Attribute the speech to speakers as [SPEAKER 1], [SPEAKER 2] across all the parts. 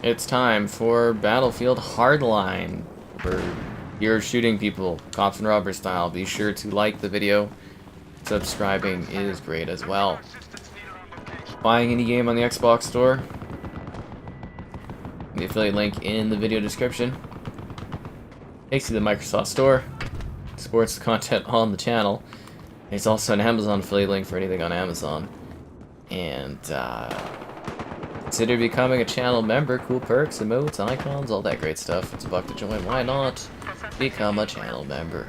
[SPEAKER 1] It's time for Battlefield Hardline. You're shooting people, cops and robbers style. Be sure to like the video. Subscribing is great as well. Buying any game on the Xbox store. The affiliate link in the video description. Takes you to the Microsoft Store. Supports the content on the channel. There's also an Amazon affiliate link for anything on Amazon. And consider becoming a channel member. Cool perks, emotes, icons, all that great stuff. It's $1 to join. Why not become a channel member?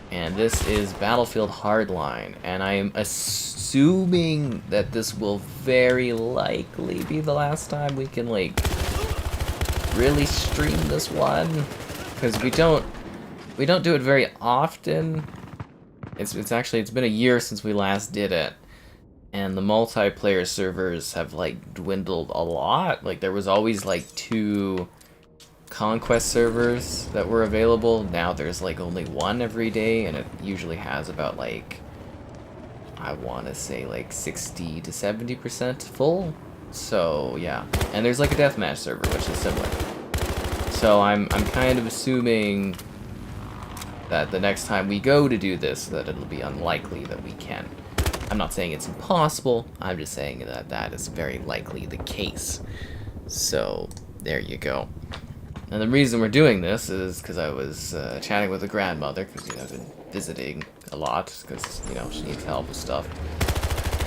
[SPEAKER 1] And this is Battlefield Hardline, and I am assuming that this will very likely be the last time we can like really stream this one, because we don't do it very often. It's been a year since we last did it, and the multiplayer servers have like dwindled a lot. Like there was always like 2 conquest servers that were available. Now there's like only 1 every day, and it usually has about like, I want to say like 60 to 70% full. So yeah, and there's like a deathmatch server which is similar. So I'm kind of assuming that the next time we go to do this, that it'll be unlikely that we can. I'm not saying it's impossible, I'm just saying that that is very likely the case. So there you go. And the reason we're doing this is because I was chatting with a grandmother, because, you know, I've been visiting a lot, because, you know, she needs help with stuff.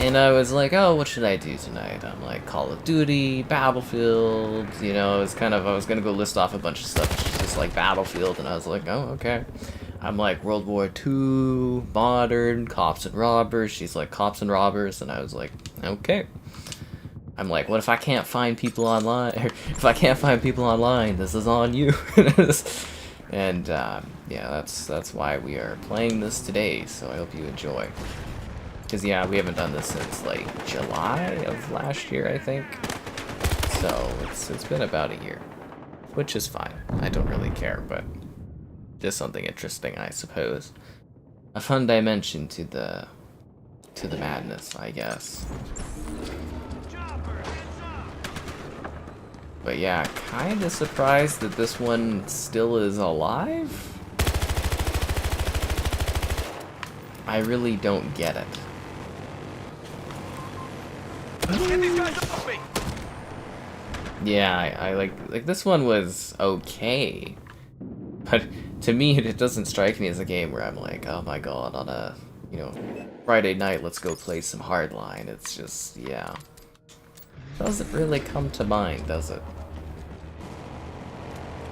[SPEAKER 1] And I was like, oh, what should I do tonight? I'm like, Call of Duty, Battlefield, you know, it's kind of, I was going to go list off a bunch of stuff, she's just like Battlefield, and I was like, oh, okay. I'm like, World War II, modern, cops and robbers, she's like, cops and robbers, and I was like, okay. I'm like, what if I can't find people online? If I can't find people online, this is on you. And yeah, that's why we are playing this today. So I hope you enjoy. Cause yeah, we haven't done this since like July of last year, I think. So it's been about a year, which is fine. I don't really care, but just something interesting, I suppose. A fun dimension to the madness, I guess. But yeah, kinda surprised that this one still is alive? I really don't get it.
[SPEAKER 2] Get these guys off me!
[SPEAKER 1] Yeah, I like this one was okay. But to me, it doesn't strike me as a game where I'm like, oh my god, on a, you know, Friday night, let's go play some Hardline. It's just, yeah. Doesn't really come to mind, does it?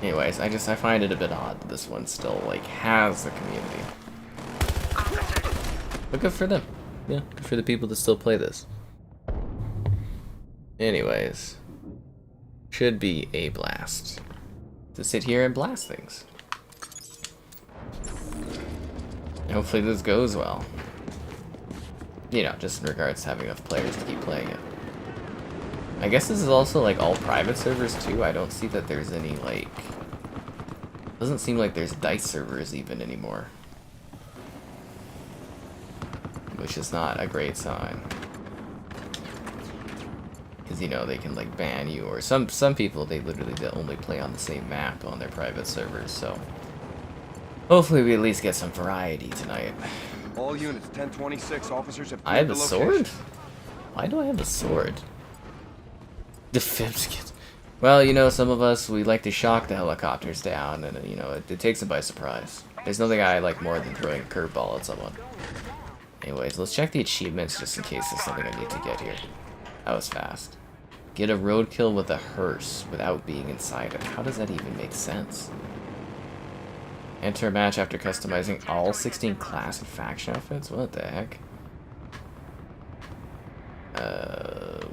[SPEAKER 1] Anyways, I find it a bit odd that this one still, like, has a community. But good for them. Yeah, good for the people that still play this. Anyways. Should be a blast. To sit here and blast things. Hopefully this goes well. You know, just in regards to having enough players to keep playing it. I guess this is also like all private servers too. I don't see that there's any like, doesn't seem like there's dice servers even anymore, which is not a great sign, because you know they can like ban you, or some people, they literally only play on the same map on their private servers. So hopefully we at least get some variety tonight.
[SPEAKER 2] All units, 1026 officers have
[SPEAKER 1] I have a
[SPEAKER 2] the
[SPEAKER 1] sword?
[SPEAKER 2] location.
[SPEAKER 1] Why do I have a sword? The Phipps kit. Well, you know, some of us, we like to shock the helicopters down, and, you know, it takes them by surprise. There's nothing I like more than throwing a curveball at someone. Anyways, let's check the achievements just in case there's something I need to get here. That was fast. Get a roadkill with a hearse without being inside it. How does that even make sense? Enter a match after customizing all 16 class and faction outfits? What the heck?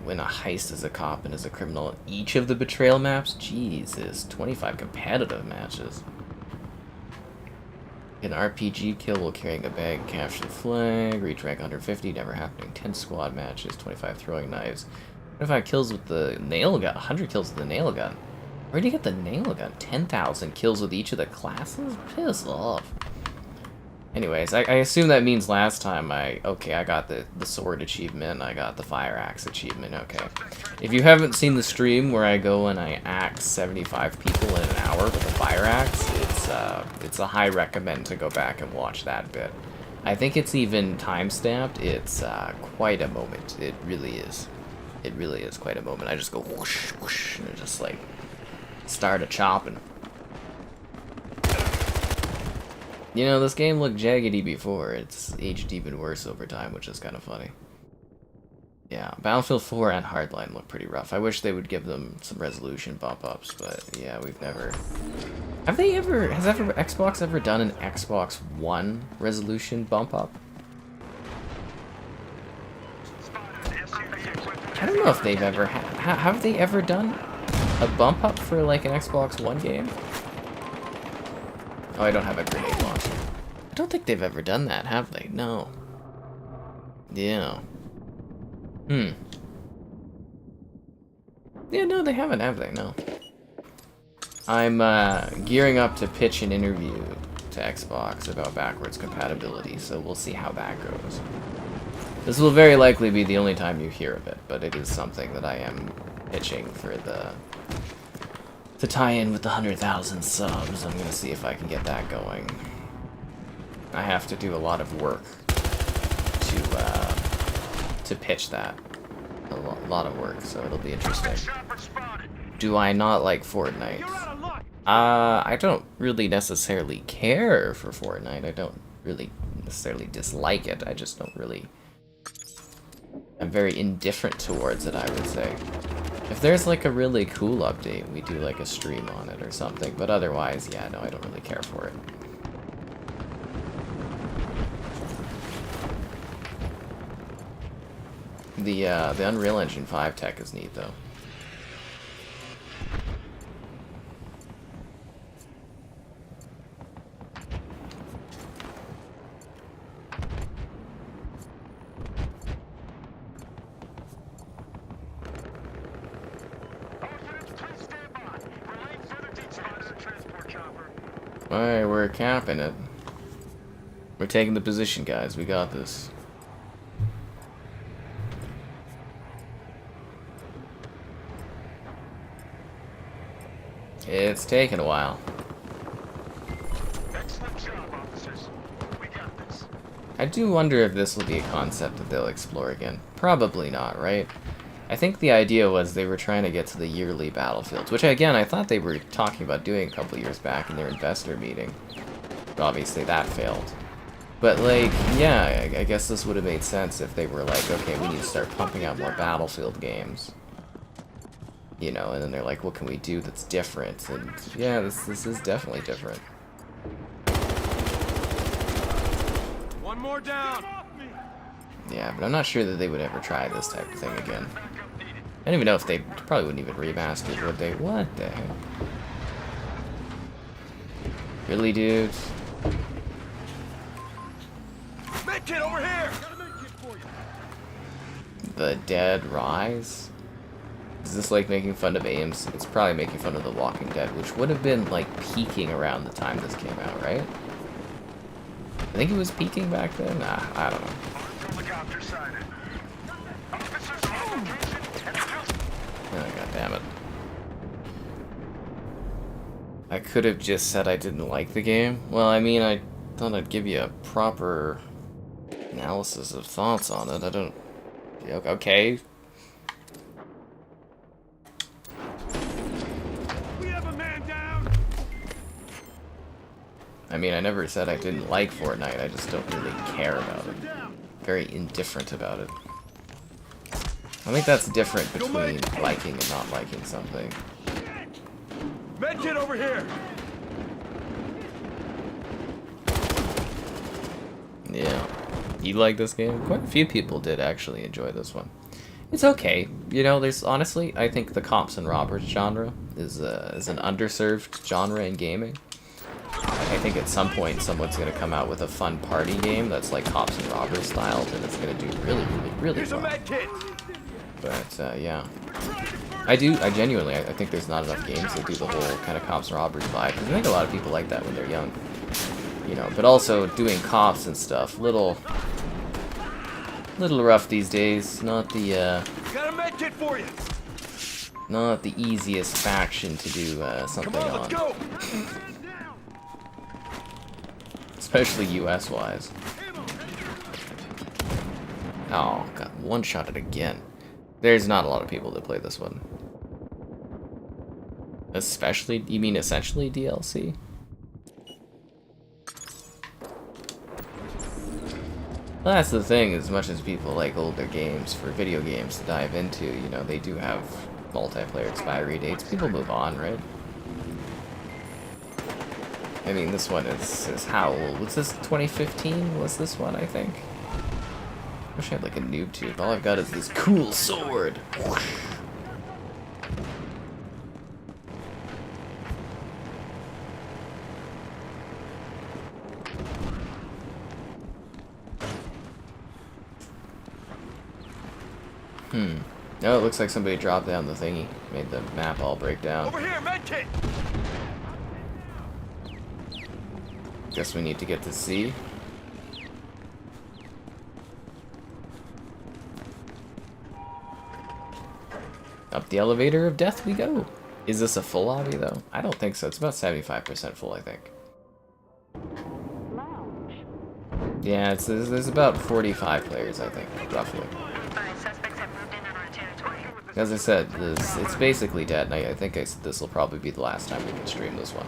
[SPEAKER 1] Win a heist as a cop and as a criminal in each of the betrayal maps? Jesus, 25 competitive matches. An RPG kill while carrying a bag, capture the flag, reach rank 150, never happening. 10 squad matches, 25 throwing knives. 25 kills with the nail gun, 100 kills with the nail gun. Where do you get the nail gun? 10,000 kills with each of the classes? Piss off. Anyways, I assume that means last time I got the sword achievement, I got the fire axe achievement, okay. If you haven't seen the stream where I go and I axe 75 people in an hour with a fire axe, it's a high recommend to go back and watch that bit. I think it's even time-stamped. It's quite a moment. It really is. It really is quite a moment. I just go whoosh, whoosh, and just like start a chopping. You know, this game looked jaggedy before. It's aged even worse over time, which is kind of funny. Yeah, Battlefield 4 and Hardline look pretty rough. I wish they would give them some resolution bump-ups, but yeah, we've never... has Xbox ever done an Xbox One resolution bump-up? I don't know if they've ever... have they ever done a bump-up for, like, an Xbox One game? Oh, I don't have a grenade launcher. I don't think they've ever done that, have they? No. Yeah. Yeah, no, they haven't, have they? No. I'm gearing up to pitch an interview to Xbox about backwards compatibility, so we'll see how that goes. This will very likely be the only time you hear of it, but it is something that I am pitching for to tie in with the 100,000 subs. I'm gonna see if I can get that going. I have to do a lot of work to pitch that. A lot of work, so it'll be interesting. Do I not like Fortnite? I don't really necessarily care for Fortnite. I don't really necessarily dislike it. I just don't really... I'm very indifferent towards it, I would say. If there's like a really cool update, we do like a stream on it or something, but otherwise, yeah, no, I don't really care for it. The Unreal Engine 5 tech is neat, though. Alright, we're capping it. We're taking the position, guys. We got this. It's taken a while.
[SPEAKER 2] Excellent job, officers. We got this.
[SPEAKER 1] I do wonder if this will be a concept that they'll explore again. Probably not, right? I think the idea was they were trying to get to the yearly Battlefields, which again, I thought they were talking about doing a couple years back in their investor meeting. But obviously that failed. But like, yeah, I guess this would have made sense if they were like, okay, we need to start pumping out more Battlefield games. You know, and then they're like, what can we do that's different? And yeah, this is definitely different.
[SPEAKER 2] One more down.
[SPEAKER 1] Yeah, but I'm not sure that they would ever try this type of thing again. I don't even know if they probably wouldn't even remaster it, would they? What the heck? Really, dude?
[SPEAKER 2] Medkit over here.
[SPEAKER 1] The Dead Rise? Is this like making fun of AMC? It's probably making fun of The Walking Dead, which would have been like peaking around the time this came out, right? I think it was peaking back then? Nah, I don't know. Oh, God damn it. I could have just said I didn't like the game. Well, I mean, I thought I'd give you a proper analysis of thoughts on it. I don't... Okay.
[SPEAKER 2] We have a man down.
[SPEAKER 1] I mean, I never said I didn't like Fortnite. I just don't really care about it. Very indifferent about it. I think that's different between liking and not liking something.
[SPEAKER 2] Medkit over here.
[SPEAKER 1] Yeah. You like this game? Quite a few people did actually enjoy this one. It's okay. You know, there's honestly, I think the cops and robbers genre is an underserved genre in gaming. I think at some point someone's going to come out with a fun party game that's like cops and robbers styled, and it's going to do really, really, really
[SPEAKER 2] Here's a
[SPEAKER 1] well.
[SPEAKER 2] medkit.
[SPEAKER 1] But, yeah. I genuinely, I think there's not enough games that do the whole kind of cops and robbers vibe, because I think a lot of people like that when they're young. you know, but also doing cops and stuff. Little rough these days. Not the
[SPEAKER 2] Got a med kit for you.
[SPEAKER 1] not the easiest faction to do something
[SPEAKER 2] Come on, let's
[SPEAKER 1] on,
[SPEAKER 2] go.
[SPEAKER 1] especially US wise. Oh, got one shot it again. There's not a lot of people that play this one. Especially, you mean essentially DLC? Well, that's the thing, as much as people like older games for video games to dive into, you know, they do have multiplayer expiry dates. People move on, right? I mean, this one is how old? Was this 2015? Was this one, I think? Wish I had like a noob tube. All I've got is this cool sword. No, it looks like somebody dropped down the thingy. Made the map all break down.
[SPEAKER 2] Over here, med kit.
[SPEAKER 1] Guess we need to get to C. Up the elevator of death we go. Is this a full lobby though? I don't think so. It's about 75% full, I think. Yeah, there's about 45 players, I think, roughly. As I said, it's basically dead, and I think this will probably be the last time we can stream this one.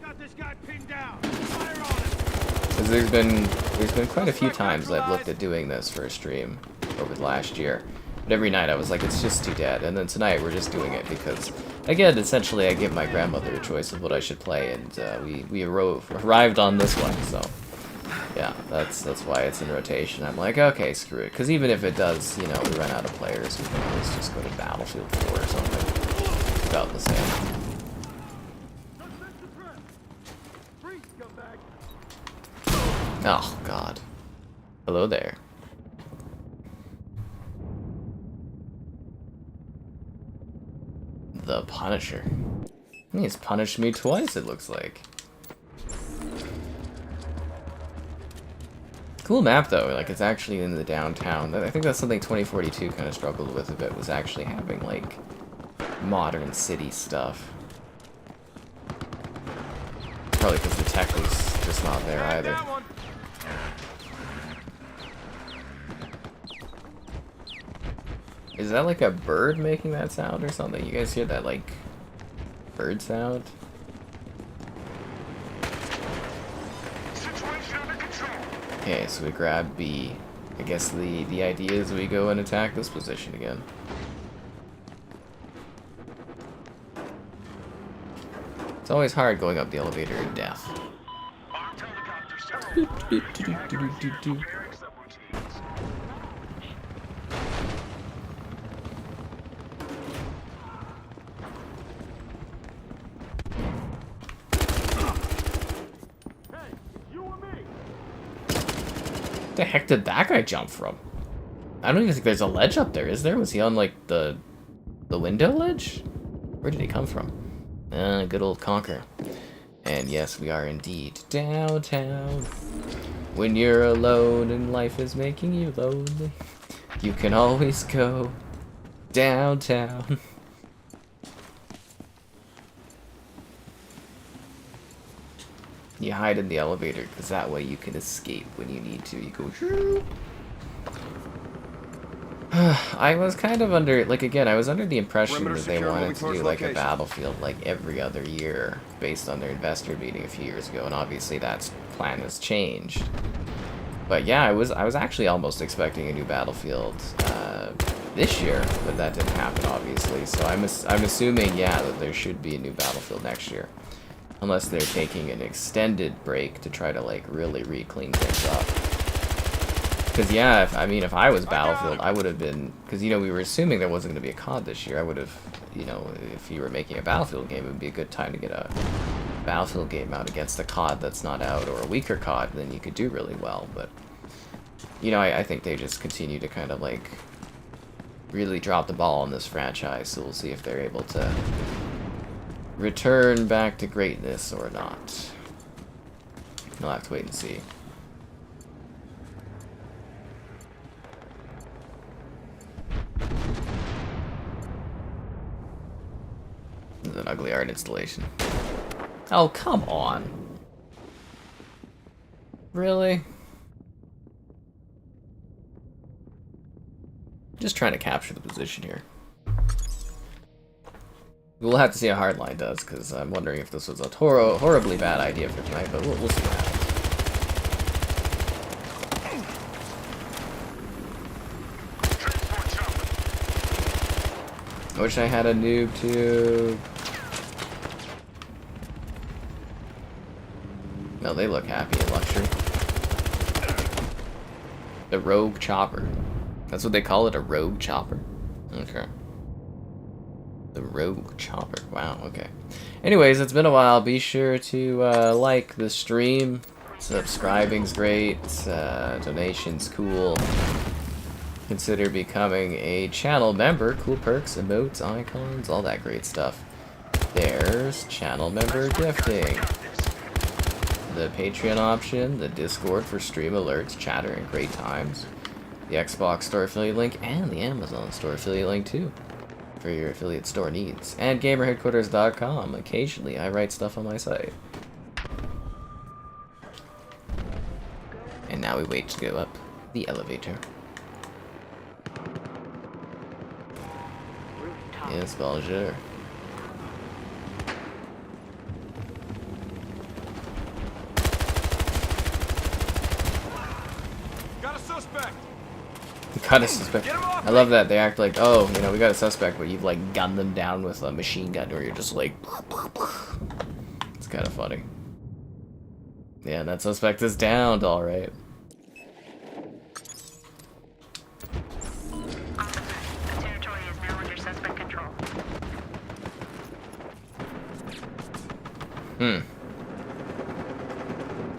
[SPEAKER 2] Got this guy pinned down. Fire on him.
[SPEAKER 1] Because there's been quite a few times I've looked at doing this for a stream over the last year. But every night I was like, it's just too dead. And then tonight we're just doing it because, again, essentially I give my grandmother a choice of what I should play, and we arrived on this one, so... Yeah, that's why it's in rotation. I'm like, okay, screw it. Because even if it does, you know, we run out of players, we can always just go to Battlefield 4 or something. It's about the same. Oh, God. Hello there. The Punisher. He's punished me twice, it looks like. Cool map though, like it's actually in the downtown. I think that's something 2042 kind of struggled with a bit, was actually having like modern city stuff. Probably because the tech was just not there either. Is that like a bird making that sound or something? You guys hear that like bird sound? Okay, so we grab B. I guess the idea is we go and attack this position again. It's always hard going up the elevator in death. Where the heck did that guy jump from? I don't even think there's a ledge up there, is there? Was he on like the window ledge? Where did he come from? Good old Conquer. And yes, we are indeed downtown. When you're alone and life is making you lonely, you can always go downtown. You hide in the elevator, because that way you can escape when you need to. You go, shoo. I was kind of under, like, again, I was under the impression that they wanted to do, like, a Battlefield, like, every other year, based on their investor meeting a few years ago, and obviously that plan has changed. But yeah, I was actually almost expecting a new Battlefield this year, but that didn't happen, obviously. So I'm assuming, yeah, that there should be a new Battlefield next year. Unless they're taking an extended break to try to, like, really re-clean things up. Because, yeah, if I was Battlefield, I would have been... Because, you know, we were assuming there wasn't going to be a COD this year. I would have, you know, if you were making a Battlefield game, it would be a good time to get a Battlefield game out against a COD that's not out, or a weaker COD, then you could do really well. But, you know, I think they just continue to kind of, like, really drop the ball on this franchise, so we'll see if they're able to return back to greatness or not. We'll have to wait and see. This is an ugly art installation. Oh, come on. Really? Just trying to capture the position here. We'll have to see how Hardline does, because I'm wondering if this was a horribly bad idea for tonight, but we'll see what happens. I wish I had a noob too. No, they look happy in luxury. The rogue chopper. That's what they call it, a rogue chopper? Okay. The rogue chopper. Wow, okay. Anyways, it's been a while. Be sure to like the stream. Subscribing's great. Donations cool. Consider becoming a channel member. Cool perks, emotes, icons, all that great stuff. There's channel member gifting. The Patreon option, the Discord for stream alerts, chatter, and great times. The Xbox store affiliate link, and the Amazon store affiliate link too, for your affiliate store needs. And GamerHeadquarters.com. Occasionally, I write stuff on my site. And now we wait to go up the elevator. Yes, bonjour.
[SPEAKER 2] Got a suspect.
[SPEAKER 1] Got a suspect. I love that they act like, oh, you know, we got a suspect, but you've like gunned them down with a machine gun, or you're just like, it's kind of funny. Yeah, that suspect is downed, all right.
[SPEAKER 3] The territory is now under suspect control.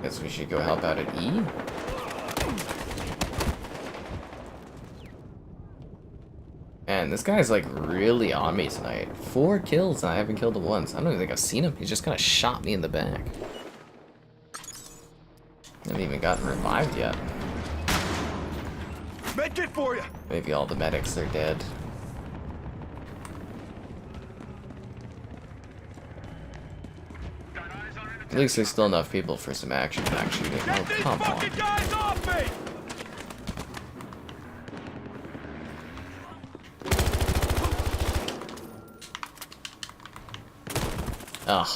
[SPEAKER 1] Guess we should go help out at E. Man, this guy's like really on me tonight. 4 kills and I haven't killed him once. I don't even think I've seen him. He's just kind of shot me in the back. I haven't even gotten revived yet.
[SPEAKER 2] Medkit for you.
[SPEAKER 1] Maybe all the medics are dead. At least there's still enough people for some action-packed shooting. Oh,
[SPEAKER 2] Get these
[SPEAKER 1] come on.
[SPEAKER 2] fucking guys off me.
[SPEAKER 1] Ugh.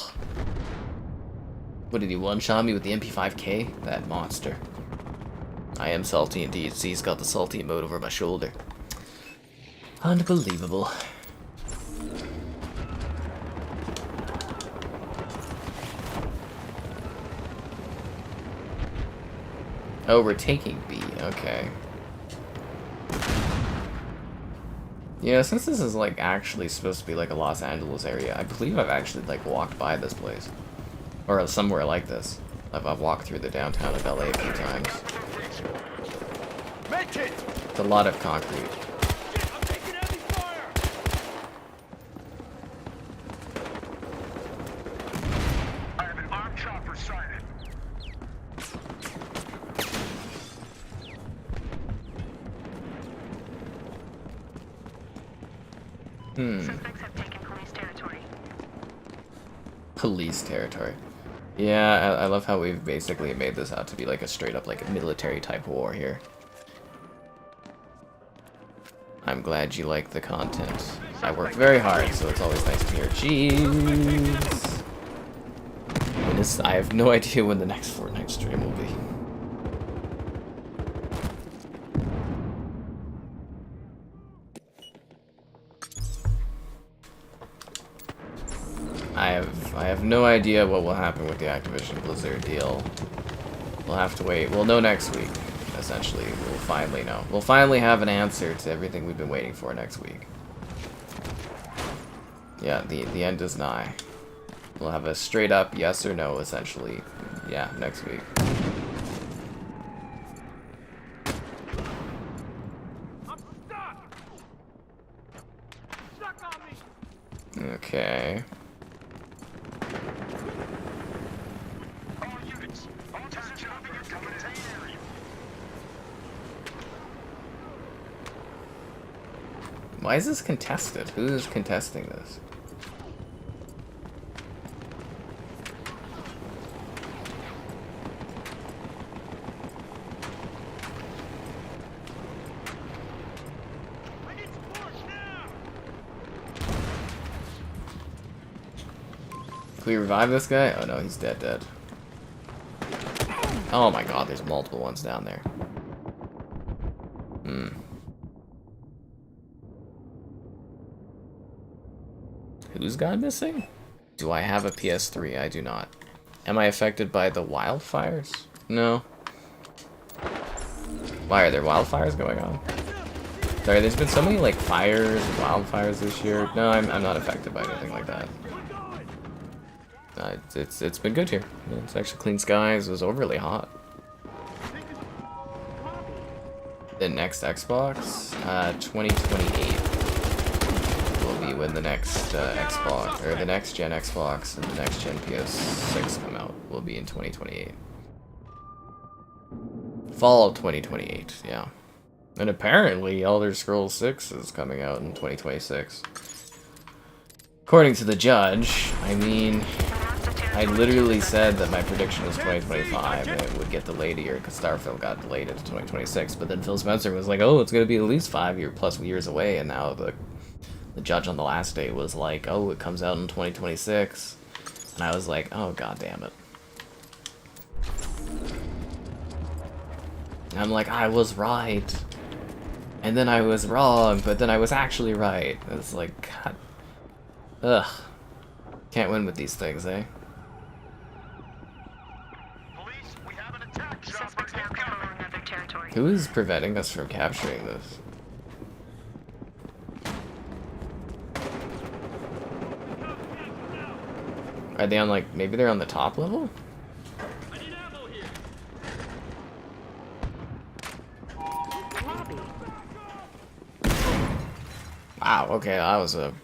[SPEAKER 1] What did he one-shot me with the MP5K? That monster. I am salty indeed. See, he's got the salty emote over my shoulder. Unbelievable. Oh, we're taking B. Okay. Yeah, since this is like actually supposed to be like a Los Angeles area, I believe I've actually like walked by this place. Or somewhere like this. I've walked through the downtown of LA a few times.
[SPEAKER 2] Medkit.
[SPEAKER 1] It's a lot of concrete.
[SPEAKER 2] Shit, I'm taking heavy fire. I have an armed chopper sighted.
[SPEAKER 3] Suspects have taken police territory.
[SPEAKER 1] Police territory. Yeah, I love how we've basically made this out to be like a straight up like military type war here. I'm glad you like the content. I work very hard, so it's always nice to hear. Jeez. I have no idea when the next Fortnite stream will be. I have no idea what will happen with the Activision Blizzard deal. We'll have to wait. We'll know next week, essentially. We'll finally know. We'll finally have an answer to everything we've been waiting for next week. Yeah, the end is nigh. We'll have a straight up yes or no, essentially. Yeah, next week.
[SPEAKER 2] I'm stuck. Stuck on me.
[SPEAKER 1] Okay. Why is this contested? Who is contesting this?
[SPEAKER 2] I need support now!
[SPEAKER 1] Can we revive this guy? Oh no, he's dead. Oh my god, there's multiple ones down there. Who's gone missing? Do I have a PS3? I do not. Am I affected by the wildfires? No. Why are there wildfires going on? Sorry, there's been so many like fires and wildfires this year. No, I'm not affected by anything like that. It's been good here. It's actually clean skies. It was overly hot. The next Xbox, 2028 will be when the next Xbox, or the next gen Xbox and the next gen PS6 come out. Will be in 2028. Fall of 2028, yeah. And apparently Elder Scrolls 6 is coming out in 2026. According to the judge, I mean, I literally said that my prediction was 2025 and it would get delayed a year because Starfield got delayed into 2026. But then Phil Spencer was like, oh, it's going to be at least 5+ years away. And now the judge on the last day was like, oh, it comes out in 2026. And I was like, oh, god damn it. And I'm like, I was right. And then I was wrong, but then I was actually right. It's like, god. Ugh. Can't win with these things, eh?
[SPEAKER 2] Police, we have an attack chopper
[SPEAKER 3] Suspects now controlling other territory.
[SPEAKER 1] Who is preventing us from capturing this? Are they on, like, maybe they're on the top level?
[SPEAKER 2] I need ammo here.
[SPEAKER 1] Wow, okay, that was a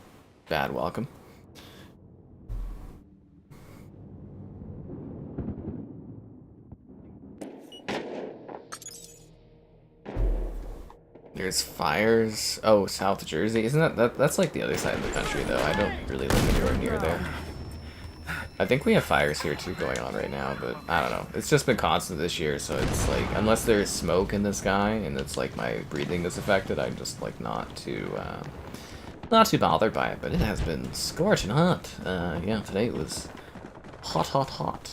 [SPEAKER 1] bad welcome. There's fires. Oh, South Jersey. Isn't that's like the other side of the country though. I don't really live anywhere near there. I think we have fires here too going on right now, but I don't know. It's just been constant this year, so it's like unless there's smoke in the sky and it's like my breathing is affected, I'm just like not too bothered by it. But it has been scorching hot. Yeah, today it was hot.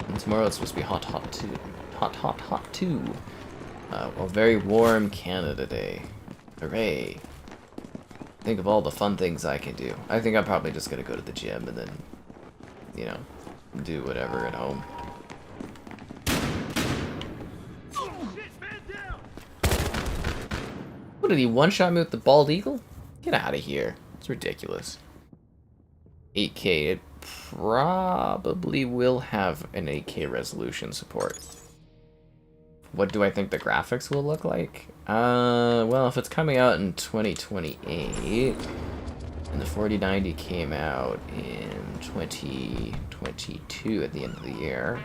[SPEAKER 1] And tomorrow it's supposed to be hot too. Hot too. A very warm Canada day. Hooray. Think of all the fun things I can do. I think I'm probably just gonna go to the gym and then, you know, do whatever at home. What did he one-shot me with the bald eagle? Get out of here. It's ridiculous. 8K. It probably will have an 8K resolution support. What do I think the graphics will look like? Well, if it's coming out in 2028, and the 4090 came out in 2022 at the end of the year,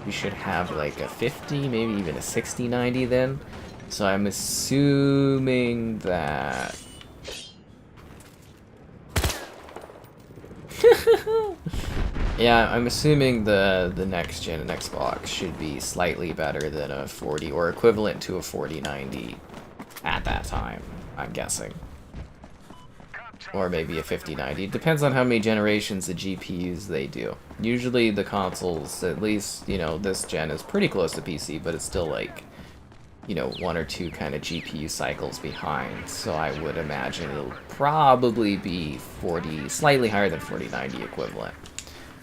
[SPEAKER 1] we should have like a 50, maybe even a 6090 then. So I'm assuming that... Yeah, I'm assuming the next gen Xbox should be slightly better than a 40 or equivalent to a 4090 at that time, I'm guessing. Or maybe a 5090. It depends on how many generations of GPUs they do. Usually the consoles, at least, you know, this gen is pretty close to PC, but it's still like, you know, 1 or 2 kind of GPU cycles behind. So I would imagine it'll probably be 40, slightly higher than 4090 equivalent.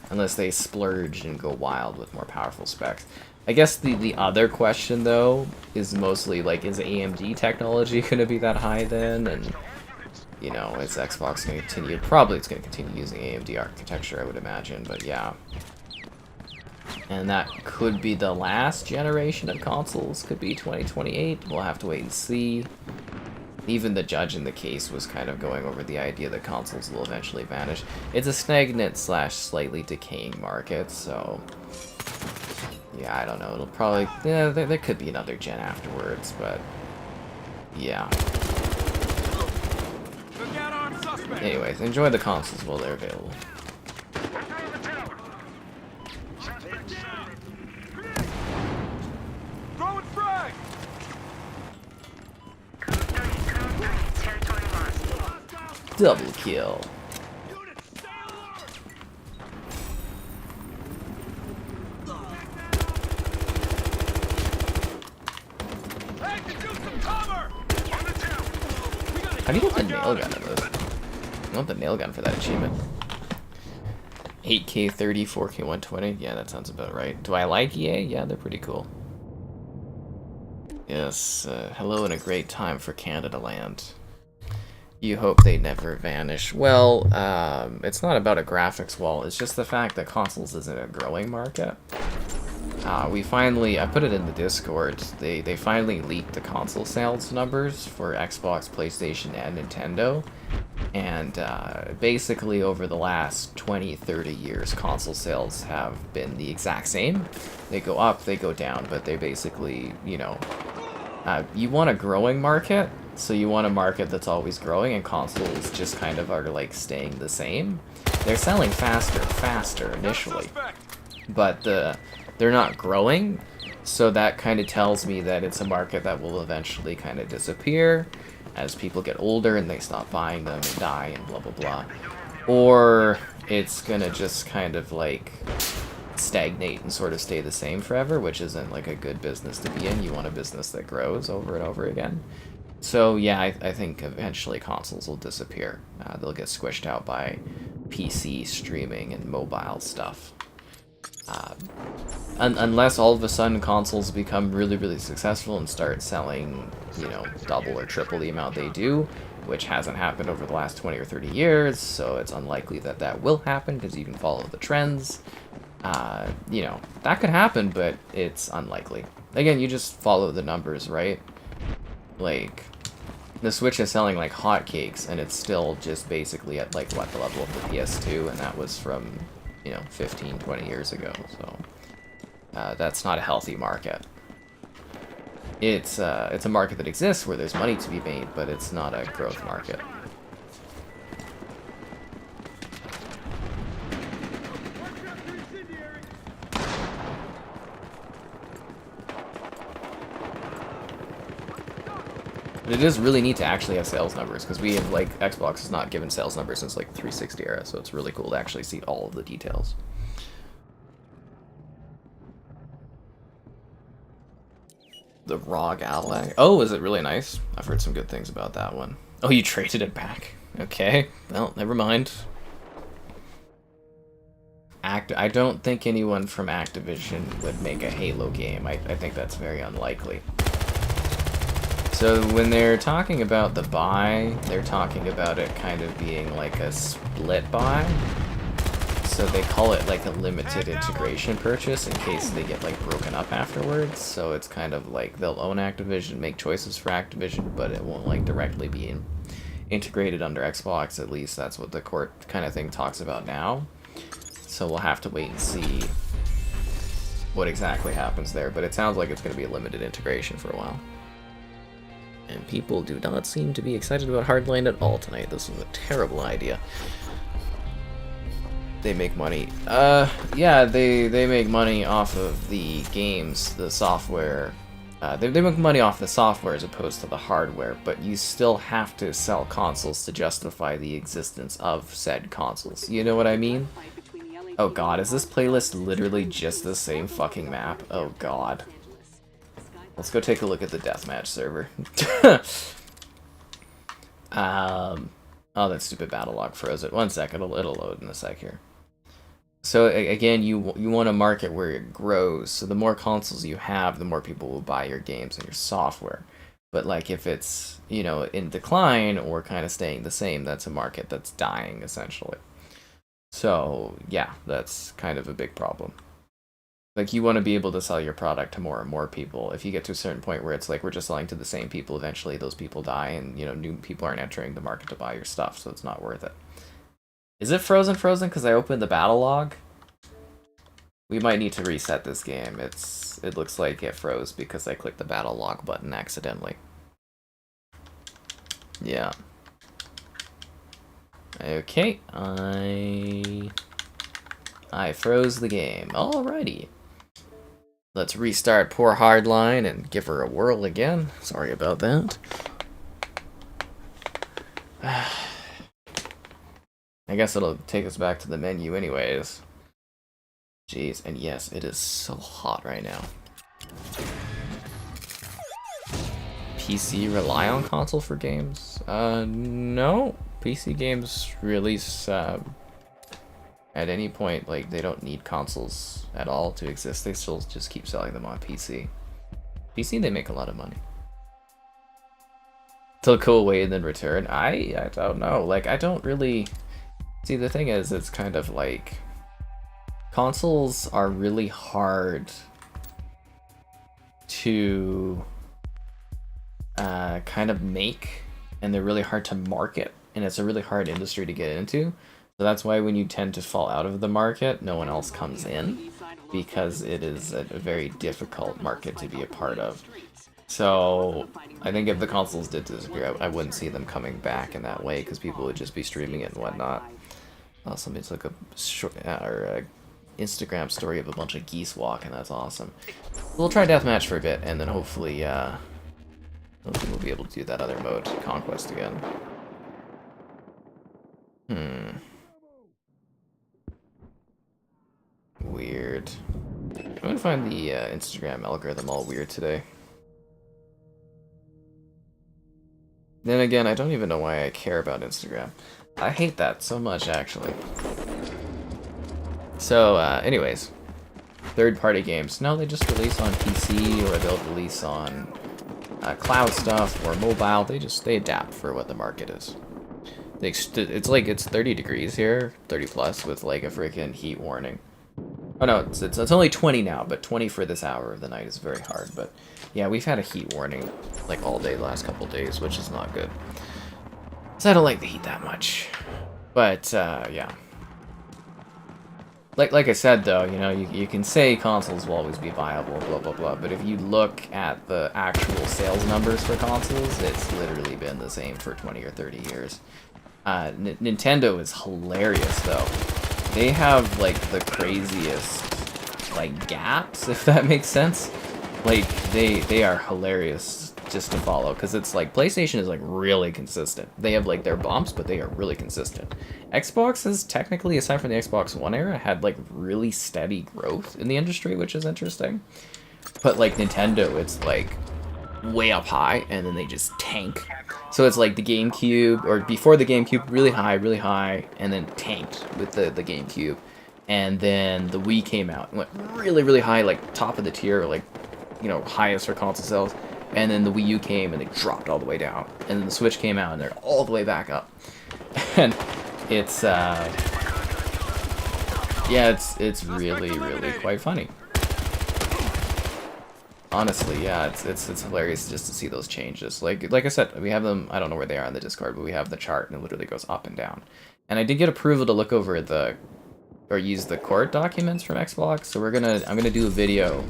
[SPEAKER 1] Unless they splurge and go wild with more powerful specs. I guess the other question, though, is mostly, like, is AMD technology going to be that high then? And, you know, is Xbox going to continue? Probably it's going to continue using AMD architecture, I would imagine, but yeah. And that could be the last generation of consoles. Could be 2028. We'll have to wait and see. Even the judge in the case was kind of going over the idea that consoles will eventually vanish. It's a stagnant / slightly decaying market, so... Yeah, I don't know. It'll probably... Yeah, there could be another gen afterwards, but... Yeah. Anyways, enjoy the consoles while they're available.
[SPEAKER 2] Throwing frag!
[SPEAKER 3] Code 3, territory lost.
[SPEAKER 1] Double kill.
[SPEAKER 2] Units, stay alert! Hey, could use some cover! On the two! We got
[SPEAKER 1] How do you get the nail gun in this? I want the nail gun for that achievement. 8K 30, 4K 120. Yeah, that sounds about right. Do I like EA? Yeah, they're pretty cool. Yes, hello and a great time for Canada land. You hope they never vanish. Well, it's not about a graphics wall, it's just the fact that consoles isn't a growing market. We finally, I put it in the Discord, they finally leaked the console sales numbers for Xbox, PlayStation, and Nintendo. And basically over the last 20-30 years, console sales have been the exact same. They go up, they go down, but they basically, you know, you want a growing market, so you want a market that's always growing, and consoles just kind of are like staying the same. They're selling faster initially, but they're not growing, so that kind of tells me that it's a market that will eventually kind of disappear as people get older and they stop buying them and die and blah blah blah. Or it's gonna just kind of like stagnate and sort of stay the same forever, which isn't like a good business to be in. You want a business that grows over and over again. So yeah, I think eventually consoles will disappear. They'll get squished out by PC streaming and mobile stuff. Unless all of a sudden consoles become really successful and start selling, you know, double or triple the amount they do, which hasn't happened over the last 20 or 30 years, so it's unlikely that that will happen because you can follow the trends. You know, that could happen, but it's unlikely. Again, you just follow the numbers, right? Like, the Switch is selling like hotcakes, and it's still just basically at like, what, the level of the PS2, and that was from, you know, 15, 20 years ago, so that's not a healthy market. It's a market that exists where there's money to be made, but it's not a growth market. But it is really neat to actually have sales numbers, because we have, like, Xbox has not given sales numbers since, like, 360 era, so it's really cool to actually see all of the details. The ROG Ally. Oh, is it really nice? I've heard some good things about that one. Oh, you traded it back. Okay, well, never mind. I don't think anyone from Activision would make a Halo game. I think that's very unlikely. So when they're talking about the buy, they're talking about it kind of being like a split buy. So they call it like a limited integration purchase in case they get like broken up afterwards. So it's kind of like they'll own Activision, make choices for Activision, but it won't like directly be integrated under Xbox. At least that's what the court kind of thing talks about now. So we'll have to wait and see what exactly happens there. But it sounds like it's going to be a limited integration for a while. And people do not seem to be excited about Hardline at all tonight. This was a terrible idea. They make money. Yeah, they make money off of the games, the software. They make money off the software as opposed to the hardware, but you still have to sell consoles to justify the existence of said consoles. You know what I mean? Oh god, is this playlist literally just the same fucking map? Oh god. Let's go take a look at the deathmatch server. Oh, that stupid battle log froze it. One sec, it'll load in a sec here. So again, you want a market where it grows. So the more consoles you have, the more people will buy your games and your software. But like if it's, you know, in decline or kind of staying the same, that's a market that's dying essentially. So yeah, that's kind of a big problem. Like, you want to be able to sell your product to more and more people. If you get to a certain point where it's like we're just selling to the same people, eventually those people die and, you know, new people aren't entering the market to buy your stuff, so it's not worth it. Is it frozen because I opened the battle log? We might need to reset this game. It looks like it froze because I clicked the battle log button accidentally. Yeah. Okay, I froze the game. Alrighty. Let's restart poor Hardline and give her a whirl again. Sorry about that. I guess it'll take us back to the menu anyways. Jeez, and yes, it is so hot right now. PC rely on console for games? No. PC games release at any point, like, they don't need consoles at all to exist. They still just keep selling them on PC. PC, they make a lot of money. Till go away and then return? I don't know. Like, I don't really... See, the thing is, it's kind of like... Consoles are really hard to kind of make, and they're really hard to market, and it's a really hard industry to get into. So that's why when you tend to fall out of the market, no one else comes in, because it is a very difficult market to be a part of. So I think if the consoles did disappear, I wouldn't see them coming back in that way, because people would just be streaming it and whatnot. Somebody took a short Instagram story of a bunch of geese walking. That's awesome. We'll try deathmatch for a bit, and then hopefully we'll be able to do that other mode, Conquest, again. Weird. I'm gonna find the Instagram algorithm all weird today. Then again, I don't even know why I care about Instagram. I hate that so much, actually. So, anyways. Third-party games. No, they just release on PC, or they'll release on cloud stuff, or mobile. They adapt for what the market is. It's like, it's 30 degrees here, 30 plus, with like a freaking heat warning. Oh no, it's only 20 now, but 20 for this hour of the night is very hard. But yeah, we've had a heat warning like all day the last couple days, which is not good. So I don't like the heat that much. But yeah. Like I said though, you know, you can say consoles will always be viable, blah blah blah, but if you look at the actual sales numbers for consoles, it's literally been the same for 20 or 30 years. Nintendo is hilarious though. They have like the craziest like gaps, if that makes sense. Like they are hilarious just to follow, because it's like PlayStation is like really consistent. They have like their bumps, but they are really consistent. Xbox is technically, aside from the Xbox One era, had like really steady growth in the industry, which is interesting. But like Nintendo, it's like way up high, and then they just tank. So it's like the GameCube, or before the GameCube, really high, and then tanked with the GameCube. And then the Wii came out and went really high, like top of the tier, like, you know, highest for console sales. And then the Wii U came and they dropped all the way down. And then the Switch came out and they're all the way back up. And it's yeah, it's really quite funny. Honestly, yeah, it's hilarious just to see those changes. Like I said, we have them. I don't know where they are on the Discord, but we have the chart and it literally goes up and down. And I did get approval to look over use the court documents from Xbox. So I'm gonna do a video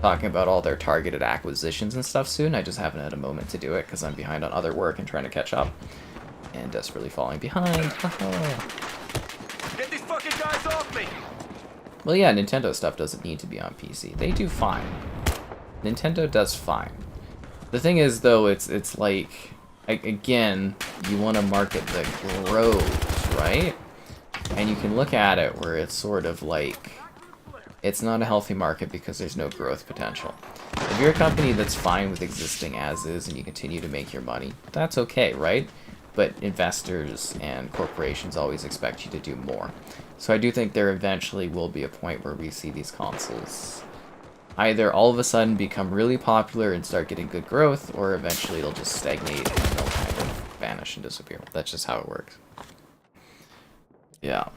[SPEAKER 1] talking about all their targeted acquisitions and stuff soon. I just haven't had a moment to do it because I'm behind on other work and trying to catch up. And desperately falling behind.
[SPEAKER 2] Get these fucking guys off me!
[SPEAKER 1] Well, yeah, Nintendo stuff doesn't need to be on PC. They do fine. Nintendo does fine. The thing is, though, it's like, again, you want to market the growth, right? And you can look at it where it's sort of like, it's not a healthy market because there's no growth potential. If you're a company that's fine with existing as is and you continue to make your money, that's okay, right? But investors and corporations always expect you to do more. So I do think there eventually will be a point where we see these consoles either all of a sudden become really popular and start getting good growth, or eventually they'll just stagnate and they'll kind of vanish and disappear. That's just how it works. Yeah.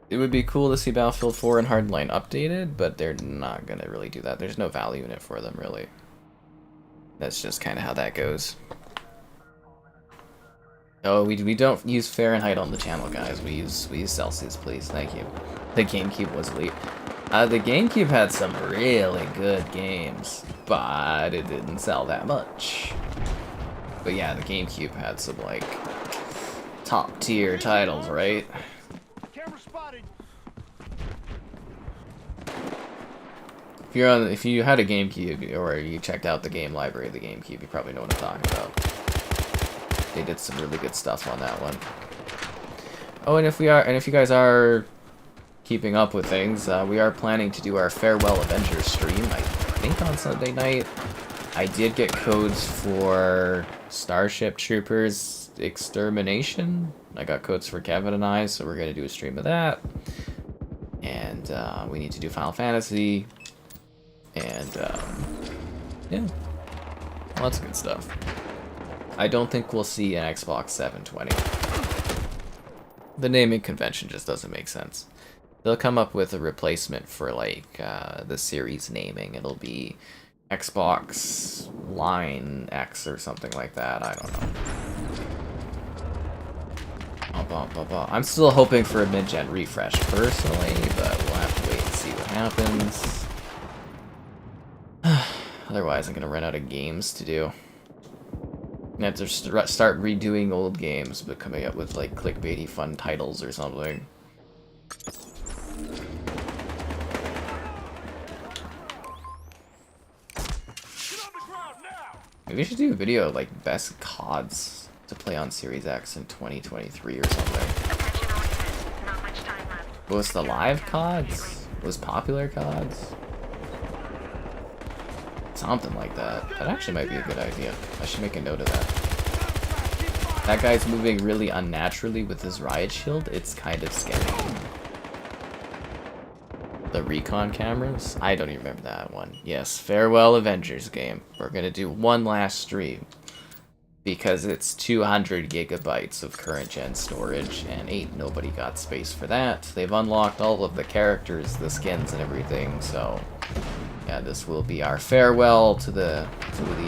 [SPEAKER 1] It would be cool to see Battlefield 4 and Hardline updated, but they're not going to really do that. There's no value in it for them, really. That's just kind of how that goes. Oh, we don't use Fahrenheit on the channel, guys. We use Celsius, please. Thank you. The GameCube was elite. The GameCube had some really good games. but it didn't sell that much. But yeah, the GameCube had some like top tier titles, right?
[SPEAKER 2] Camera spotted.
[SPEAKER 1] If you had a GameCube or you checked out the game library of the GameCube, you probably know what I'm talking about. They did some really good stuff on that one. Oh, and if you guys are keeping up with things, we are planning to do our Farewell Avengers stream, I think on Sunday night. I did get codes for Starship Troopers Extermination. I got codes for Kevin and I, so we're going to do a stream of that. And we need to do Final Fantasy. And, yeah. Lots of good stuff. I don't think we'll see an Xbox 720. The naming convention just doesn't make sense. They'll come up with a replacement for, like, the series naming. It'll be Xbox Line X or something like that. I don't know. I'm still hoping for a mid-gen refresh, personally, but we'll have to wait and see what happens. Otherwise, I'm gonna run out of games to do. I have to start redoing old games, but coming up with like clickbaity fun titles or something. Maybe we should do a video of like best CODs to play on Series X in 2023 or something. What was the live CODs? Was popular CODs? Something like that. That actually might be a good idea. I should make a note of that. That guy's moving really unnaturally with his riot shield. It's kind of scary. The recon cameras? I don't even remember that one. Yes, Farewell Avengers game. We're gonna do one last stream. Because it's 200 gigabytes of current gen storage, and ain't nobody got space for that. They've unlocked all of the characters, the skins, and everything, so... yeah, this will be our farewell to the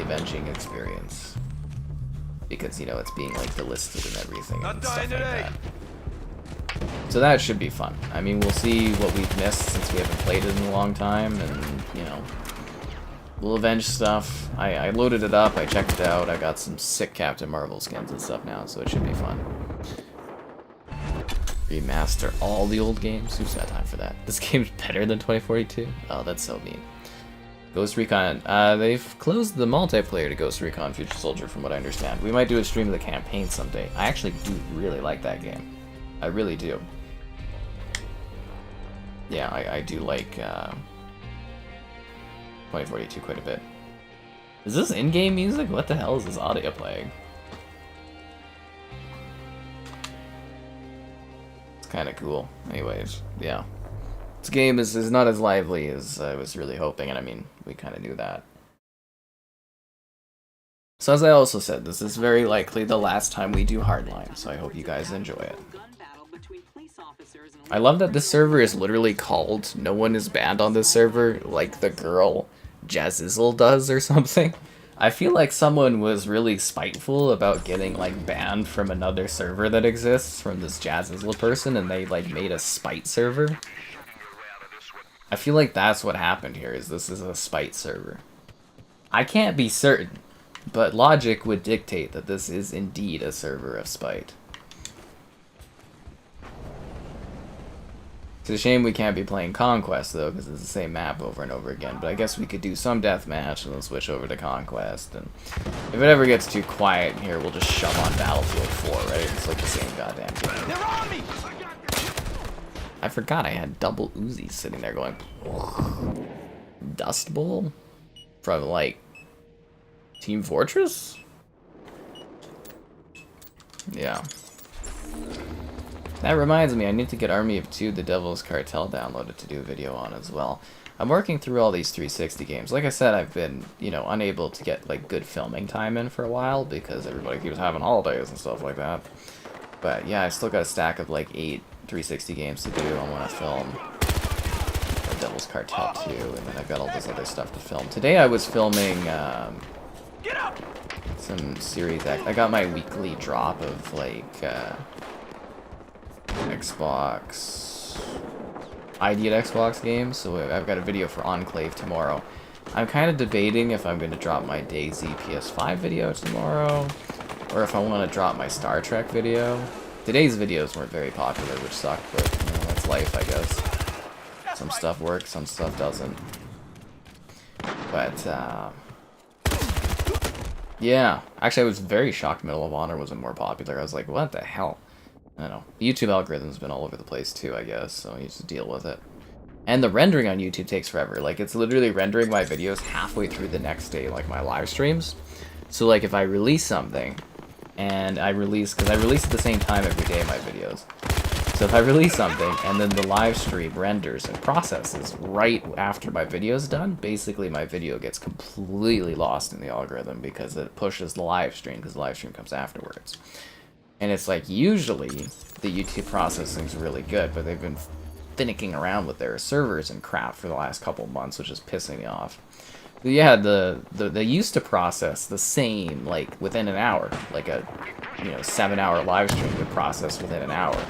[SPEAKER 1] avenging experience. Because, you know, it's being, like, delisted and everything and stuff like that. So that should be fun. I mean, we'll see what we've missed since we haven't played it in a long time, and, you know, we'll avenge stuff. I loaded it up, I checked it out, I got some sick Captain Marvel skins and stuff now, so it should be fun. Remaster all the old games? Who's got time for that? This game's better than 2042? Oh, that's so mean. Ghost Recon. They've closed the multiplayer to Ghost Recon Future Soldier from what I understand. We might do a stream of the campaign someday. I actually do really like that game. I really do. Yeah, I do like 2042 quite a bit. Is this in-game music? What the hell is this audio playing? It's kind of cool. Anyways, yeah. This game is not as lively as I was really hoping, and I mean, we kind of knew that. So as I also said, this is very likely the last time we do Hardline, so I hope you guys enjoy it. I love that this server is literally called No One Is Banned on this server, like the girl Jazizzle does or something. I feel like someone was really spiteful about getting like banned from another server that exists from this Jazizzle person, and they like made a spite server. I feel like that's what happened here, is this is a spite server. I can't be certain, but logic would dictate that this is indeed a server of spite. It's a shame we can't be playing Conquest, though, because it's the same map over and over again. But I guess we could do some deathmatch and then switch over to Conquest. And if it ever gets too quiet in here, we'll just shove on Battlefield 4, right? It's like the same goddamn game.
[SPEAKER 2] They're on me!
[SPEAKER 1] I forgot I had double Uzis sitting there going... Dust Bowl? From, like, Team Fortress? Yeah. That reminds me, I need to get Army of Two, The Devil's Cartel downloaded to do a video on as well. I'm working through all these 360 games. Like I said, I've been, you know, unable to get, like, good filming time in for a while because everybody keeps having holidays and stuff like that. But, yeah, I still got a stack of, like, 8 360 games to do. I want to film The Devil's Cartel 2, and then I've got all this other stuff to film. Today I was filming, some Series X. I got my weekly drop of, like, Xbox ID at Xbox games, so I've got a video for Enclave tomorrow, I'm kind of debating if I'm going to drop my DayZ PS5 video tomorrow, or if I want to drop my Star Trek video. Today's videos weren't very popular, which sucked, but you know, that's life, I guess. Some stuff works, some stuff doesn't. But, yeah. Actually, I was very shocked Medal of Honor wasn't more popular. I was like, what the hell? I don't know. The YouTube algorithm's been all over the place too, I guess, so you just deal with it. And the rendering on YouTube takes forever. Like, it's literally rendering my videos halfway through the next day, like my live streams. So, like, if I release something, and because I release at the same time every day my videos. So if I release something, and then the live stream renders and processes right after my video is done, basically my video gets completely lost in the algorithm because it pushes the live stream, because the live stream comes afterwards. And it's like, usually, the YouTube processing is really good, but they've been finicking around with their servers and crap for the last couple months, which is pissing me off. But yeah, they used to process the same, like, within an hour. Like a, 7-hour live stream would process within an hour.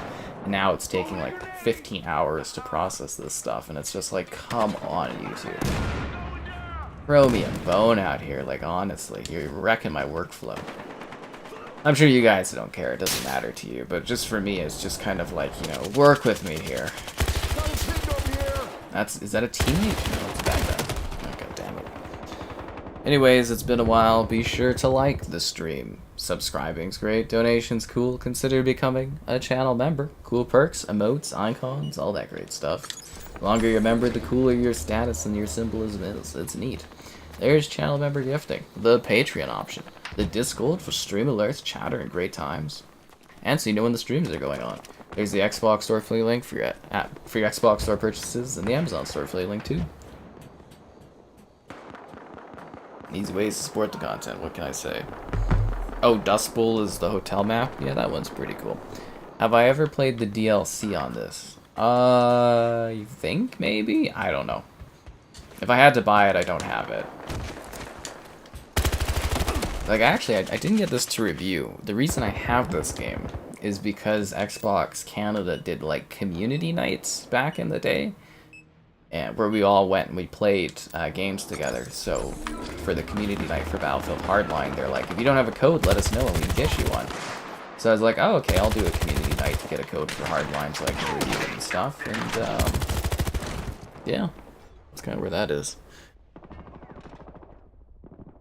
[SPEAKER 1] And now it's taking, like, 15 hours to process this stuff, and it's just like, come on, YouTube. Throw me a bone out here, like, honestly. You're wrecking my workflow. I'm sure you guys don't care, it doesn't matter to you, but just for me, it's just kind of like, work with me here. Is that a teammate? No, it's a bad guy. Okay, damn it. Anyways, it's been a while. Be sure to like the stream. Subscribing's great. Donation's cool. Consider becoming a channel member. Cool perks, emotes, icons, all that great stuff. The longer you're a member, the cooler your status and your symbolism is. It's neat. There's channel member gifting. The Patreon option. The Discord for stream alerts, chatter, and great times. And so you know when the streams are going on. There's the Xbox Store affiliate link for your Xbox Store purchases, and the Amazon Store affiliate link too. Easy ways to support the content, what can I say? Oh, Dust Bowl is the hotel map? Yeah, that one's pretty cool. Have I ever played the DLC on this? You think, maybe? I don't know. If I had to buy it, I don't have it. Like, actually, I didn't get this to review. The reason I have this game is because Xbox Canada did, like, community nights back in the day, and where we all went and we played games together. So, for the community night for Battlefield Hardline, they're like, if you don't have a code, let us know and we can get you one. So I was like, oh, okay, I'll do a community night to get a code for Hardline so I can review it and stuff, and, yeah, that's kind of where that is.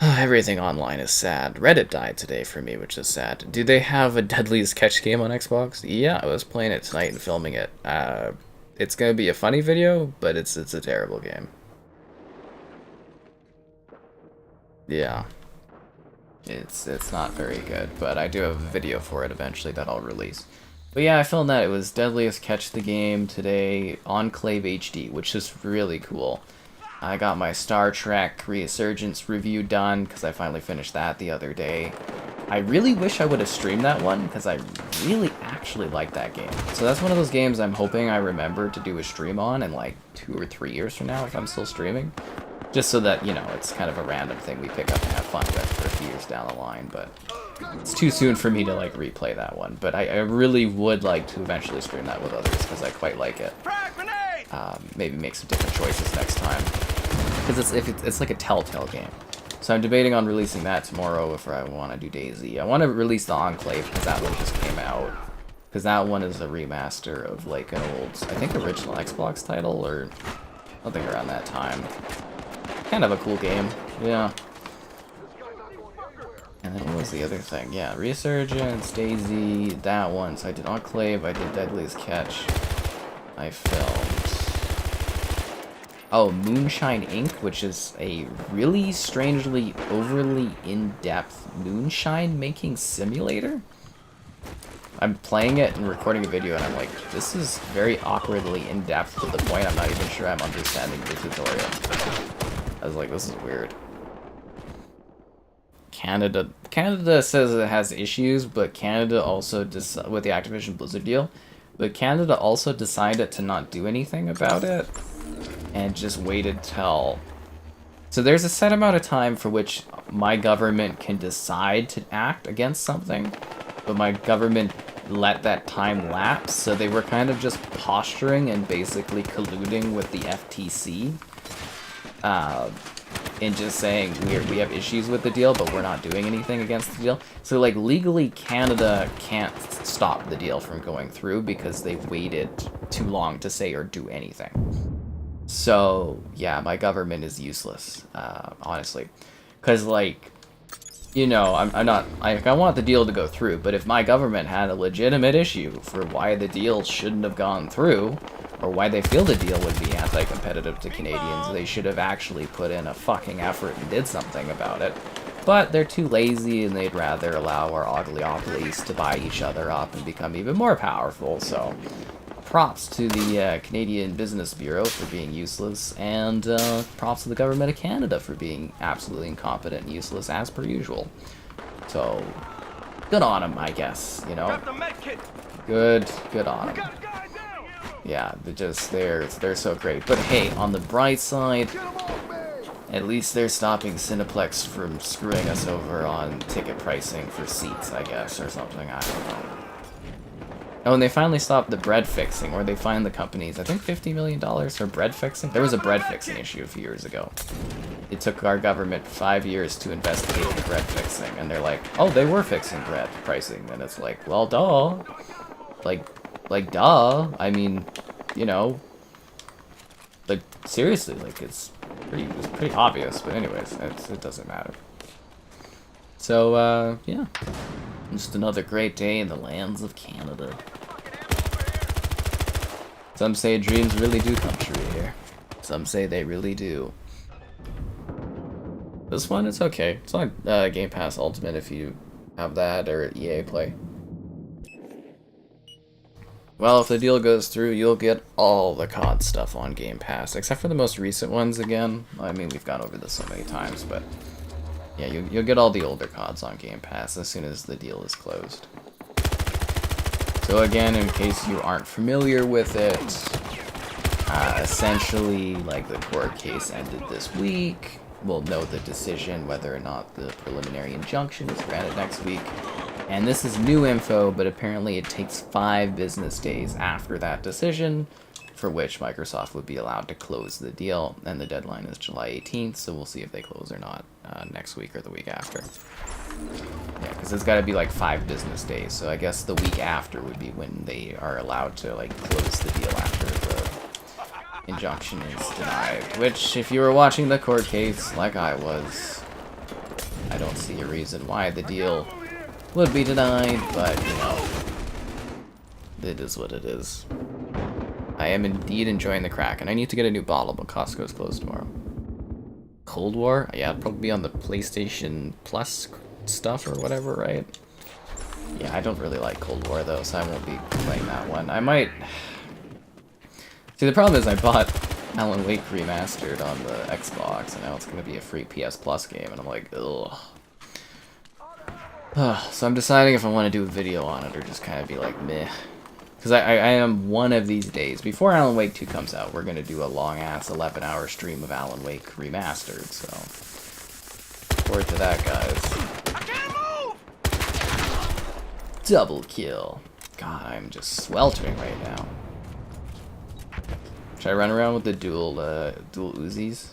[SPEAKER 1] Everything online is sad. Reddit died today for me, which is sad. Do they have a Deadliest Catch game on Xbox? Yeah, I was playing it tonight and filming it. It's gonna be a funny video, but it's a terrible game. Yeah. It's not very good, but I do have a video for it eventually that I'll release. But yeah, I filmed that. It was Deadliest Catch the game today, Enclave HD, which is really cool. I got my Star Trek Resurgence review done, because I finally finished that the other day. I really wish I would have streamed that one, because I really actually like that game. So that's one of those games I'm hoping I remember to do a stream on in like 2 or 3 years from now, if I'm still streaming. Just so that, it's kind of a random thing we pick up and have fun with for a few years down the line, but it's too soon for me to, like, replay that one. But I really would like to eventually stream that with others, because I quite like it. Maybe make some different choices next time. Because it's like a Telltale game. So I'm debating on releasing that tomorrow if I want to do DayZ. I want to release the Enclave because that one just came out. Because that one is a remaster of like an old, I think, original Xbox title, or something around that time. Kind of a cool game, yeah. And then what was the other thing? Yeah, Resurgence, DayZ, that one. So I did Enclave, I did Deadliest Catch. I filmed... Oh, Moonshine Inc., which is a really strangely, overly in-depth moonshine-making simulator. I'm playing it and recording a video, and I'm like, this is very awkwardly in-depth to the point I'm not even sure I'm understanding the tutorial. I was like, this is weird. Canada says it has issues, but Canada also, with the Activision Blizzard deal, but Canada also decided to not do anything about it. And just waited till... So there's a set amount of time for which my government can decide to act against something, but my government let that time lapse, so they were kind of just posturing and basically colluding with the FTC. in just saying we have issues with the deal, but we're not doing anything against the deal. So like legally, Canada can't stop the deal from going through because they waited too long to say or do anything. So yeah, my government is useless, honestly, because like, you know, I want the deal to go through, but if my government had a legitimate issue for why the deal shouldn't have gone through, or why they feel the deal would be anti-competitive to Canadians, they should have actually put in a fucking effort and did something about it. But they're too lazy, and they'd rather allow our oligopolies to buy each other up and become even more powerful, so props to the Canadian Business Bureau for being useless, and props to the Government of Canada for being absolutely incompetent and useless as per usual. So, good on them, I guess, you know. Good on them. Yeah, they're so great. But hey, on the bright side, at least they're stopping Cineplex from screwing us over on ticket pricing for seats, I guess, or something, I don't know. Oh, and they finally stopped the bread fixing, or they fined the companies, I think $50 million for bread fixing? There was a bread fixing issue a few years ago. It took our government 5 years to investigate the bread fixing, and they're like, oh, they were fixing bread pricing, and it's like, well, duh. Like, duh. I mean, you know, like, seriously, like, it's pretty obvious, but anyways, it doesn't matter. So, yeah. Just another great day in the lands of Canada. Some say dreams really do come true here. Some say they really do. This one, it's okay. It's on Game Pass Ultimate if you have that, or EA Play. Well, if the deal goes through, you'll get all the COD stuff on Game Pass, except for the most recent ones again. I mean, we've gone over this so many times, but yeah, you'll get all the older CODs on Game Pass as soon as the deal is closed. So again, in case you aren't familiar with it, essentially, like, the court case ended this week. We'll know the decision, whether or not the preliminary injunction is granted next week. And this is new info, but apparently it takes 5 business days after that decision for which Microsoft would be allowed to close the deal, and the deadline is July 18th, so we'll see if they close or not next week or the week after. Yeah, because it's got to be like 5 business days, so I guess the week after would be when they are allowed to like close the deal after the injunction is denied, which, if you were watching the court case like I was, I don't see a reason why the deal would be denied, but, you know, it is what it is. I am indeed enjoying the crack, and I need to get a new bottle, but Costco's closed tomorrow. Cold War? Yeah, it'll probably be on the PlayStation Plus stuff or whatever, right? Yeah, I don't really like Cold War, though, so I won't be playing that one. I might... See, the problem is I bought Alan Wake Remastered on the Xbox, and now it's going to be a free PS Plus game, and I'm like, ugh. So I'm deciding if I want to do a video on it or just kind of be like, meh. Because I am one of these days, before Alan Wake 2 comes out, we're going to do a long-ass 11-hour stream of Alan Wake Remastered, so... Look forward to that, guys.
[SPEAKER 2] I can't move!
[SPEAKER 1] Double kill. God, I'm just sweltering right now. Should I run around with the dual Uzis?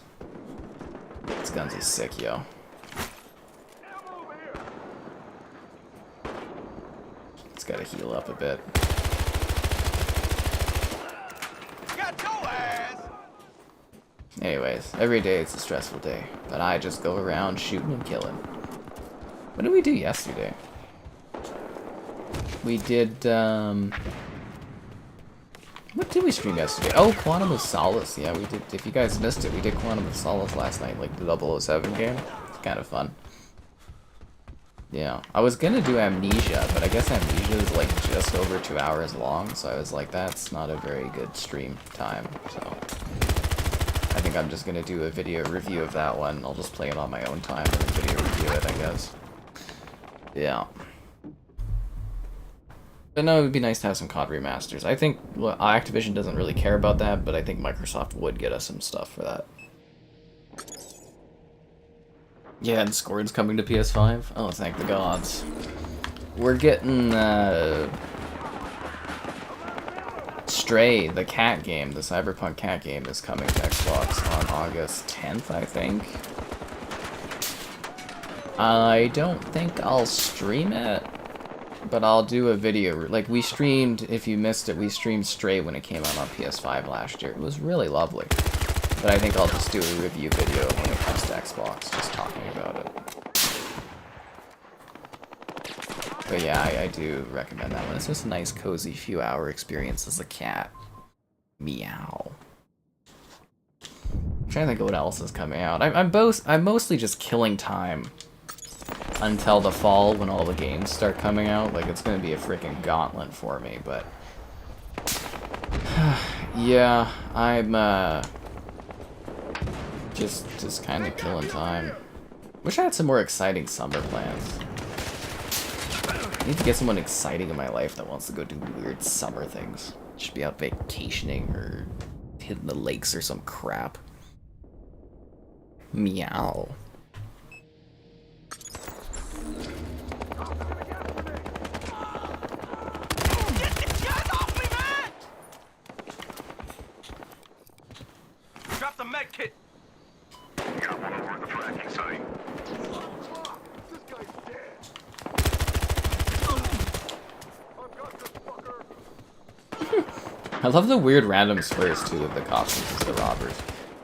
[SPEAKER 1] This gun's is sick, yo. It's gotta heal up a bit. Anyways, every day it's a stressful day, but I just go around shooting and killing. What did we do yesterday? We did, what did we stream yesterday? Oh, Quantum of Solace. Yeah, we did. If you guys missed it, we did Quantum of Solace last night, like the 007 game. It's kind of fun. Yeah, I was gonna do Amnesia, but I guess Amnesia is like just over 2 hours long, so I was like, that's not a very good stream time, so I think I'm just gonna do a video review of that one. I'll just play it on my own time and then video review it, I guess. Yeah. But no, it would be nice to have some COD remasters. I think, well, Activision doesn't really care about that, but I think Microsoft would get us some stuff for that. Yeah, and Discord's coming to PS5. Oh, thank the gods. We're getting, Stray, the cat game, the Cyberpunk cat game, is coming to Xbox on August 10th, I think. I don't think I'll stream it, but I'll do a video. Like, we streamed, if you missed it, we streamed Stray when it came out on PS5 last year. It was really lovely. But I think I'll just do a review video when it comes to Xbox, just talking about it. But yeah, I do recommend that one. It's just a nice, cozy, few-hour experience as a cat. Meow. I'm trying to think of what else is coming out. I'm mostly just killing time until the fall when all the games start coming out. Like, it's gonna be a freaking gauntlet for me, but yeah, I'm just kind of killing time. Wish I had some more exciting summer plans. I need to get someone exciting in my life that wants to go do weird summer things. Should be out vacationing or hitting the lakes or some crap. Meow.
[SPEAKER 2] Drop the med kit.
[SPEAKER 3] Got one over at the fracking site.
[SPEAKER 2] This guy's dead. I've got this fucker.
[SPEAKER 1] I love the weird random slurs too of the costumes of the robbers.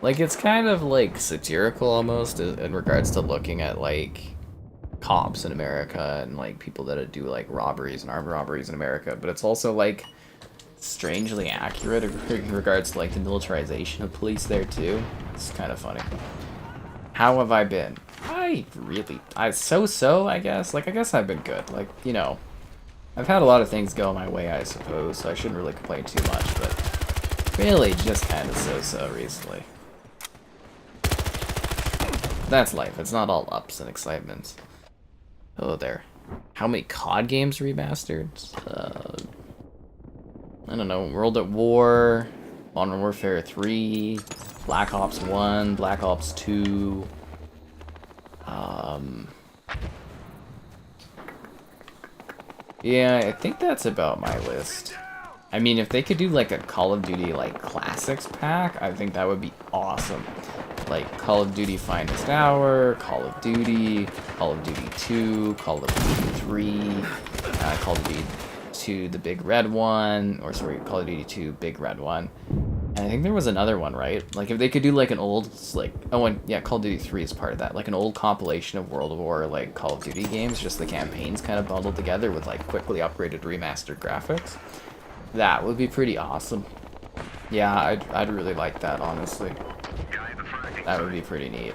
[SPEAKER 1] Like, it's kind of like satirical almost in regards to looking at like cops in America and like people that do like robberies and armed robberies in America, but it's also like strangely accurate in regards to like the militarization of police there too. It's kind of funny. How have I been? I guess. Like, I guess I've been good. Like, you know, I've had a lot of things go my way, I suppose, so I shouldn't really complain too much, but really just kind of so-so recently. That's life. It's not all ups and excitements. Hello there. How many COD games remastered? I don't know. World at War, Modern Warfare 3, Black Ops 1, Black Ops 2. Yeah, I think that's about my list. I mean, if they could do like a Call of Duty like classics pack, I think that would be awesome. Like Call of Duty Finest Hour, Call of Duty 2, Call of Duty 3, Call of Duty 2 the Big Red One, or sorry, Call of Duty 2 Big Red One. And I think there was another one, right? Like if they could do like an old, like, oh, and yeah, Call of Duty 3 is part of that. Like an old compilation of World War, like Call of Duty games, just the campaigns kind of bundled together with like quickly upgraded remastered graphics. That would be pretty awesome. Yeah, I'd really like that, honestly. That would be pretty neat.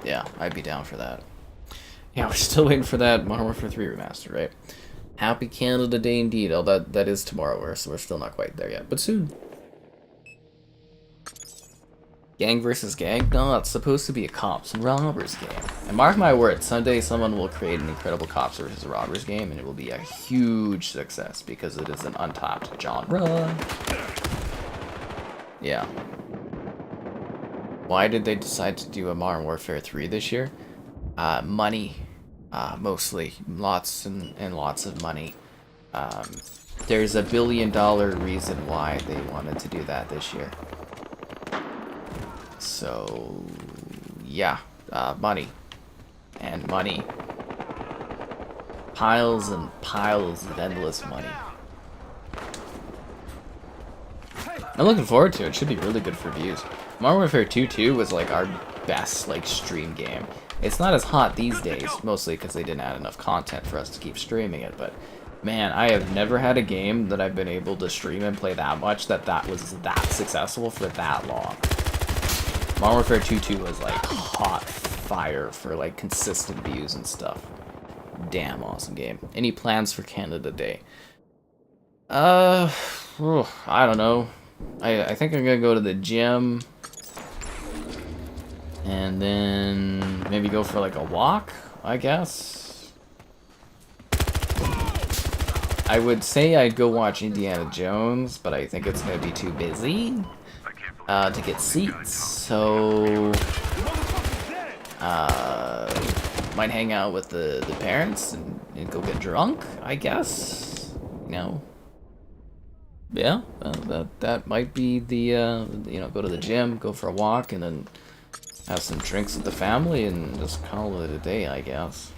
[SPEAKER 1] Yeah, I'd be down for that. Yeah, we're still waiting for that Modern Warfare 3 remaster, right? Happy Canada Day indeed. Oh, that is tomorrow, so we're still not quite there yet, but soon. Gang versus gang? No, it's supposed to be a cops and robbers game. And mark my words, someday someone will create an incredible cops versus robbers game, and it will be a huge success because it is an untapped genre. Yeah. Why did they decide to do a Modern Warfare 3 this year? Money. Mostly. Lots and lots of money. There's $1 billion reason why they wanted to do that this year. So, yeah. Money. And money. Piles and piles of endless money. I'm looking forward to it. It should be really good for views. Modern Warfare 2 was like our best like stream game. It's not as hot these days, mostly because they didn't add enough content for us to keep streaming it, but man, I have never had a game that I've been able to stream and play that much that was that successful for that long. Modern Warfare 2 was like hot fire for like consistent views and stuff. Damn awesome game. Any plans for Canada Day? I don't know. I think I'm gonna go to the gym. And then maybe go for like a walk, I guess. I would say I'd go watch Indiana Jones, but I think it's gonna be too busy to get seats, so might hang out with the parents and go get drunk, I guess. You know, Yeah, that might be the go to the gym, go for a walk, and then have some drinks with the family, and just call it a day, I guess.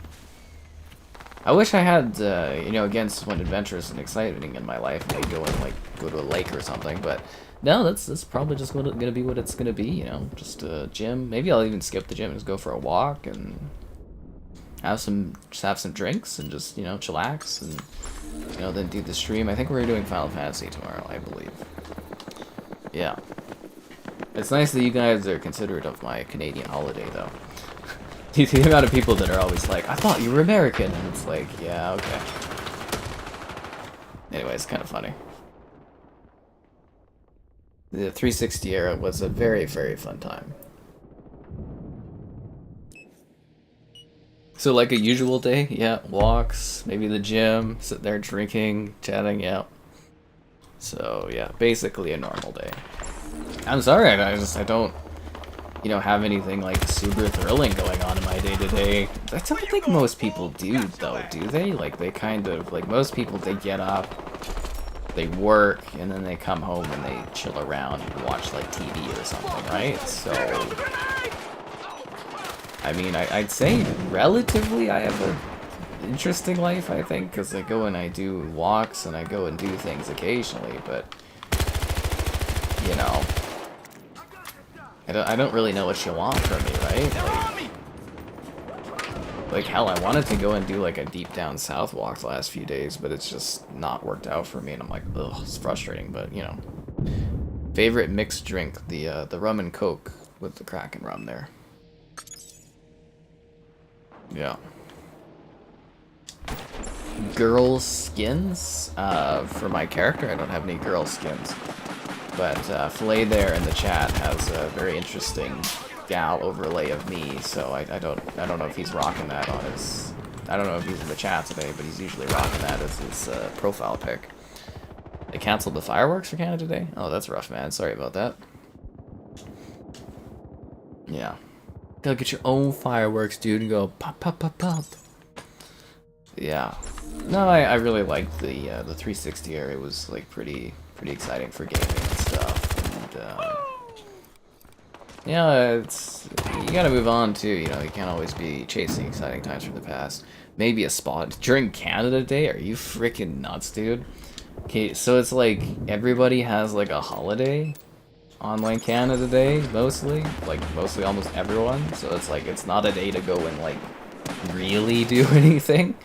[SPEAKER 1] I wish I had again someone adventurous and exciting in my life, maybe go and like go to a lake or something. But no, that's probably just gonna be what it's gonna be. Just a gym. Maybe I'll even skip the gym and just go for a walk and have some drinks and just chillax and then do the stream. I think we're doing Final Fantasy tomorrow, I believe. Yeah. It's nice that you guys are considerate of my Canadian holiday, though. The amount of people that are always like, I thought you were American, and it's like, yeah, okay. Anyway, it's kind of funny. The 360 era was a very, very fun time. So like a usual day, yeah, walks, maybe the gym, sit there drinking, chatting, yeah. So yeah, basically a normal day. I'm sorry, I don't, have anything like super thrilling going on in my day-to-day. I don't think most people do, though, do they? Like, they kind of, like, most people, they get up, they work, and then they come home and they chill around and watch, like, TV or something, right? So, I mean, I'd say relatively I have an interesting life, I think, because I go and I do walks and I go and do things occasionally, but, I don't really know what you want from me, right? Like hell, I wanted to go and do like a deep down south walk the last few days, but it's just not worked out for me, and I'm like, ugh, it's frustrating, but Favorite mixed drink, the rum and coke with the Kraken rum there. Yeah. Girl skins? For my character, I don't have any girl skins. But Filet there in the chat has a very interesting gal overlay of me, so I don't know if he's rocking that on his. I don't know if he's in the chat today, but he's usually rocking that as his profile pic. They canceled the fireworks for Canada Day? Oh, that's rough, man. Sorry about that. Yeah. Go get your own fireworks, dude, and go pop, pop, pop, pop. Yeah. No, I really liked the 360 era. It was like pretty exciting for gaming and stuff. And yeah, it's you gotta move on too. You can't always be chasing exciting times from the past. Maybe a spot during Canada Day. Are you freaking nuts, dude? Okay, so it's like everybody has like a holiday on like Canada Day, mostly almost everyone. So it's like it's not a day to go and like really do anything,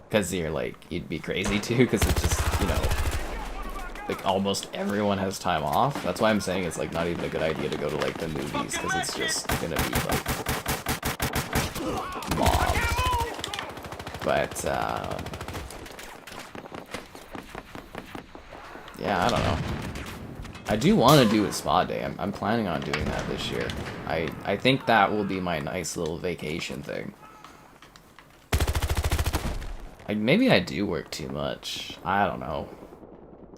[SPEAKER 1] because you'd be crazy too, because it's just like almost everyone has time off. That's why I'm saying it's like not even a good idea to go to like the movies, because it's just gonna be like mobbed. But yeah, I don't know. I do want to do a spa day. I'm planning on doing that this year. I think that will be my nice little vacation thing. Maybe I do work too much. I don't know.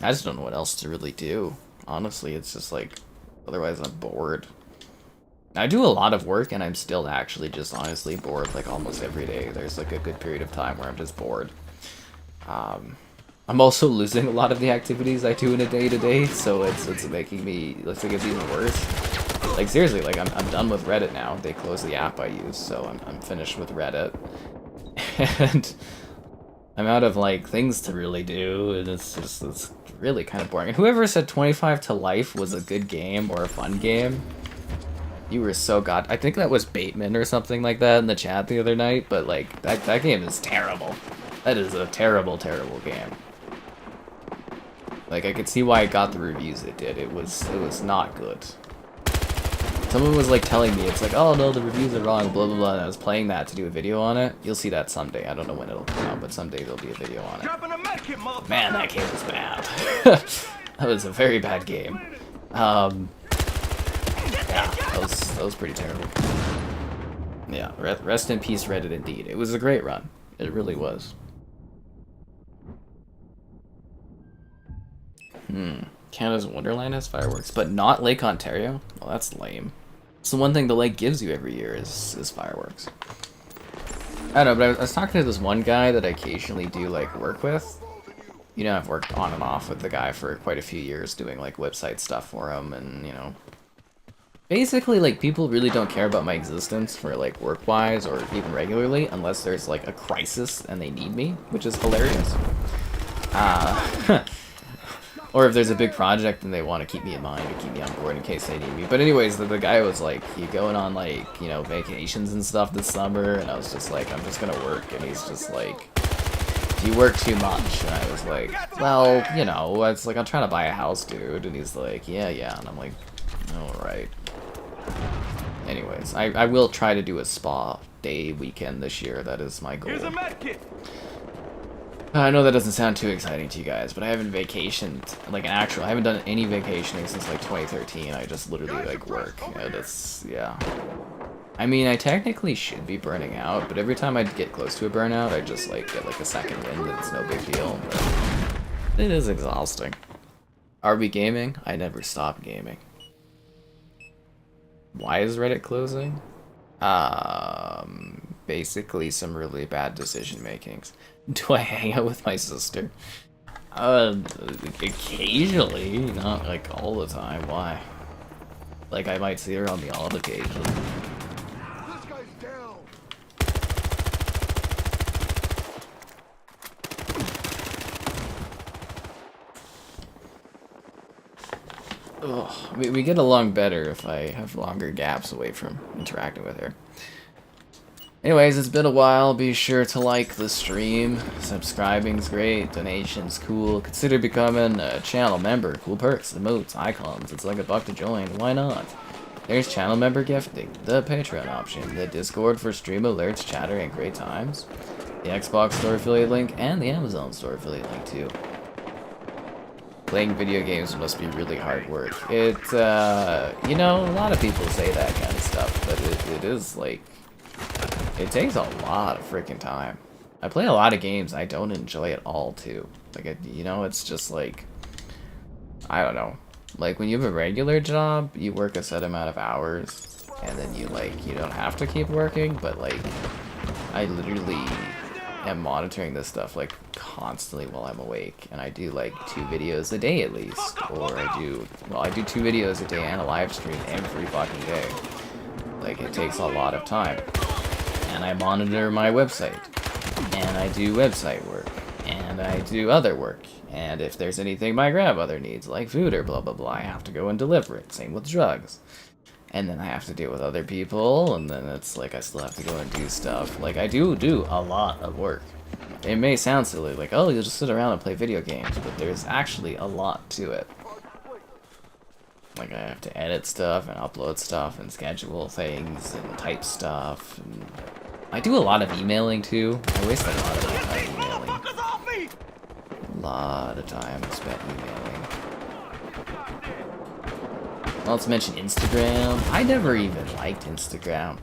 [SPEAKER 1] I just don't know what else to really do. Honestly, it's just like, otherwise I'm bored. I do a lot of work and I'm still actually just honestly bored like almost every day. There's like a good period of time where I'm just bored. I'm also losing a lot of the activities I do in a day-to-day, so it's making me, let's think it's even worse. Like seriously, like I'm done with Reddit now. They closed the app I use, so I'm finished with Reddit. And I'm out of like things to really do, and it's really kind of boring. And whoever said 25 to Life was a good game or a fun game, you were so god. I think that was Bateman or something like that in the chat the other night. But like that game is terrible. That is a terrible, terrible game. Like I could see why it got the reviews it did. It was not good. Someone was like telling me, it's like, oh no, the reviews are wrong, blah blah blah, and I was playing that to do a video on it. You'll see that someday. I don't know when it'll come out, but someday there'll be a video on it. Man, that game was bad. That was a very bad game. Yeah, that was pretty terrible. Yeah, rest in peace, Reddit, indeed. It was a great run. It really was. Canada's Wonderland has fireworks, but not Lake Ontario? Well, that's lame. It's the one thing the lake gives you every year is fireworks. I don't know, but I was talking to this one guy that I occasionally do like work with, You know, I've worked on and off with the guy for quite a few years doing, like, website stuff for him, and, you know... Basically, like, people really don't care about my existence for, like, work-wise or even regularly unless there's, like, a crisis and they need me, which is hilarious. Or if there's a big project and they want to keep me in mind or keep me on board in case they need me. But anyways, the guy was like, you going on like, you know, vacations and stuff this summer? And I was just like, I'm just gonna work. And he's just like, do you work too much? And I was like, well, you know, it's like, I'm trying to buy a house, dude. And he's like, yeah. And I'm like, alright. Anyways, I will try to do a spa day weekend this year. That is my goal.
[SPEAKER 2] Here's a med kit.
[SPEAKER 1] I know that doesn't sound too exciting to you guys, but I haven't vacationed, like an actual, I haven't done any vacationing since like 2013. I just literally like work, and it's, yeah. I mean, I technically should be burning out, but every time I get close to a burnout, I just like get like a second wind, and it's no big deal, but it is exhausting. Are we gaming? I never stop gaming. Why is Reddit closing? Basically some really bad decision makings. Do I hang out with my sister? Occasionally, not like all the time. Why? Like I might see her on the odd occasion.
[SPEAKER 2] This guy's down.
[SPEAKER 1] Ugh, we get along better if I have longer gaps away from interacting with her. Anyways, it's been a while. Be sure to like the stream. Subscribing's great. Donation's cool. Consider becoming a channel member. Cool perks, emotes, icons. It's like $1 to join. Why not? There's channel member gifting, the Patreon option, the Discord for stream alerts, chatter, and great times, the Xbox Store affiliate link, and the Amazon Store affiliate link too. Playing video games must be really hard work. It, you know, a lot of people say that kind of stuff, but it is like... It takes a lot of freaking time. I play a lot of games I don't enjoy at all, too. Like, you know, it's just like... I don't know. Like, when you have a regular job, you work a set amount of hours, and then you, like, you don't have to keep working, but, like, I literally am monitoring this stuff, like, constantly while I'm awake, and I do, like, 2 videos a day at least, or I do 2 videos a day and a live stream every fucking day. Like, it takes a lot of time. And I monitor my website, and I do website work, and I do other work, and if there's anything my grandmother needs, like food or blah blah blah, I have to go and deliver it. Same with drugs. And then I have to deal with other people, and then it's like I still have to go and do stuff. Like, I do a lot of work. It may sound silly, like, oh, you'll just sit around and play video games, but there's actually a lot to it. Like, I have to edit stuff and upload stuff and schedule things and type stuff. And I do a lot of emailing too. I waste a lot of my time emailing. A lot of time spent emailing. Not to mention Instagram. I never even liked Instagram.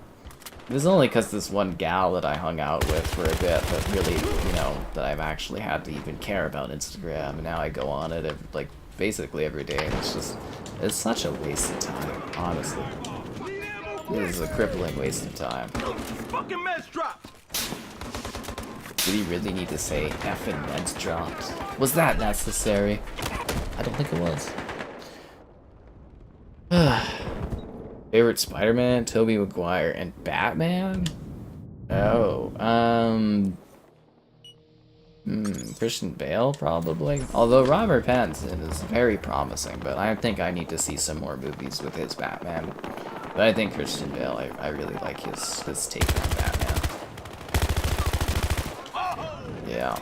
[SPEAKER 1] It was only because this one gal that I hung out with for a bit that really, you know, that I've actually had to even care about Instagram. And now I go on it like basically every day. And it's just, it's such a waste of time, honestly. This is a crippling waste of time.
[SPEAKER 2] Fucking meds dropped.
[SPEAKER 1] Did he really need to say effing meds dropped? Was that necessary? I don't think it was. Favorite Spider-Man, Tobey Maguire, and Batman? Oh, Christian Bale, probably. Although Robert Pattinson is very promising, but I think I need to see some more movies with his Batman. But I think Christian Bale, I really like his take on Batman. Yeah.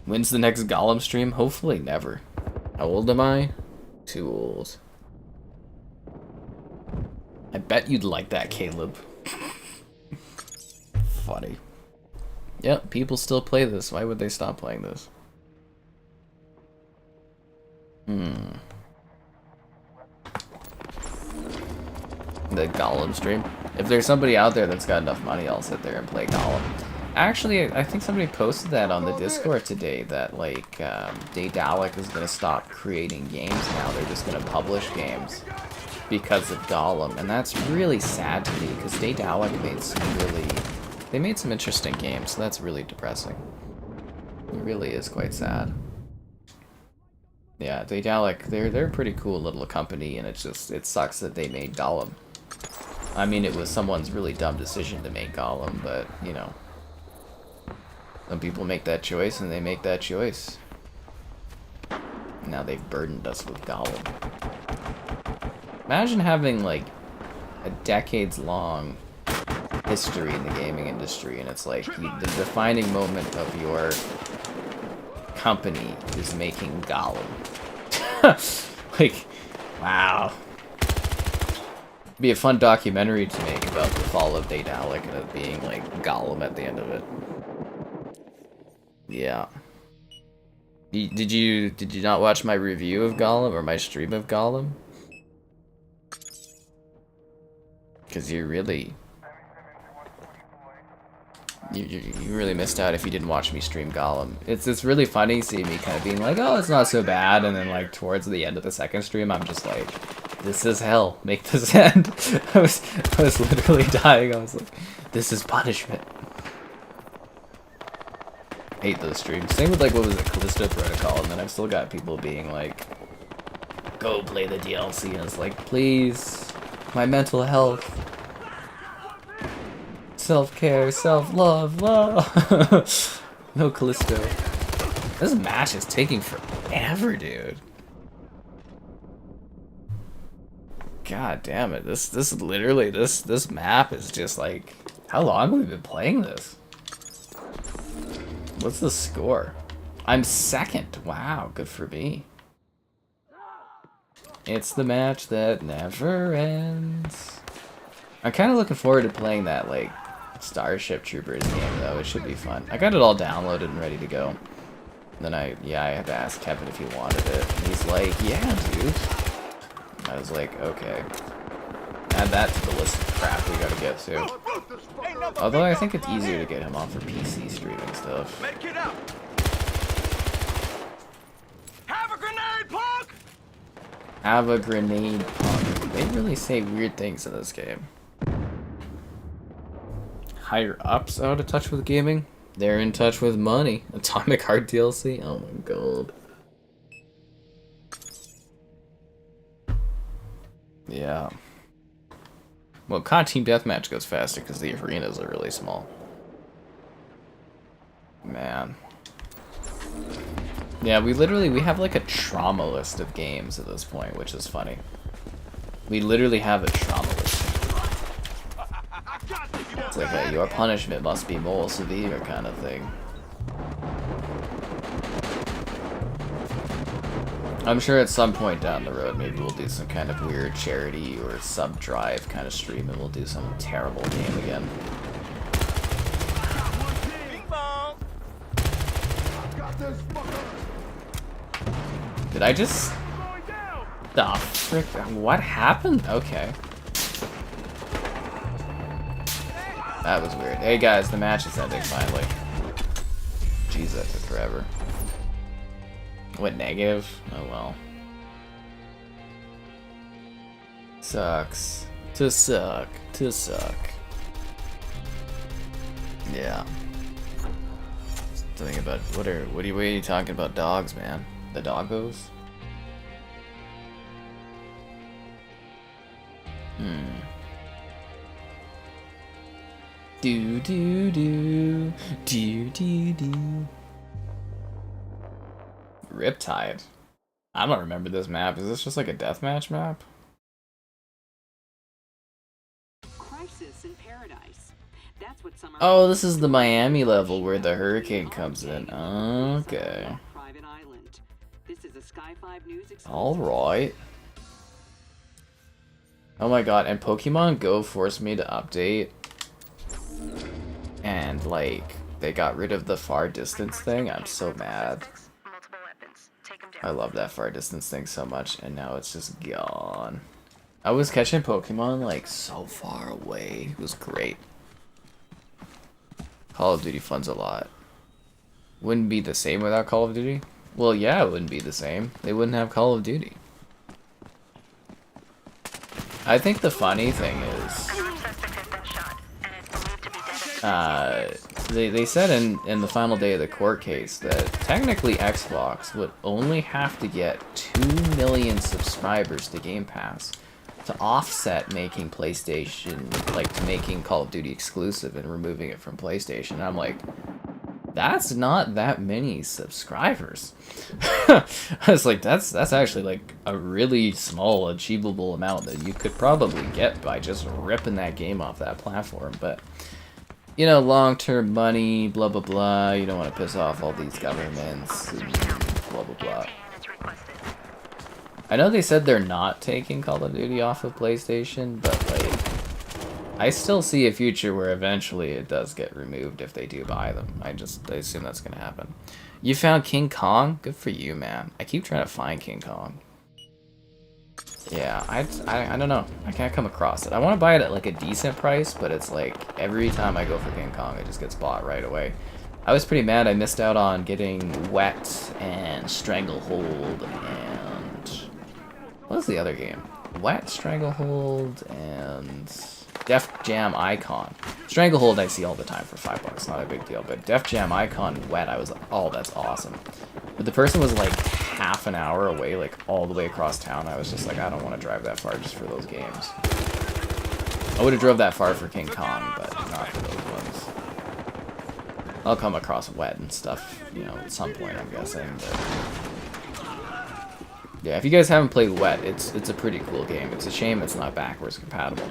[SPEAKER 1] When's the next Gollum stream? Hopefully never. How old am I? Too old. I bet you'd like that, Caleb. Funny. Yep, people still play this. Why would they stop playing this? The Gollum stream. If there's somebody out there that's got enough money, I'll sit there and play Gollum. Actually, I think somebody posted that on the Discord today, that, like, Daedalic is gonna stop creating games now. They're just gonna publish games. because of Gollum, and that's really sad to me because Derailed made they made some interesting games, so that's really depressing. It really is quite sad. Yeah, Derailed, they're a pretty cool little company, and it sucks that they made Gollum. I mean, it was someone's really dumb decision to make Gollum, but you know, some people make that choice, and they make that choice. Now they've burdened us with Gollum. Imagine having like a decades-long history in the gaming industry, and it's like the defining moment of your company is making Gollum. Like, wow. It'd be a fun documentary to make about the fall of Derailed and it being like Gollum at the end of it. Yeah. Did you not watch my review of Gollum or my stream of Gollum? Because you really missed out if you didn't watch me stream Gollum. It's really funny seeing me kind of being like, oh, it's not so bad, and then like towards the end of the second stream, I'm just like, this is hell. Make this end. I was literally dying. I was like, this is punishment. Hate those streams. Same with like what was it, Callisto Protocol, and then I've still got people being like, go play the DLC, and it's like, please, my mental health. Self-care, self-love, love. No Callisto. This match is taking forever, dude. God damn it. This literally, this map is just like, how long have we been playing this? What's the score? I'm second. Wow, good for me. It's the match that never ends. I'm kind of looking forward to playing that, like, Starship Troopers game, though. It should be fun. I got it all downloaded and ready to go. Then I had to ask Kevin if he wanted it. And he's like, yeah, dude. I was like, okay. Add that to the list of crap we gotta get to. Although I think it's easier to get him on for PC streaming stuff.
[SPEAKER 2] Make it up. Have a grenade, punk!
[SPEAKER 1] Have a grenade punk. They really say weird things in this game. Higher ups out of touch with gaming? They're in touch with money. Atomic Heart DLC? Oh my god. Yeah. Well, COD Team Deathmatch goes faster because the arenas are really small. Man. Yeah, we have like a trauma list of games at this point, which is funny. We literally have a trauma list. It's like a your punishment must be more severe kind of thing. I'm sure at some point down the road, maybe we'll do some kind of weird charity or sub-drive kind of stream, and we'll do some terrible game again. Did I just... The frick? What happened? Okay. That was weird. Hey guys, the match is ending finally. Jeez, that took forever. What, negative? Oh well. Sucks. To suck. To suck. Yeah. Something about what are you talking about dogs, man? The doggos? Do do do do do do. Riptide. I don't remember this map. Is this just like a deathmatch map?
[SPEAKER 4] Crisis in Paradise. That's what summer.
[SPEAKER 1] Oh, this is the Miami level where the hurricane comes in. Okay.
[SPEAKER 4] Private island. This is a Sky 5 News exclusive.
[SPEAKER 1] All right. Oh my god! And Pokemon Go forced me to update. And like they got rid of the far distance thing. I'm so mad. I love that far distance thing so much, and now it's just gone. I was catching Pokemon like so far away. It was great. Call of Duty fun's a lot. Wouldn't be the same without Call of Duty? Well, yeah, it wouldn't be the same. They wouldn't have Call of Duty. I think the funny thing is, they said in the final day of the court case that technically Xbox would only have to get 2 million subscribers to Game Pass to offset making PlayStation, like to making Call of Duty exclusive and removing it from PlayStation. And I'm like, that's not that many subscribers. I was like, that's actually like a really small achievable amount that you could probably get by just ripping that game off that platform. But you know, long-term money, blah blah blah. You don't want to piss off all these governments, and blah blah blah. I know they said they're not taking Call of Duty off of PlayStation, but like, I still see a future where eventually it does get removed if they do buy them. I assume that's gonna happen. You found King Kong? Good for you, man. I keep trying to find King Kong. Yeah, I don't know. I can't come across it. I want to buy it at like a decent price, but it's like every time I go for King Kong, it just gets bought right away. I was pretty mad I missed out on getting Wet and Stranglehold and... what was the other game? Wet, Stranglehold, and Def Jam Icon. Stranglehold I see all the time for $5, not a big deal. But Def Jam Icon and Wet, I was like, oh, that's awesome. But the person was like half an hour away, like all the way across town. I was just like, I don't want to drive that far just for those games. I would have drove that far for King Kong, but not for those ones. I'll come across Wet and stuff, you know, at some point, I'm guessing. But yeah, if you guys haven't played Wet, it's a pretty cool game. It's a shame it's not backwards compatible.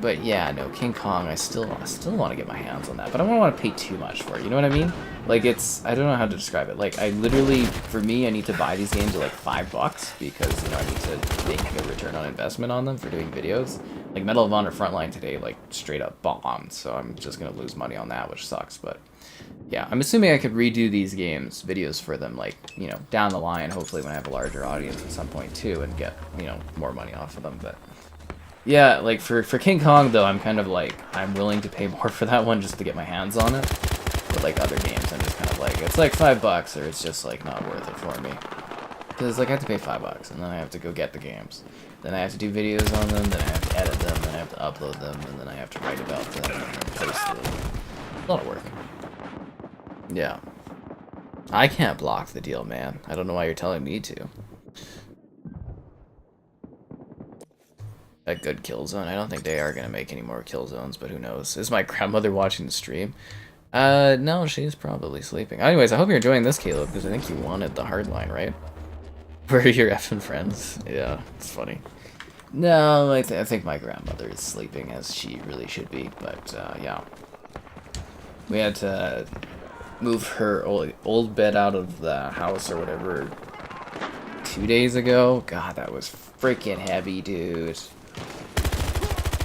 [SPEAKER 1] But yeah, no, King Kong, I still want to get my hands on that, but I don't want to pay too much for it, you know what I mean? Like, I don't know how to describe it. Like, I literally, for me, I need to buy these games at like $5 because, you know, I need to make a return on investment on them for doing videos. Like, Medal of Honor Frontline today, like, straight up bombed, so I'm just gonna lose money on that, which sucks, but yeah, I'm assuming I could redo these games, videos for them, like, you know, down the line, hopefully when I have a larger audience at some point too, and get, you know, more money off of them, but yeah, like, for King Kong, though, I'm kind of like, I'm willing to pay more for that one just to get my hands on it. But, like, other games, I'm just kind of like, it's like $5, or it's just, like, not worth it for me. Because, like, I have to pay $5, and then I have to go get the games. Then I have to do videos on them, then I have to edit them, then I have to upload them, and then I have to write about them, and then post them. A lot of work. Yeah. I can't block the deal, man. I don't know why you're telling me to. A good kill zone. I don't think they are gonna make any more kill zones, but who knows? Is my grandmother watching the stream? No, she's probably sleeping. Anyways, I hope you're enjoying this, Caleb, because I think you wanted the hardline, right? Where are your effing friends? Yeah, it's funny. No, I think my grandmother is sleeping, as she really should be, but, yeah. We had to move her old bed out of the house or whatever 2 days ago. God, that was freaking heavy, dude.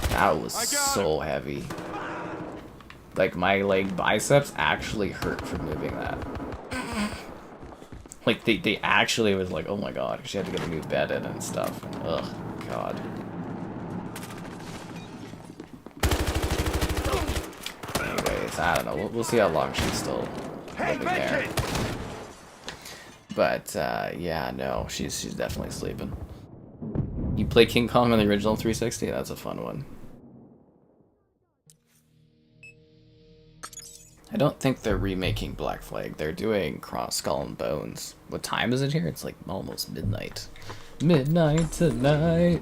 [SPEAKER 1] That was so heavy. Like, my leg biceps actually hurt from moving that. Like, they actually was like, oh my god, she had to get a new bed in and stuff. Ugh, god. Anyways, I don't know. We'll see how long she's still living there. But, yeah, no, she's definitely sleeping. You play King Kong on the original 360? That's a fun one. I don't think they're remaking Black Flag. They're doing Cross Skull and Bones. What time is it here? It's like almost midnight. Midnight tonight.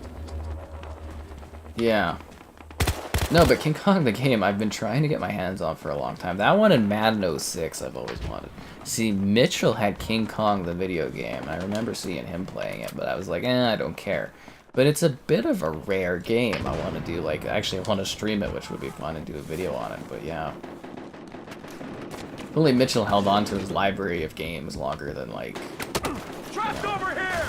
[SPEAKER 1] Yeah. No, but King Kong the game, I've been trying to get my hands on for a long time. That one in Madden 06 I've always wanted. See, Mitchell had King Kong the video game. I remember seeing him playing it, but I was like, I don't care. But it's a bit of a rare game. I want to do, like, actually I want to stream it, which would be fun, and do a video on it, but yeah. Only Mitchell held on to his library of games longer than, like,
[SPEAKER 2] Trapped over here!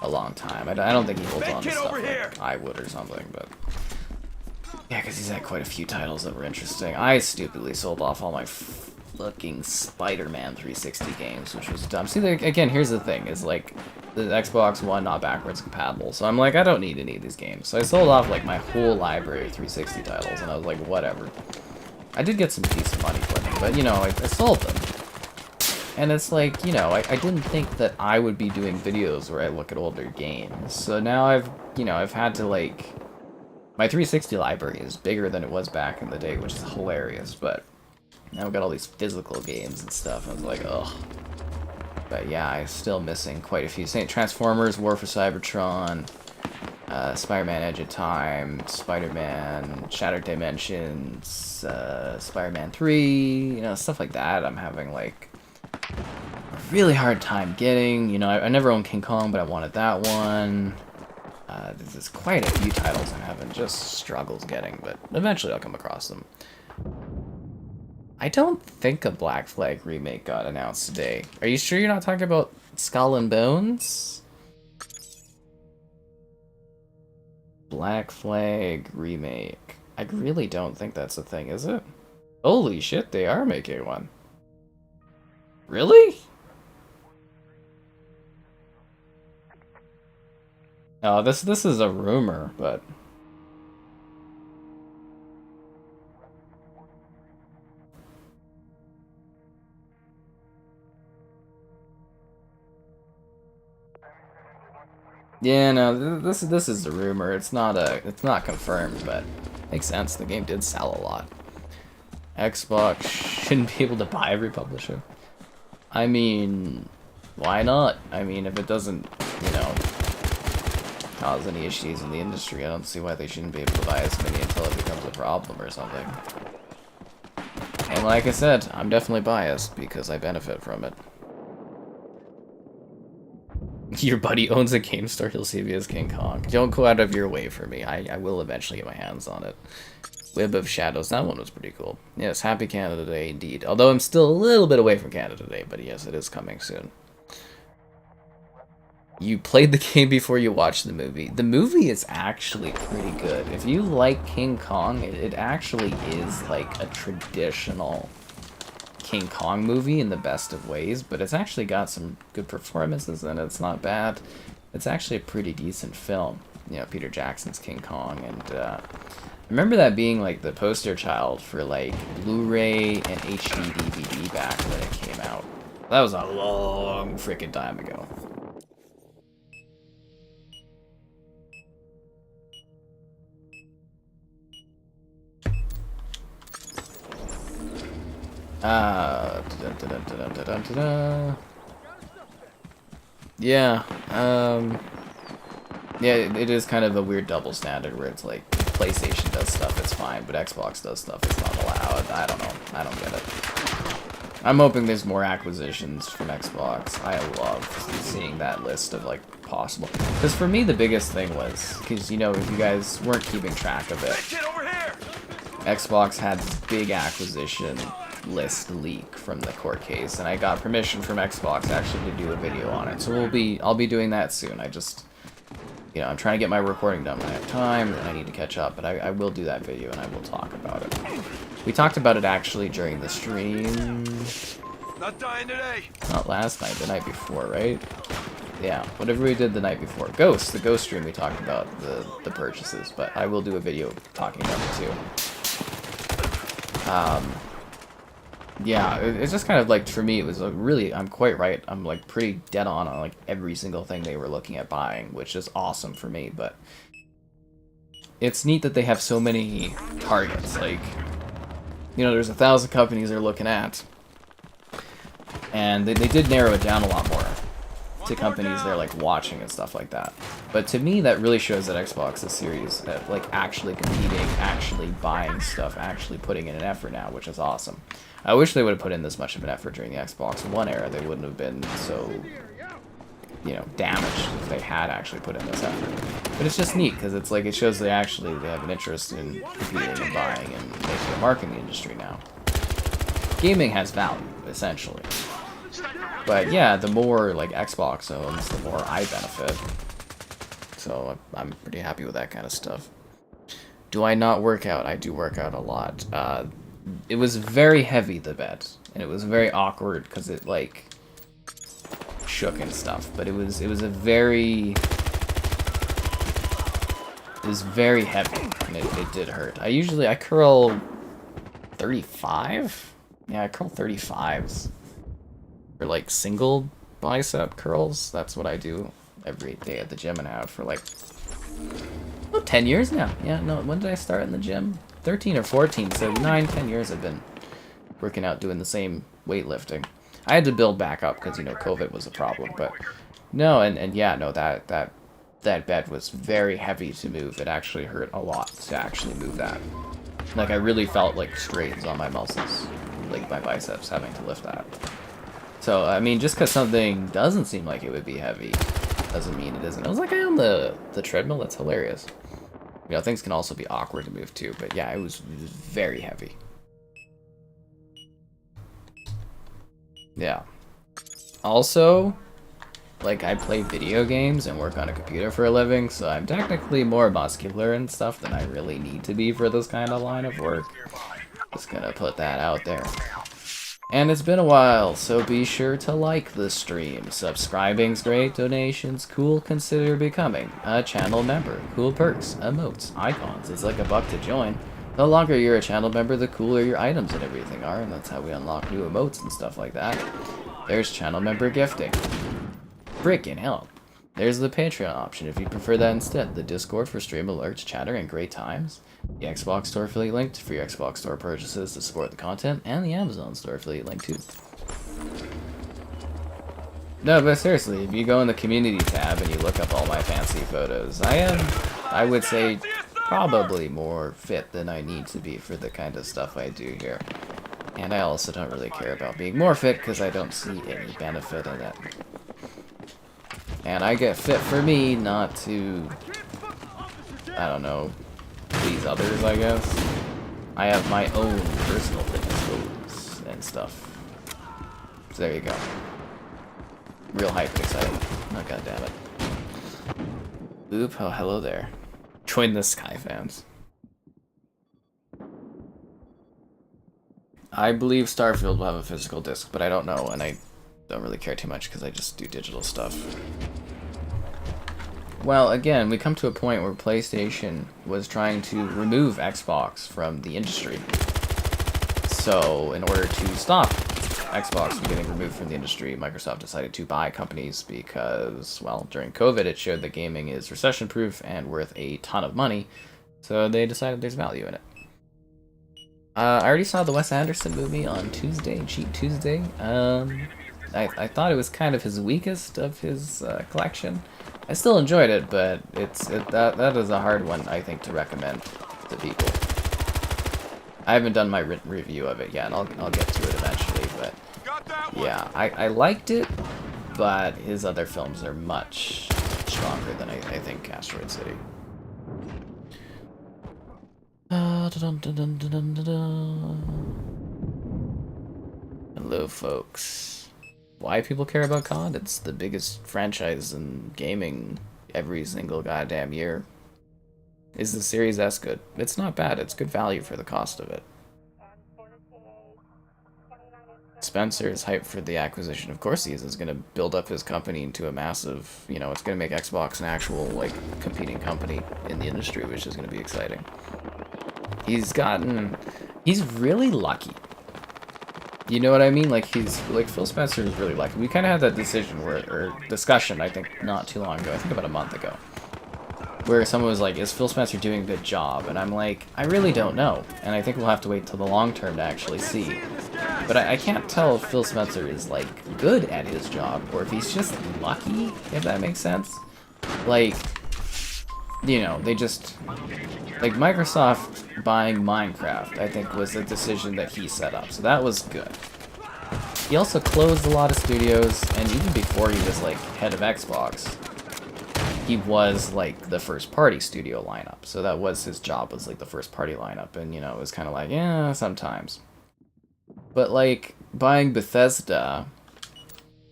[SPEAKER 1] a long time. I don't think he holds on to stuff like I would or something, but yeah, because he's had quite a few titles that were interesting. I stupidly sold off all my fucking Spider-Man 360 games, which was dumb. See, again, here's the thing, is like, the Xbox One not backwards compatible, so I'm like, I don't need any of these games. So I sold off, like, my whole library of 360 titles, and I was like, whatever. I did get some decent money for them, but, you know, I sold them. And it's like, you know, I didn't think that I would be doing videos where I look at older games. So now I've had to, like... My 360 library is bigger than it was back in the day, which is hilarious, but... Now I've got all these physical games and stuff, and I was like, ugh. But yeah, I'm still missing quite a few. Transformers, War for Cybertron, Spider-Man Edge of Time, Spider-Man Shattered Dimensions, Spider-Man 3, you know, stuff like that. I'm having, like, a really hard time getting. You know, I never owned King Kong, but I wanted that one. There's quite a few titles I'm having just struggles getting, but eventually I'll come across them. I don't think a Black Flag remake got announced today. Are you sure you're not talking about Skull and Bones? Black Flag remake. I really don't think that's a thing, is it? Holy shit, they are making one. Really? Oh, this is a rumor, but... Yeah, no, this is a rumor. It's not confirmed, but makes sense. The game did sell a lot. Xbox shouldn't be able to buy every publisher. I mean, why not? I mean, if it doesn't, you know, cause any issues in the industry, I don't see why they shouldn't be able to buy as many until it becomes a problem or something. And like I said, I'm definitely biased because I benefit from it. Your buddy owns a game store, he'll see me as King Kong. Don't go out of your way for me. I will eventually get my hands on it. Web of Shadows, that one was pretty cool. Yes, happy Canada Day indeed. Although I'm still a little bit away from Canada Day, but yes, it is coming soon. You played the game before you watched the movie. The movie is actually pretty good. If you like King Kong, it actually is like a traditional King Kong movie in the best of ways, but it's actually got some good performances and it's not bad. It's actually a pretty decent film. You know, Peter Jackson's King Kong, and I remember that being like the poster child for like Blu-ray and HD DVD back when it came out. That was a long freaking time ago. Yeah, yeah, it is kind of a weird double standard where it's like PlayStation does stuff, it's fine, but Xbox does stuff, it's not allowed. I don't know. I don't get it. I'm hoping there's more acquisitions from Xbox. I love seeing that list of like possible. Because for me, the biggest thing was, because you know, if you guys weren't keeping track of it, Xbox had this big acquisition list leak from the court case, and I got permission from Xbox actually to do a video on it. So I'll be doing that soon. I just, you know, I'm trying to get my recording done when I have time, and I need to catch up, but I will do that video and I will talk about it. We talked about it actually during the stream.
[SPEAKER 2] Not dying today.
[SPEAKER 1] Not last night, the night before, right? Yeah, whatever we did the night before. The Ghost stream, we talked about the purchases, but I will do a video talking about it too. Yeah, it's just kind of like, for me, it was really, I'm quite right, I'm like pretty dead on like every single thing they were looking at buying, which is awesome for me, but it's neat that they have so many targets. Like, you know, there's 1,000 companies they're looking at, and they did narrow it down a lot more to companies they're like watching and stuff like that. But to me, that really shows that Xbox is serious at like actually competing, actually buying stuff, actually putting in an effort now, which is awesome. I wish they would have put in this much of an effort during the Xbox One era. They wouldn't have been so, you know, damaged if they had actually put in this effort. But it's just neat because it's like it shows they have an interest in competing and buying and making a mark in the industry now. Gaming has value, essentially. But yeah, the more like Xbox owns, the more I benefit. So I'm pretty happy with that kind of stuff. Do I not work out? I do work out a lot. It was very heavy, the bed, and it was very awkward because it like shook and stuff. But it was very heavy, and it did hurt. I curl 35. Yeah, I curl 35s. For like single bicep curls. That's what I do every day at the gym and have for like 10 years now. Yeah, no, when did I start in the gym? 13 or 14, so 9-10 years I've been working out doing the same weightlifting. I had to build back up because, you know, COVID was a problem, but no, and yeah, no, that bed was very heavy to move. It actually hurt a lot to actually move that. Like, I really felt like strains on my muscles, like my biceps, having to lift that. So, I mean, just because something doesn't seem like it would be heavy doesn't mean it isn't. I was like, on the treadmill, that's hilarious. You know, things can also be awkward to move too, but yeah, it was very heavy. Yeah. Also, like, I play video games and work on a computer for a living, so I'm technically more muscular and stuff than I really need to be for this kind of line of work. Just gonna put that out there. And it's been a while, so be sure to like the stream. Subscribing's great, donations cool, consider becoming a channel member. Cool perks, emotes, icons, it's like $1 to join. The longer you're a channel member, the cooler your items and everything are, and that's how we unlock new emotes and stuff like that. There's channel member gifting. Frickin' hell. There's the Patreon option if you prefer that instead. The Discord for stream alerts, chatter, and great times. The Xbox Store affiliate link for your Xbox Store purchases to support the content, and the Amazon Store affiliate link too. No, but seriously, if you go in the community tab and you look up all my fancy photos, I would say, probably more fit than I need to be for the kind of stuff I do here. And I also don't really care about being more fit because I don't see any benefit in it. And I get fit for me, not to, I don't know, please others, I guess. I have my own personal fitness goals and stuff. So there you go. Real hype and exciting. Oh, god damn it. Oop, oh, hello there. Join the Sky fans. I believe Starfield will have a physical disc, but I don't know, and I don't really care too much because I just do digital stuff. Well, again, we come to a point where PlayStation was trying to remove Xbox from the industry. So, in order to stop Xbox from getting removed from the industry, Microsoft decided to buy companies because, well, during COVID it showed that gaming is recession-proof and worth a ton of money, so they decided there's value in it. I already saw the Wes Anderson movie on Tuesday, Cheap Tuesday. I thought it was kind of his weakest of his collection. I still enjoyed it, but that is a hard one, I think, to recommend to people. I haven't done my written review of it yet, and I'll get to it eventually, but yeah, I liked it, but his other films are much stronger than I think Asteroid City. Hello, folks. Why people care about COD? It's the biggest franchise in gaming every single goddamn year. Is the Series S good? It's not bad. It's good value for the cost of it. Spencer is hyped for the acquisition. Of course he is. It's going to build up his company into a massive, you know, it's going to make Xbox an actual, like, competing company in the industry, which is going to be exciting. He's really lucky. You know what I mean? Like, Phil Spencer is really lucky. We kind of had that discussion, I think, not too long ago. I think about a month ago. Where someone was like, is Phil Spencer doing a good job? And I'm like, I really don't know. And I think we'll have to wait till the long term to actually see. But I can't tell if Phil Spencer is, like, good at his job, or if he's just lucky, if that makes sense. Like, you know, they just... Like, Microsoft buying Minecraft, I think, was a decision that he set up, so that was good. He also closed a lot of studios, and even before he was, like, head of Xbox, he was, like, the first-party studio lineup, so that was his job, was, like, the first-party lineup, and, you know, it was kind of like, yeah, sometimes. But, like, buying Bethesda,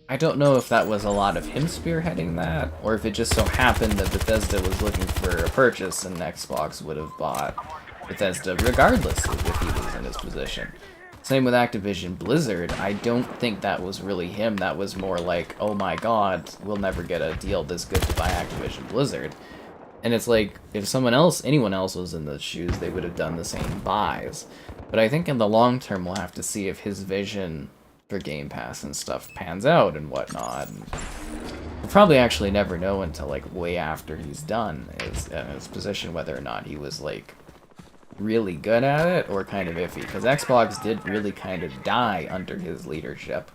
[SPEAKER 1] I don't know if that was a lot of him spearheading that, or if it just so happened that Bethesda was looking for a purchase and Xbox would have bought Bethesda regardless of if he was in his position. Same with Activision Blizzard. I don't think that was really him. That was more like, oh my god, we'll never get a deal this good to buy Activision Blizzard. And it's like, if anyone else was in those shoes, they would have done the same buys. But I think in the long term, we'll have to see if his vision for Game Pass and stuff pans out and whatnot. And we'll probably actually never know until like way after he's done his position whether or not he was like really good at it or kind of iffy, because Xbox did really kind of die under his leadership.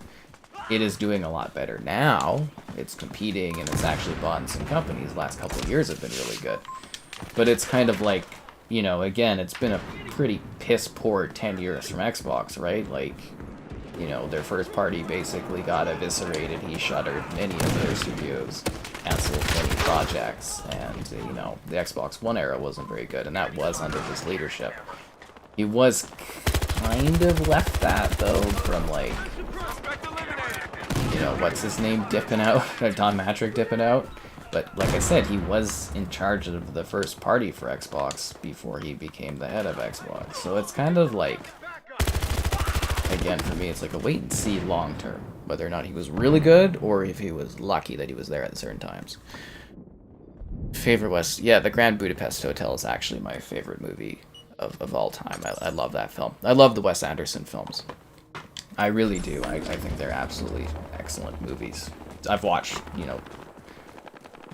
[SPEAKER 1] It is doing a lot better now. It's competing and it's actually bought in some companies. The last couple of years have been really good. But it's kind of like, you know, again, it's been a pretty piss poor 10 years from Xbox, right? Like, you know, their first party basically got eviscerated. He shuttered many of their studios, canceled many projects, and, you know, the Xbox One era wasn't very good, and that was under his leadership. He was kind of left that, though, from, like, you know, what's his name dipping out, Don Matrick dipping out. But like I said, he was in charge of the first party for Xbox before he became the head of Xbox. So it's kind of like, again, for me, it's like a wait and see long term, whether or not he was really good or if he was lucky that he was there at certain times. Favorite West, yeah, the Grand Budapest Hotel is actually my favorite movie of all time. I love that film. I love the Wes Anderson films. I really do. I think they're absolutely excellent movies. I've watched, you know,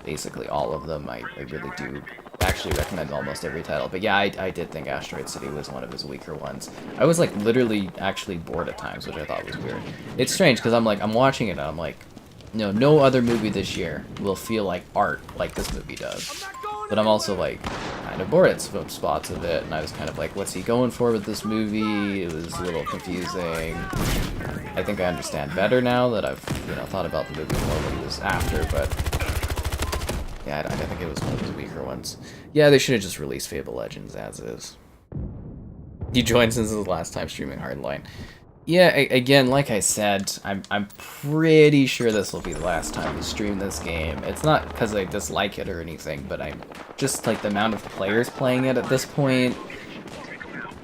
[SPEAKER 1] basically all of them. I really do actually recommend almost every title. But yeah, I did think Asteroid City was one of his weaker ones. I was like literally actually bored at times, which I thought was weird. It's strange because I'm watching it and I'm like, no other movie this year will feel like art like this movie does. But I'm also like kind of bored at some spots of it, and I was kind of like, what's he going for with this movie? It was a little confusing. I think I understand better now that I've, you know, thought about the movie more what he was after, but yeah, I think it was one of his weaker ones. Yeah, they should have just released Fable Legends as is. He joined since the last time streaming Hardline. Yeah, again, like I said, I'm pretty sure this will be the last time we stream this game. It's not because I dislike it or anything, but I'm just like the amount of players playing it at this point.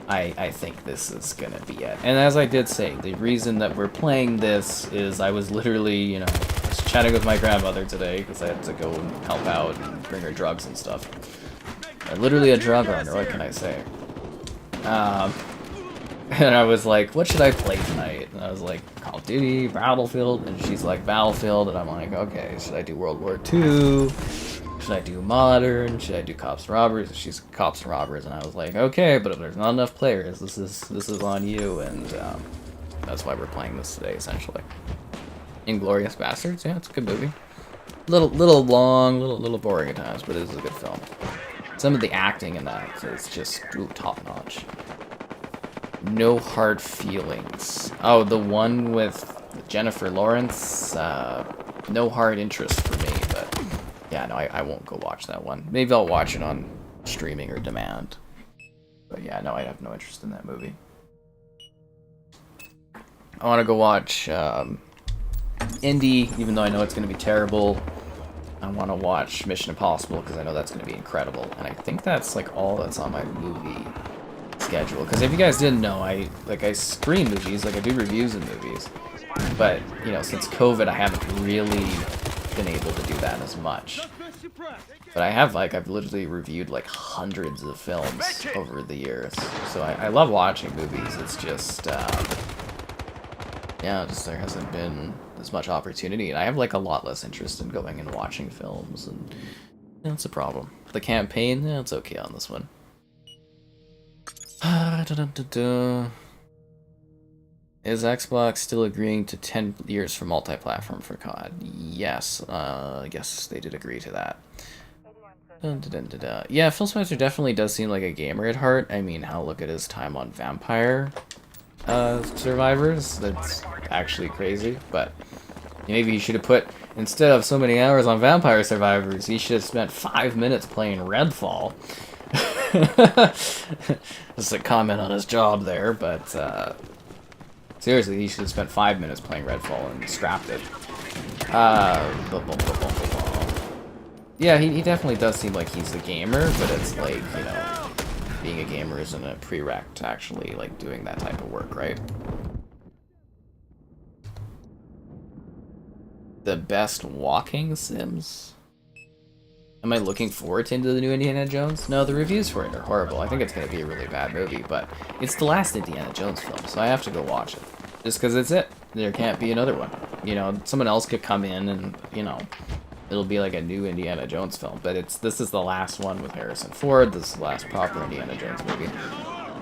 [SPEAKER 1] I think this is gonna be it. And as I did say, the reason that we're playing this is I was literally, you know, just chatting with my grandmother today because I had to go and help out and bring her drugs and stuff. Literally a drug runner, what can I say? And I was like, what should I play tonight? And I was like, Call of Duty, Battlefield, and she's like, Battlefield, and I'm like, okay, should I do World War II? Should I do Modern? Should I do Cops and Robbers? And she's Cops and Robbers, and I was like, okay, but if there's not enough players, this is on you, and that's why we're playing this today, essentially. Inglourious Bastards, yeah, it's a good movie. Little long, little boring at times, but it is a good film. Some of the acting in that is just top notch. No Hard Feelings. Oh, the one with Jennifer Lawrence. No hard interest for me, but yeah, no, I won't go watch that one. Maybe I'll watch it on streaming or demand. But yeah, no, I have no interest in that movie. I want to go watch Indy, even though I know it's going to be terrible. I want to watch Mission Impossible because I know that's going to be incredible. And I think that's like all that's on my movie schedule, because if you guys didn't know, I screen movies, like I do reviews of movies, but you know, since COVID I haven't really been able to do that as much. But I have, like, I've literally reviewed like hundreds of films over the years, so I love watching movies. It's just yeah, just there hasn't been as much opportunity, and I have like a lot less interest in going and watching films, and that's a problem. The campaign, yeah, it's okay on this one. Is Xbox still agreeing to 10 years for multi-platform for COD? Yes, yes, they did agree to that. Yeah, Phil Spencer definitely does seem like a gamer at heart. I mean, look at his time on Vampire Survivors. That's actually crazy, but maybe he should have put, instead of so many hours on Vampire Survivors, he should have spent 5 minutes playing Redfall. Just a comment on his job there, but seriously, he should have spent 5 minutes playing Redfall and scrapped it. Yeah, he definitely does seem like he's a gamer, but it's like, you know, being a gamer isn't a prereq to actually like doing that type of work, right? The best walking sims? Am I looking forward to the new Indiana Jones? No, the reviews for it are horrible. I think it's going to be a really bad movie, but it's the last Indiana Jones film, so I have to go watch it. Just because it's it. there can't be another one. You know, someone else could come in and, you know, it'll be like a new Indiana Jones film. But this is the last one with Harrison Ford. This is the last proper Indiana Jones movie.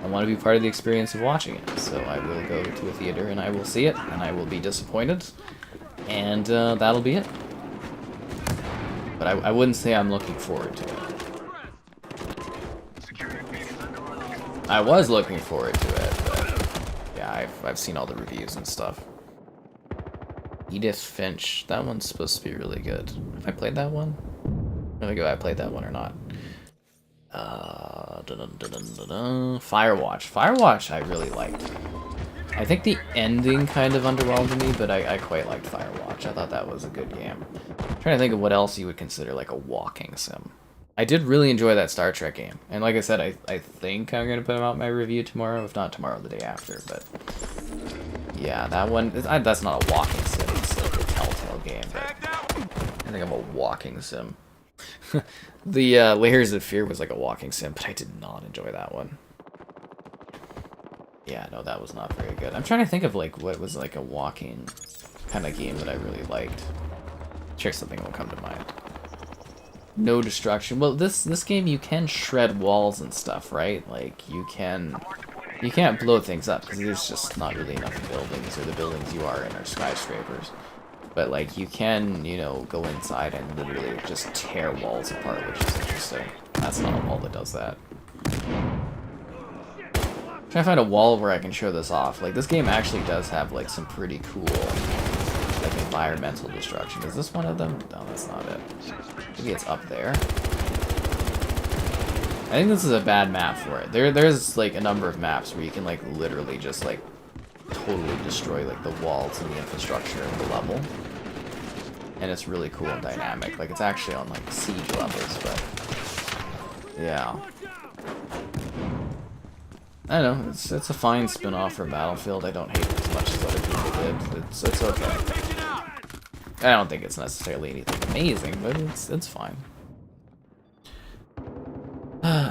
[SPEAKER 1] I want to be part of the experience of watching it, so I will go to a theater and I will see it, and I will be disappointed, and that'll be it. But I wouldn't say I'm looking forward to it. I was looking forward to it, but yeah, I've seen all the reviews and stuff. Edith Finch, that one's supposed to be really good. Have I played that one? I don't know if I played that one or not. Firewatch. Firewatch I really liked. I think the ending kind of underwhelmed me, but I quite liked Firewatch. I thought that was a good game. I'm trying to think of what else you would consider like a walking sim. I did really enjoy that Star Trek game. And like I said, I think I'm going to put out my review tomorrow. If not tomorrow, the day after. But yeah, that one, that's not a walking sim. It's like a Telltale game. But I think I'm a walking sim. The Layers of Fear was like a walking sim, but I did not enjoy that one. Yeah, no, that was not very good. I'm trying to think of like what was like a walking kind of game that I really liked. Sure, something will come to mind. No destruction. Well, this game you can shred walls and stuff, right? Like you can't blow things up because there's just not really enough buildings, or the buildings you are in are skyscrapers. But like you can, you know, go inside and literally just tear walls apart, which is interesting. That's not a wall that does that. I'm trying to find a wall where I can show this off. Like this game actually does have like some pretty cool like environmental destruction. Is this one of them? No, that's not it. Maybe it's up there. I think this is a bad map for it. There's like a number of maps where you can like literally just like totally destroy like the walls and the infrastructure of the level, and it's really cool and dynamic. Like it's actually on like siege levels, but yeah, I don't know. It's a fine spin-off from Battlefield. I don't hate it as much as other people did. It's okay. I don't think it's necessarily anything amazing, but it's fine.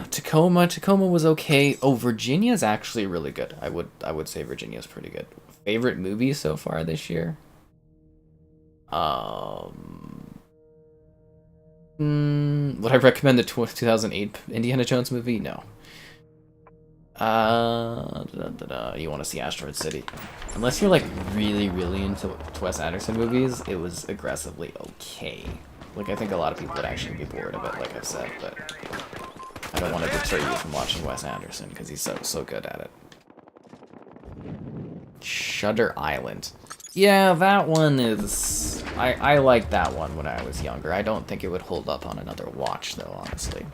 [SPEAKER 1] Tacoma was okay. Oh, Virginia's actually really good. I would say Virginia's pretty good. Favorite movie so far this year? Would I recommend the 2008 Indiana Jones movie? No. You want to see Asteroid City? Unless you're like really into Wes Anderson movies, it was aggressively okay. Like I think a lot of people would actually be bored of it, like I've said, but I don't want to deter you from watching Wes Anderson because he's so good at it. Shutter Island. Yeah, that one is... I liked that one when I was younger. I don't think it would hold up on another watch, though, honestly.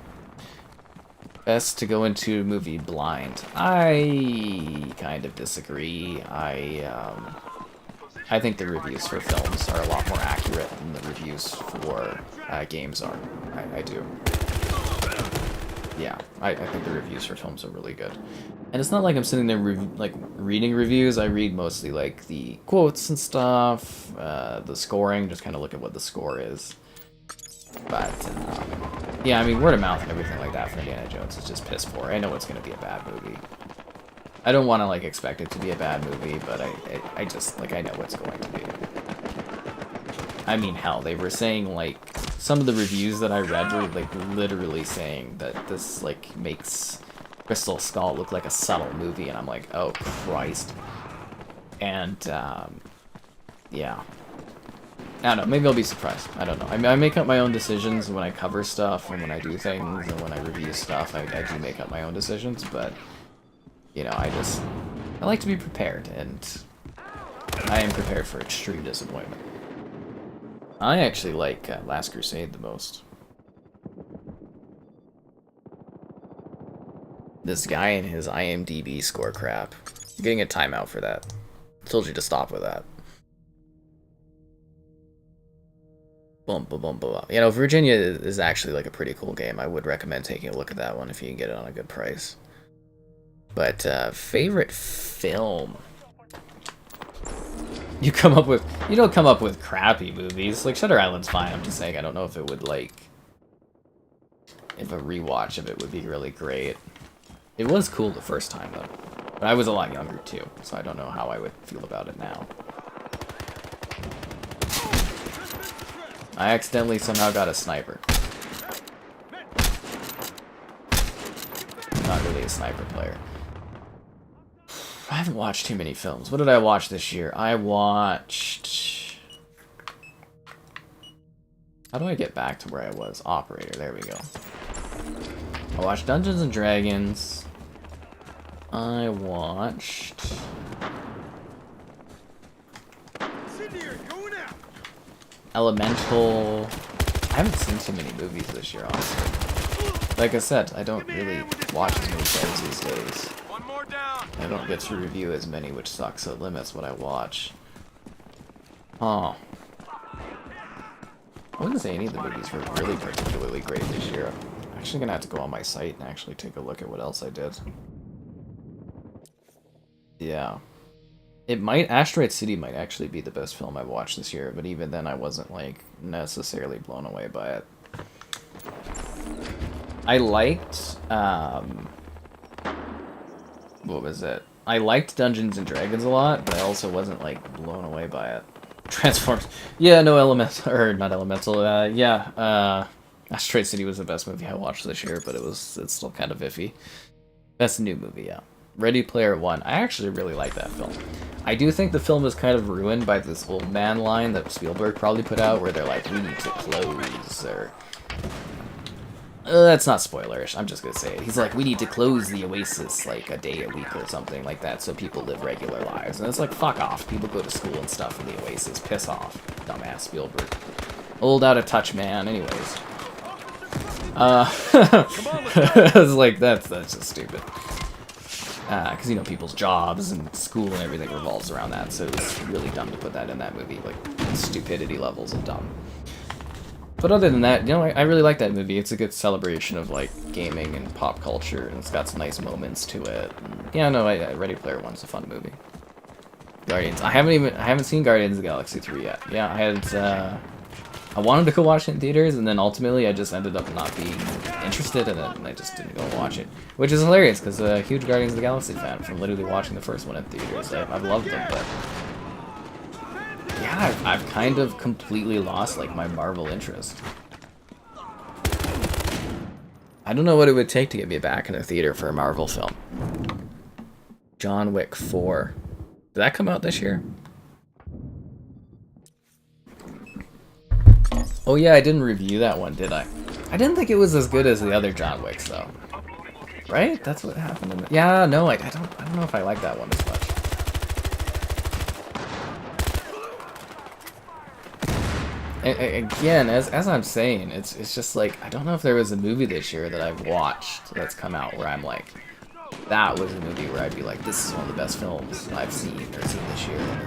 [SPEAKER 1] Best to go into movie blind. I kind of disagree. I think the reviews for films are a lot more accurate than the reviews for games are. I do. Yeah, I think the reviews for films are really good. And it's not like I'm sitting there reading reviews. I read mostly like the quotes and stuff, the scoring, just kind of look at what the score is. But yeah, I mean, word of mouth and everything like that for Indiana Jones is just piss poor. I know it's going to be a bad movie. I don't want to like expect it to be a bad movie, but I just like I know it's going to be. I mean, hell, they were saying like some of the reviews that I read were like literally saying that this like makes Crystal Skull look like a subtle movie, and I'm like, oh Christ. And yeah, I don't know, maybe I'll be surprised. I don't know. I mean, I make up my own decisions when I cover stuff and when I do things and when I review stuff. I do make up my own decisions, but you know, I like to be prepared, and I am prepared for extreme disappointment. I actually like Last Crusade the most. This guy and his IMDb score crap. You're getting a timeout for that. I told you to stop with that. Boom, boom, boom, boom. You know, Virginia is actually like a pretty cool game. I would recommend taking a look at that one if you can get it on a good price. But favorite film? You don't come up with crappy movies. Like Shutter Island's fine. I'm just saying I don't know if it would like if a rewatch of it would be really great. It was cool the first time though. But I was a lot younger too, so I don't know how I would feel about it now. I accidentally somehow got a sniper. Not really a sniper player. I haven't watched too many films. What did I watch this year? I watched... How do I get back to where I was? Operator, there we go. I watched Dungeons and Dragons. I watched... Elemental. I haven't seen too many movies this year, honestly. Like I said, I don't really watch as many films these days.
[SPEAKER 2] One more down.
[SPEAKER 1] I don't get to review as many, which sucks, so it limits what I watch. Oh. I wouldn't say any of the movies were really particularly great this year. I'm actually gonna have to go on my site and actually take a look at what else I did. Yeah. It might, Asteroid City might actually be the best film I've watched this year, but even then I wasn't, like, necessarily blown away by it. I liked, what was it? I liked Dungeons and Dragons a lot, but I also wasn't, like, blown away by it. Transformers. Yeah, no, Elemental, or not Elemental, Asteroid City was the best movie I watched this year, but it's still kind of iffy. Best new movie, yeah. Ready Player One. I actually really like that film. I do think the film is kind of ruined by this old man line that Spielberg probably put out, where they're like, we need to close, or... that's not spoilerish, I'm just gonna say it. He's like, we need to close the Oasis, like, a day a week or something like that, so people live regular lives. And it's like, fuck off. People go to school and stuff in the Oasis. Piss off, dumbass Spielberg. Old out of touch, man. Anyways. I was like, that's just stupid. Because, you know, people's jobs and school and everything revolves around that, so it's really dumb to put that in that movie. Like, stupidity levels of dumb. But other than that, you know, I really like that movie. It's a good celebration of, like, gaming and pop culture, and it's got some nice moments to it. And, yeah, no, Ready Player One's a fun movie. Guardians. I haven't seen Guardians of the Galaxy 3 yet. Yeah, I wanted to go watch it in theaters, and then ultimately I just ended up not being interested in it, and I just didn't go watch it. Which is hilarious, because I'm a huge Guardians of the Galaxy fan from literally watching the first one in theaters. I've loved them, but... yeah, I've kind of completely lost, like, my Marvel interest. I don't know what it would take to get me back in a theater for a Marvel film. John Wick 4. Did that come out this year? Oh yeah, I didn't review that one, did I? I didn't think it was as good as the other John Wicks, though. Right? That's what happened in the... yeah, no, I don't know if I like that one as much. Again, as I'm saying, it's just like, I don't know if there was a movie this year that I've watched that's come out where I'm like, that was a movie where I'd be like, this is one of the best films I've seen this year. And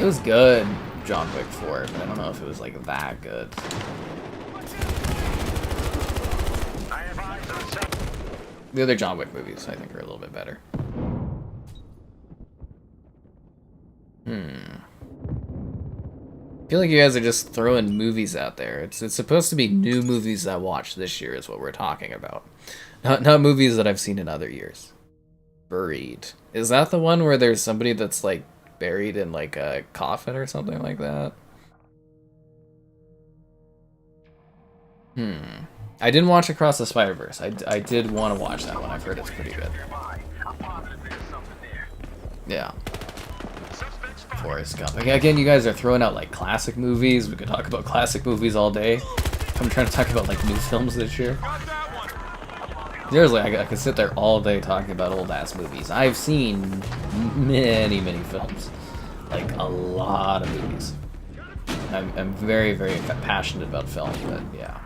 [SPEAKER 1] it was good, John Wick 4, but I don't know if it was like that good. The other John Wick movies, I think, are a little bit better. I feel like you guys are just throwing movies out there. It's supposed to be new movies I watched this year is what we're talking about. Not movies that I've seen in other years. Buried. Is that the one where there's somebody that's like buried in like a coffin or something like that? I didn't watch Across the Spider-Verse. I did want to watch that one. I've heard it's pretty good. Yeah. Forrest Gump. Again, you guys are throwing out like classic movies. We could talk about classic movies all day. I'm trying to talk about like new films this year. Seriously, I could sit there all day talking about old ass movies. I've seen many films, like a lot of movies. I'm very passionate about film, but yeah,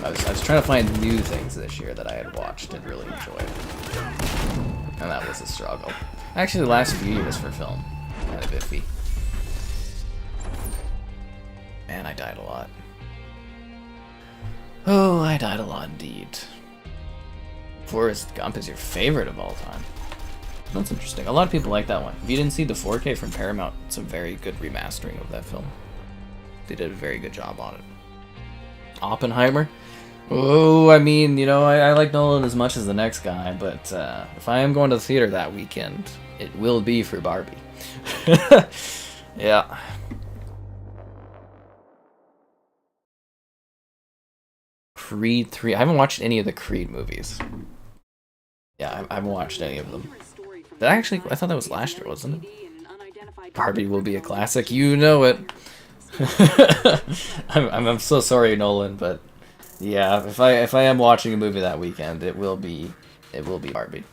[SPEAKER 1] I was trying to find new things this year that I had watched and really enjoyed, and that was a struggle. Actually, the last few years for film. Kind of iffy. Man, I died a lot. Oh, I died a lot indeed. Forrest Gump is your favorite of all time. That's interesting. A lot of people like that one. If you didn't see the 4K from Paramount, it's a very good remastering of that film. They did a very good job on it. Oppenheimer? Oh, I mean, you know, I like Nolan as much as the next guy, but if I am going to the theater that weekend, it will be for Barbie. Yeah. Creed 3. I haven't watched any of the Creed movies. Yeah, I haven't watched any of them. That actually, I thought that was last year, wasn't it? Barbie will be a classic. You know it. I'm so sorry, Nolan, but yeah, if I am watching a movie that weekend, it will be Barbie.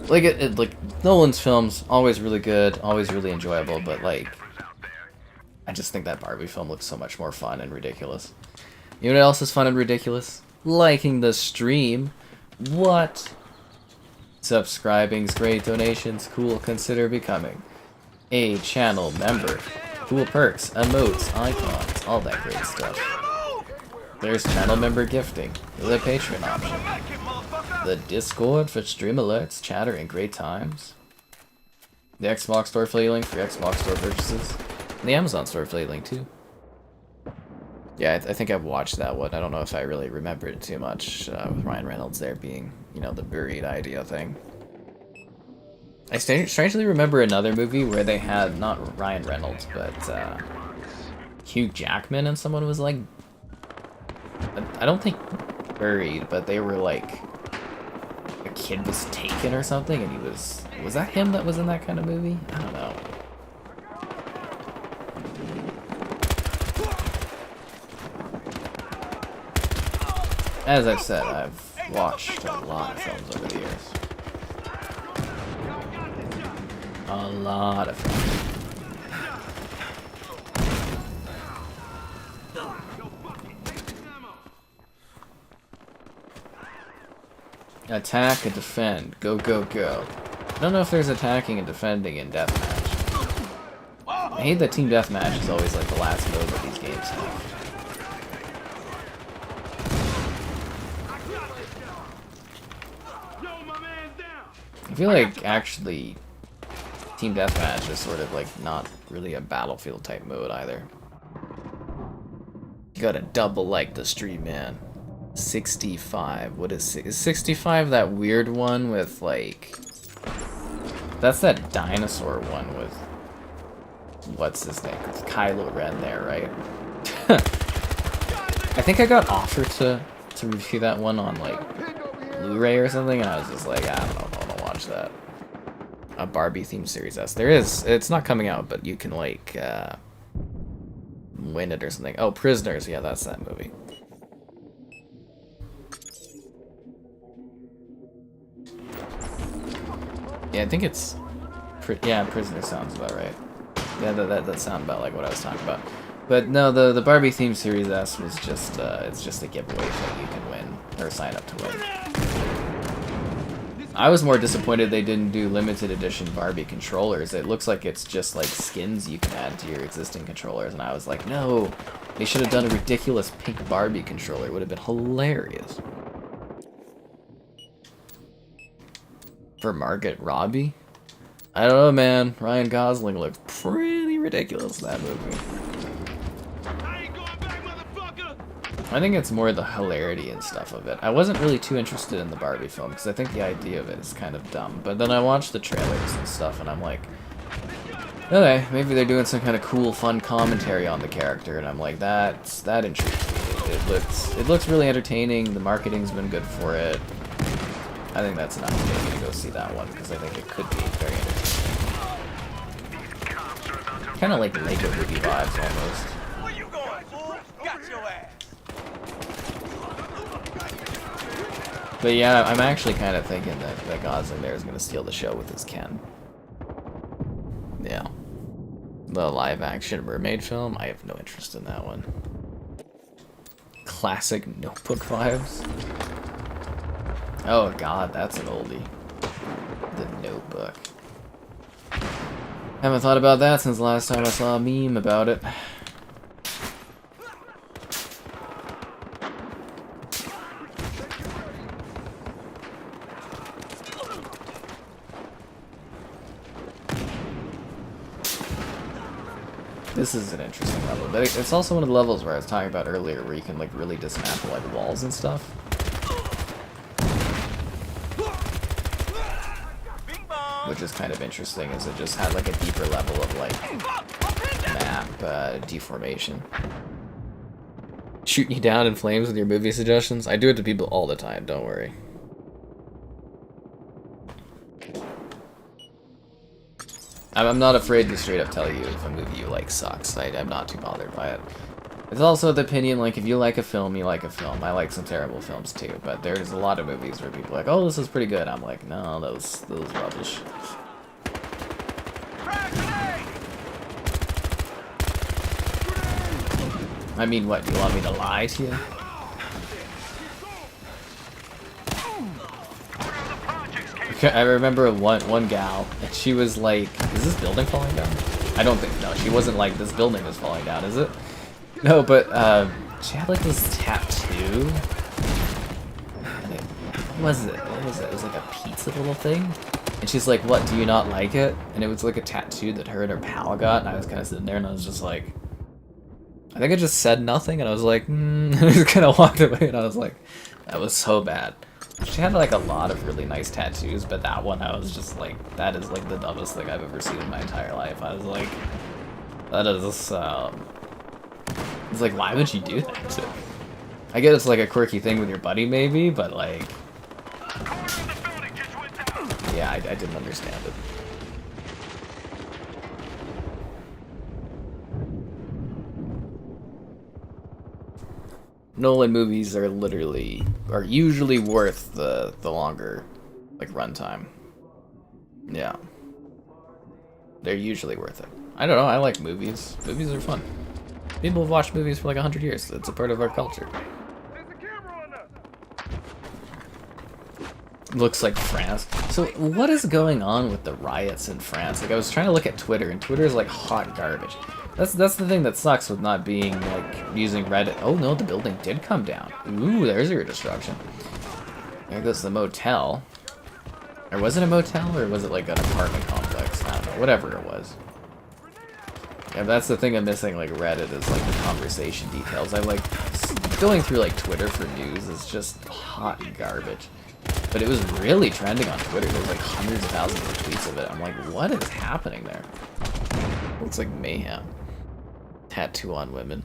[SPEAKER 1] Like like Nolan's films always really good, always really enjoyable, but like I just think that Barbie film looks so much more fun and ridiculous. You know what else is fun and ridiculous? Liking the stream. What? Subscribing's great, donations cool, consider becoming a channel member. Cool perks, emotes, icons, all that great stuff. There's channel member gifting, the Patreon option, the Discord for stream alerts, chatter, and great times, the Xbox Store affiliate link for Xbox Store purchases, and the Amazon Store affiliate link too. Yeah, I think I've watched that one. I don't know if I really remember it too much, with Ryan Reynolds there being, you know, the buried idea thing. I strangely remember another movie where they had, not Ryan Reynolds, but Hugh Jackman and someone was like, I don't think buried, but they were like, a kid was taken or something, and he was that him that was in that kind of movie? I don't know. As I've said, I've watched a lot of films over the years. A lot of films. Attack and defend. Go, go, go. I don't know if there's attacking and defending in deathmatch. I hate that team deathmatch is always like the last move that these games have. I feel like actually team deathmatch is sort of like not really a Battlefield type mode either. You gotta double like the stream, man. 65. What is 65? That weird one with like, that's that dinosaur one with what's his name? It's Kylo Ren there, right? I think I got offered to review that one on like Blu-ray or something, and I was just like, I don't know if I want to watch that. A Barbie themed series S. There is. It's not coming out, but you can like win it or something. Oh, Prisoners. Yeah, that's that movie. Yeah, I think it's. Yeah, Prisoner sounds about right. Yeah, that sounds about like what I was talking about. But no, the Barbie themed series S was just it's just a giveaway thing you can win or sign up to win. I was more disappointed they didn't do limited edition Barbie controllers. It looks like it's just like skins you can add to your existing controllers, and I was like, no, they should have done a ridiculous pink Barbie controller. It would have been hilarious. For Margot Robbie? I don't know, man. Ryan Gosling looks pretty ridiculous in that movie. I think it's more the hilarity and stuff of it. I wasn't really too interested in the Barbie film because I think the idea of it is kind of dumb. But then I watched the trailers and stuff, and I'm like, okay, maybe they're doing some kind of cool, fun commentary on the character, and I'm like, that intrigues me. It looks really entertaining. The marketing's been good for it. I think that's enough to get me to go see that one because I think it could be very entertaining. Kind of like Lego movie vibes almost.
[SPEAKER 2] Where you going, fool? Got your ass.
[SPEAKER 1] But yeah, I'm actually kind of thinking that Gosling there is going to steal the show with his Ken. Yeah. The live-action mermaid film, I have no interest in that one. Classic Notebook vibes. Oh god, that's an oldie. The Notebook. Haven't thought about that since the last time I saw a meme about it. This is an interesting level, but it's also one of the levels where I was talking about earlier where you can like really dismantle like walls and stuff. Which is kind of interesting, as it just had like a deeper level of like map deformation. Shooting you down in flames with your movie suggestions? I do it to people all the time, don't worry. I'm not afraid to straight up tell you if a movie you like sucks. I'm not too bothered by it. It's also the opinion, like, if you like a film, you like a film. I like some terrible films too, but there's a lot of movies where people are like, oh, this is pretty good. I'm like, no, that was rubbish. I mean, what, do you want me to lie to you? I remember one gal, and she was like, is this building falling down? I don't think, no, she wasn't like, this building is falling down, is it? No, but, she had like this tattoo. And what was it? What was it? It was like a pizza little thing. And she's like, what, do you not like it? And it was like a tattoo that her and her pal got, and I was kind of sitting there, and I was just like, I think I just said nothing, and I was like, and I just kind of walked away, and I was like, that was so bad. She had like a lot of really nice tattoos, but that one I was just like, that is like the dumbest thing I've ever seen in my entire life. I was like, that is, it's like, why would you do that? I get it's like a quirky thing with your buddy maybe, but like, yeah, I didn't understand it. Nolan movies are usually worth the longer, like, runtime. Yeah. They're usually worth it. I don't know, I like movies. Movies are fun. People have watched movies for like 100 years. It's a part of our culture. Looks like France. So what is going on with the riots in France? Like, I was trying to look at Twitter, and Twitter is like hot garbage. That's the thing that sucks with not being, like, using Reddit. Oh no, the building did come down. Ooh, there's your destruction. There goes the motel. Or was it a motel, or was it like an apartment complex? I don't know, whatever it was. Yeah, that's the thing I'm missing, like, Reddit, is like the conversation details. I like going through like Twitter for news is just hot garbage. But it was really trending on Twitter. There was like hundreds of thousands of tweets of it. I'm like, what is happening there? Looks like mayhem. Tattoo on women.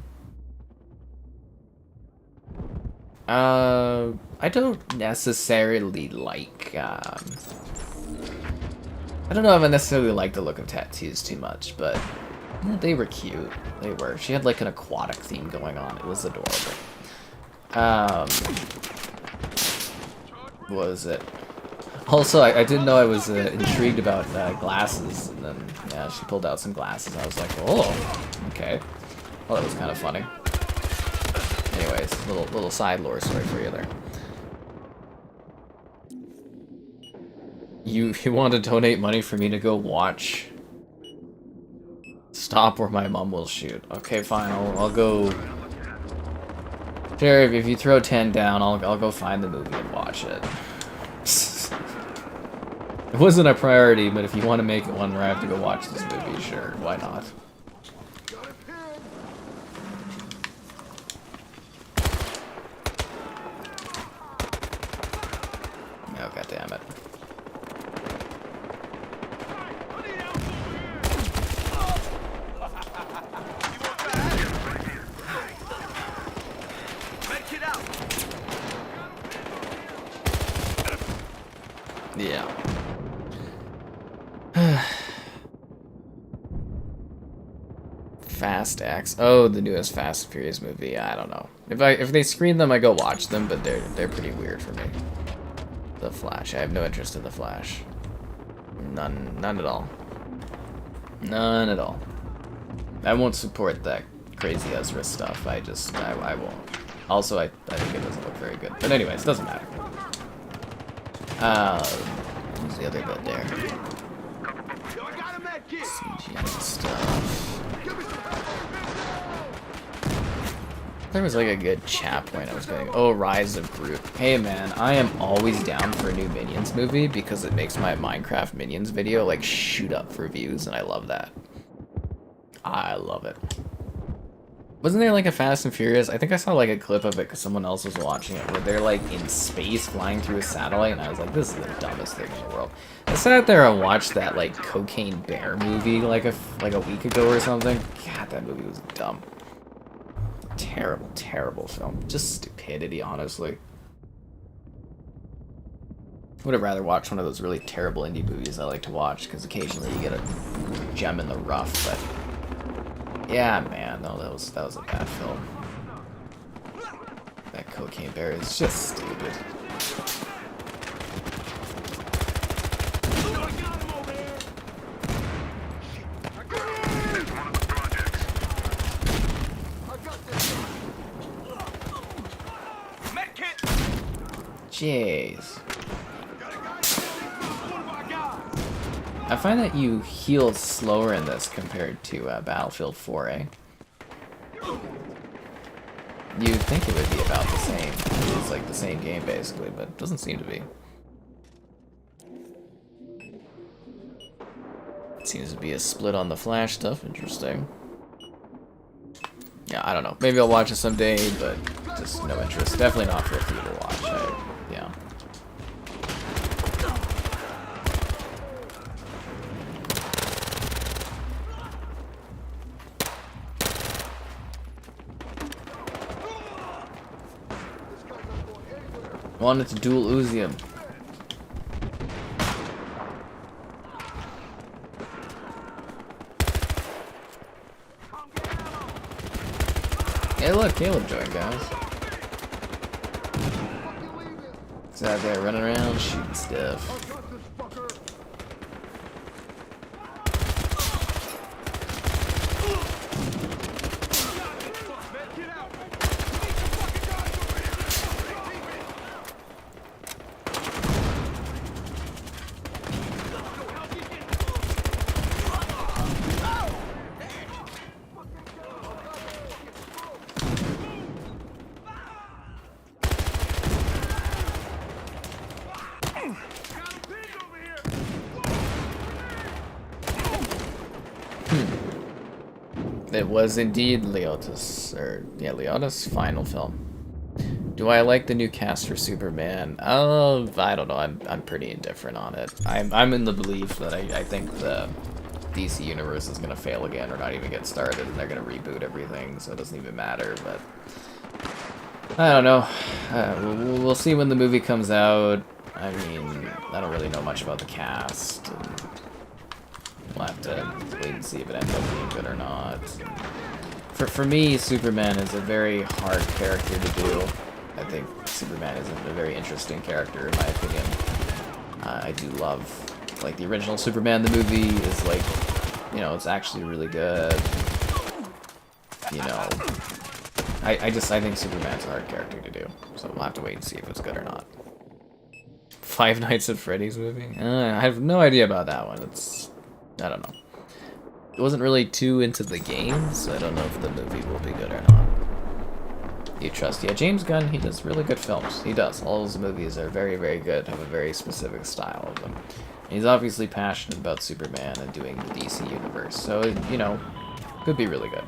[SPEAKER 1] I don't necessarily like, I don't know if I necessarily like the look of tattoos too much, but they were cute. They were. She had like an aquatic theme going on. It was adorable. What was it? Also, I didn't know I was intrigued about glasses, and then, yeah, she pulled out some glasses, and I was like, oh, okay. Well, that was kind of funny. Anyways, little side lore story for you there. You want to donate money for me to go watch Stop or My Mom Will Shoot. Okay, fine, I'll go... Sure, if you throw 10 down, I'll go find the movie and watch it. It wasn't a priority, but if you want to make it one where I have to go watch this movie, sure, why not? Oh, god damn it. Yeah. Fast X. Oh, the newest Fast and Furious movie. I don't know. If they screen them, I go watch them, but they're pretty weird for me. The Flash. I have no interest in the Flash. None at all. None at all. I won't support that crazy Ezra stuff. I won't. Also, I think it doesn't look very good. But anyways, doesn't matter. What's the other bit there? CGI stuff. There was like a good chat point I was going, oh, Rise of Groot. Hey man, I am always down for a new Minions movie because it makes my Minecraft Minions video like shoot up for views, and I love that. I love it. Wasn't there like a Fast and Furious? I think I saw like a clip of it because someone else was watching it where they're like in space flying through a satellite, and I was like, this is the dumbest thing in the world. I sat there and watched that like Cocaine Bear movie like a week ago or something. God, that movie was dumb. Terrible, terrible film. Just stupidity, honestly. Would have rather watched one of those really terrible indie movies I like to watch, because occasionally you get a gem in the rough, but yeah, man, no, that was a bad film. That Cocaine Bear is just stupid. Jeez. I find that you heal slower in this compared to Battlefield 4A. You'd think it would be about the same. It's like the same game basically, but it doesn't seem to be. It seems to be a split on the Flash stuff. Interesting. Yeah, I don't know. Maybe I'll watch it someday, but just no interest. Definitely not for a theater watch. Yeah. Wanted to dual Uzi him. Hey look, Caleb joined, guys. He's out there running around, shooting stuff. It was indeed Liotta's final film. Do I like the new cast for Superman? I don't know. I'm pretty indifferent on it. I'm in the belief that I think the DC universe is gonna fail again or not even get started, and they're gonna reboot everything, so it doesn't even matter. But I don't know. We'll see when the movie comes out. I mean, I don't really know much about the cast. And we'll have to wait and see if it ends up being good or not. For me, Superman is a very hard character to do. I think Superman isn't a very interesting character, in my opinion. I do love, like, the original Superman, the movie is, like, you know, it's actually really good. You know, I think Superman's a hard character to do, so we'll have to wait and see if it's good or not. Five Nights at Freddy's movie? I have no idea about that one. I don't know. It wasn't really too into the game, so I don't know if the movie will be good or not. You trust? Yeah, James Gunn, he does really good films. He does. All his movies are very, very good, have a very specific style of them. And he's obviously passionate about Superman and doing the DC universe, so, you know, could be really good.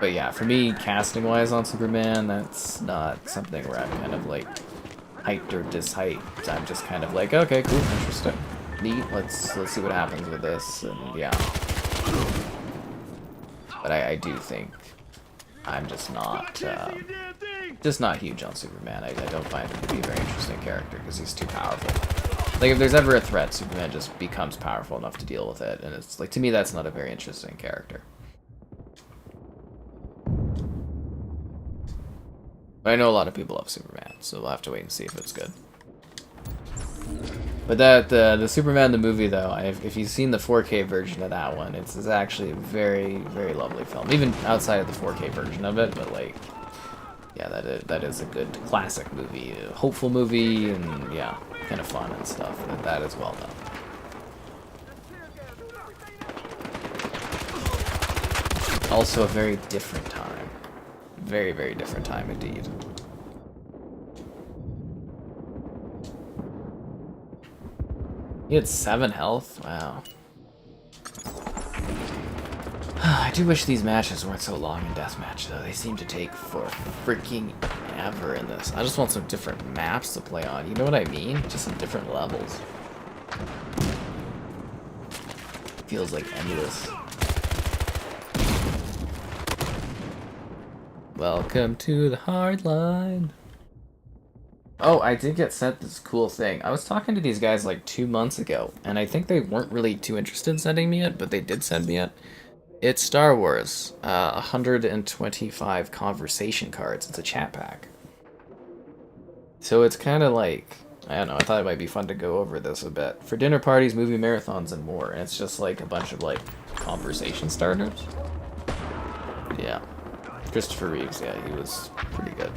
[SPEAKER 1] But yeah, for me, casting-wise on Superman, that's not something where I'm kind of, like, hyped or dishyped. I'm just kind of like, okay, cool, interesting. Neat, let's see what happens with this, and yeah. But I do think I'm just not huge on Superman. I don't find him to be a very interesting character because he's too powerful. Like, if there's ever a threat, Superman just becomes powerful enough to deal with it, and it's like, to me, that's not a very interesting character. But I know a lot of people love Superman, so we'll have to wait and see if it's good. But the Superman the movie, though, if you've seen the 4K version of that one, it's actually a very, very lovely film. Even outside of the 4K version of it, but, like, yeah, that is a good classic movie, a hopeful movie, and yeah, kind of fun and stuff. That is well done. Also a very different time. Very, very different time indeed. He had 7 health? Wow. I do wish these matches weren't so long in deathmatch, though. They seem to take for freaking ever in this. I just want some different maps to play on. You know what I mean? Just some different levels. Feels like endless. Welcome to the Hardline. Oh, I did get sent this cool thing. I was talking to these guys like 2 months ago, and I think they weren't really too interested in sending me it, but they did send me it. It's Star Wars, 125 conversation cards. It's a chat pack. So it's kind of like, I don't know, I thought it might be fun to go over this a bit. For dinner parties, movie marathons, and more. And it's just like a bunch of like conversation starters. Yeah. Christopher Reeves, yeah, he was pretty good.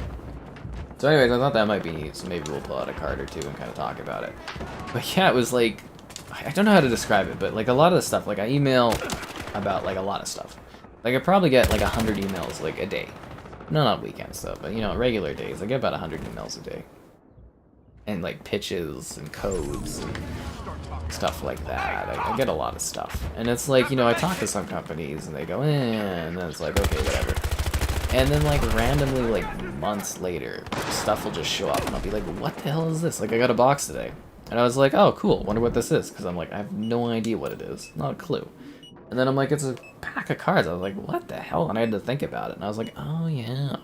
[SPEAKER 1] So anyways, I thought that might be neat, so maybe we'll pull out a card or two and kind of talk about it. But yeah, it was like, I don't know how to describe it, but like a lot of the stuff, like I email about like a lot of stuff. Like I probably get like 100 emails like a day. No, not weekends though, but you know, regular days. I get about 100 emails a day. And like pitches and codes and stuff like that. I get a lot of stuff. And it's like, you know, I talk to some companies and they go, and then it's like, okay, whatever. And then like randomly, like months later, stuff will just show up and I'll be like, what the hell is this? Like I got a box today. And I was like, oh cool, wonder what this is. Because I'm like, I have no idea what it is. Not a clue. And then I'm like, it's a pack of cards. I was like, what the hell? And I had to think about it. And I was like, oh yeah.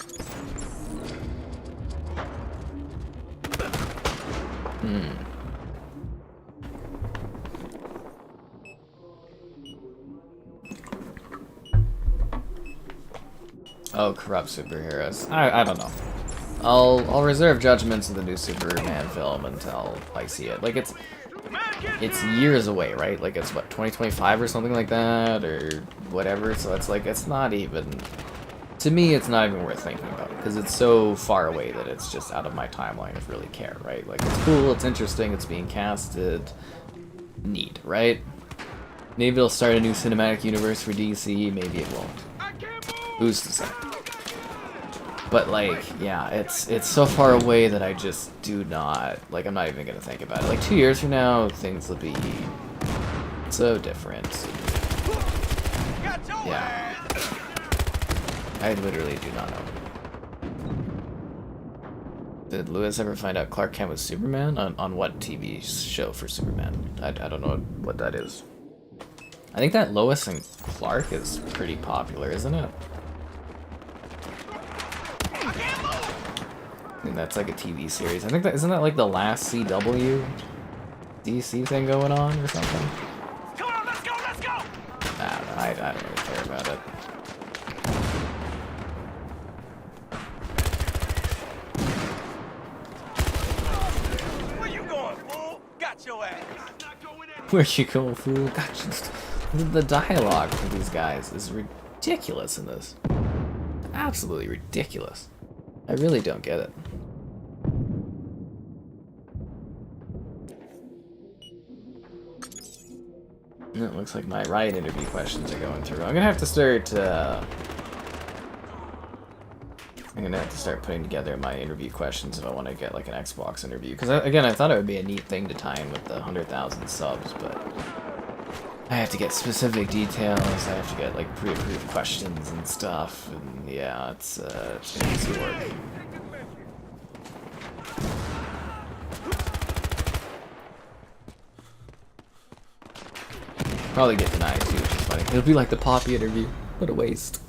[SPEAKER 1] Oh, corrupt superheroes. I don't know. I'll reserve judgments of the new Superman film until I see it. Like it's years away, right? Like it's what, 2025 or something like that, or whatever. So it's like it's not even, to me, it's not even worth thinking about because it's so far away that it's just out of my timeline of really care, right? Like it's cool, it's interesting, it's being casted, neat, right? Maybe it'll start a new cinematic universe for DC, maybe it won't. Who's to say? But like, yeah, it's so far away that I just do not, like, I'm not even gonna think about it. Like 2 years from now, things will be so different. Yeah. I literally do not know. Did Lewis ever find out Clark Kent was Superman? On what TV show for Superman? I don't know what that is. I think that Lois and Clark is pretty popular, isn't it? I think that's like a TV series. I think that, isn't that like the last CW DC thing going on or something?
[SPEAKER 2] Come on, let's go, let's go!
[SPEAKER 1] I don't really care about it.
[SPEAKER 2] Where you going, fool? Got your ass. Not going in.
[SPEAKER 1] Where you going, fool? Gotcha. The dialogue for these guys is ridiculous in this. Absolutely ridiculous. I really don't get it. And it looks like my riot interview questions are going through. I'm gonna have to start. I'm gonna have to start putting together my interview questions if I want to get like an Xbox interview. Because again, I thought it would be a neat thing to tie in with the 100,000 subs, but I have to get specific details. I have to get like pre-approved questions and stuff, and yeah, it's easy work. Probably get denied too, which is funny. It'll be like the Poppy interview. What a waste.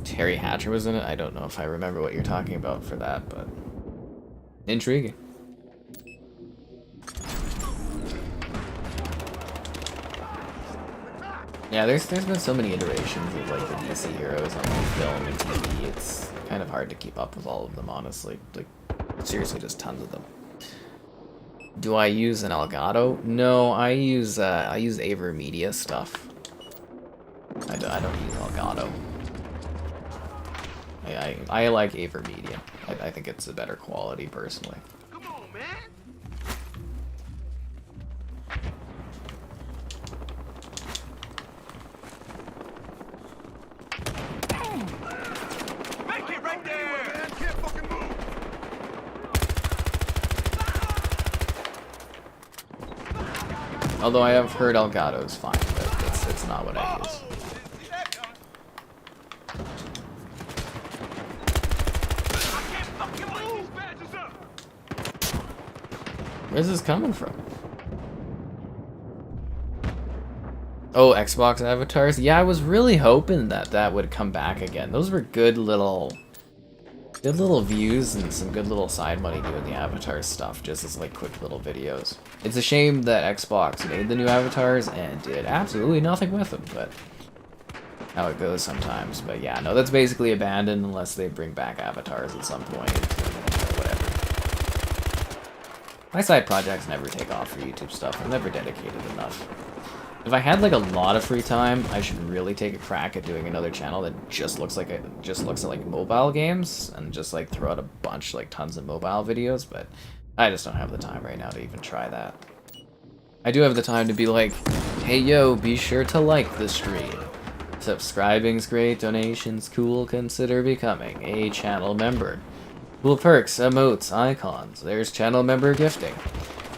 [SPEAKER 1] Terry Hatcher was in it. I don't know if I remember what you're talking about for that, but intriguing. Yeah, there's been so many iterations of like the DC heroes on like film and TV. It's kind of hard to keep up with all of them, honestly. Like seriously, just tons of them. Do I use an Elgato? No, I use AverMedia stuff. I don't use Elgato. I like AverMedia. I think it's a better quality personally.
[SPEAKER 2] Come on, man. Make it right there. Can't fucking move.
[SPEAKER 1] Although I have heard Elgato's fine, but it's not what I use.
[SPEAKER 2] See that coming? I can't fucking move. Badges up.
[SPEAKER 1] Where's this coming from? Oh, Xbox avatars? Yeah, I was really hoping that that would come back again. Those were good little views and some good little side money doing the avatar stuff, just as like quick little videos. It's a shame that Xbox made the new avatars and did absolutely nothing with them, but how it goes sometimes. But yeah, no, that's basically abandoned unless they bring back avatars at some point, or whatever. My side projects never take off for YouTube stuff. I'm never dedicated enough. If I had like a lot of free time, I should really take a crack at doing another channel that just looks at like mobile games and just like throw out a bunch, like tons of mobile videos, but I just don't have the time right now to even try that. I do have the time to be like, hey yo, be sure to like the stream. Subscribing's great, donations cool, consider becoming a channel member. Cool perks, emotes, icons, there's channel member gifting,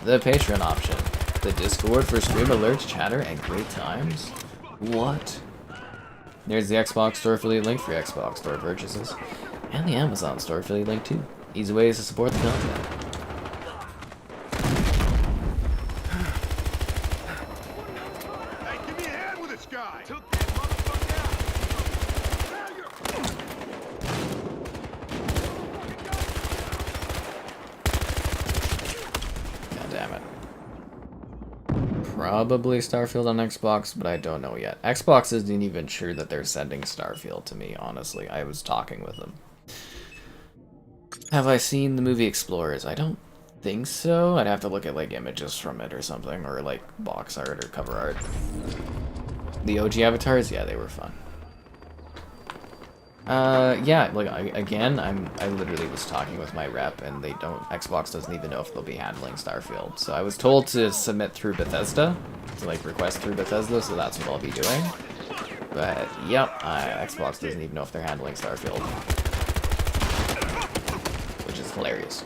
[SPEAKER 1] the Patreon option, the Discord for stream alerts, chatter, and great times. What? There's the Xbox Store affiliate link for Xbox Store purchases, and the Amazon Store affiliate link too. Easy ways to support the content.
[SPEAKER 2] Hey, give me a hand with this guy. Took that motherfucker out.
[SPEAKER 1] God damn it. Probably Starfield on Xbox, but I don't know yet. Xbox isn't even sure that they're sending Starfield to me, honestly. I was talking with them. Have I seen the movie Explorers? I don't think so. I'd have to look at like images from it or something, or like box art or cover art. The OG avatars? Yeah, they were fun. Yeah, like I literally was talking with my rep, and Xbox doesn't even know if they'll be handling Starfield. So I was told to submit through Bethesda, to like request through Bethesda, so that's what I'll be doing. But yep, Xbox doesn't even know if they're handling Starfield, which is hilarious.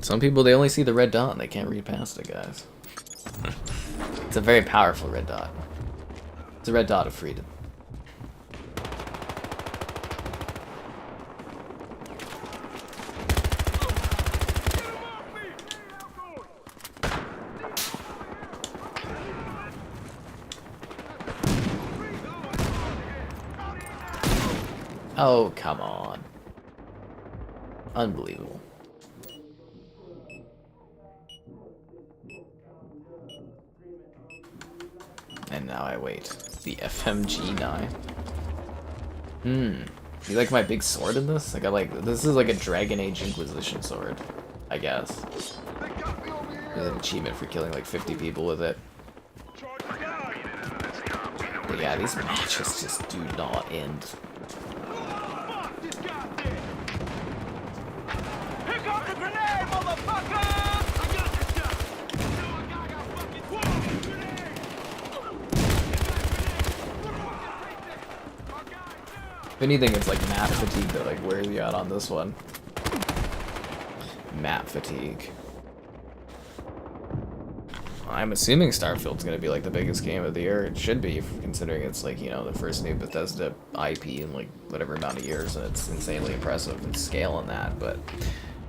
[SPEAKER 1] Some people, they only see the red dot and they can't read past it, guys. It's a very powerful red dot. It's a red dot of freedom. Oh, come on. Unbelievable. And now I wait. The FMG9. You like my big sword in this? This is like a Dragon Age Inquisition sword, I guess. There's an achievement for killing like 50 people with it. But yeah, these matches just do not end.
[SPEAKER 2] Pick up the grenade, motherfucker! I got this guy.
[SPEAKER 1] If anything, it's like map fatigue that like wears you out on this one. Map fatigue. I'm assuming Starfield's gonna be like the biggest game of the year. It should be, considering it's like, you know, the first new Bethesda IP in like whatever amount of years, and it's insanely impressive in scale on that. But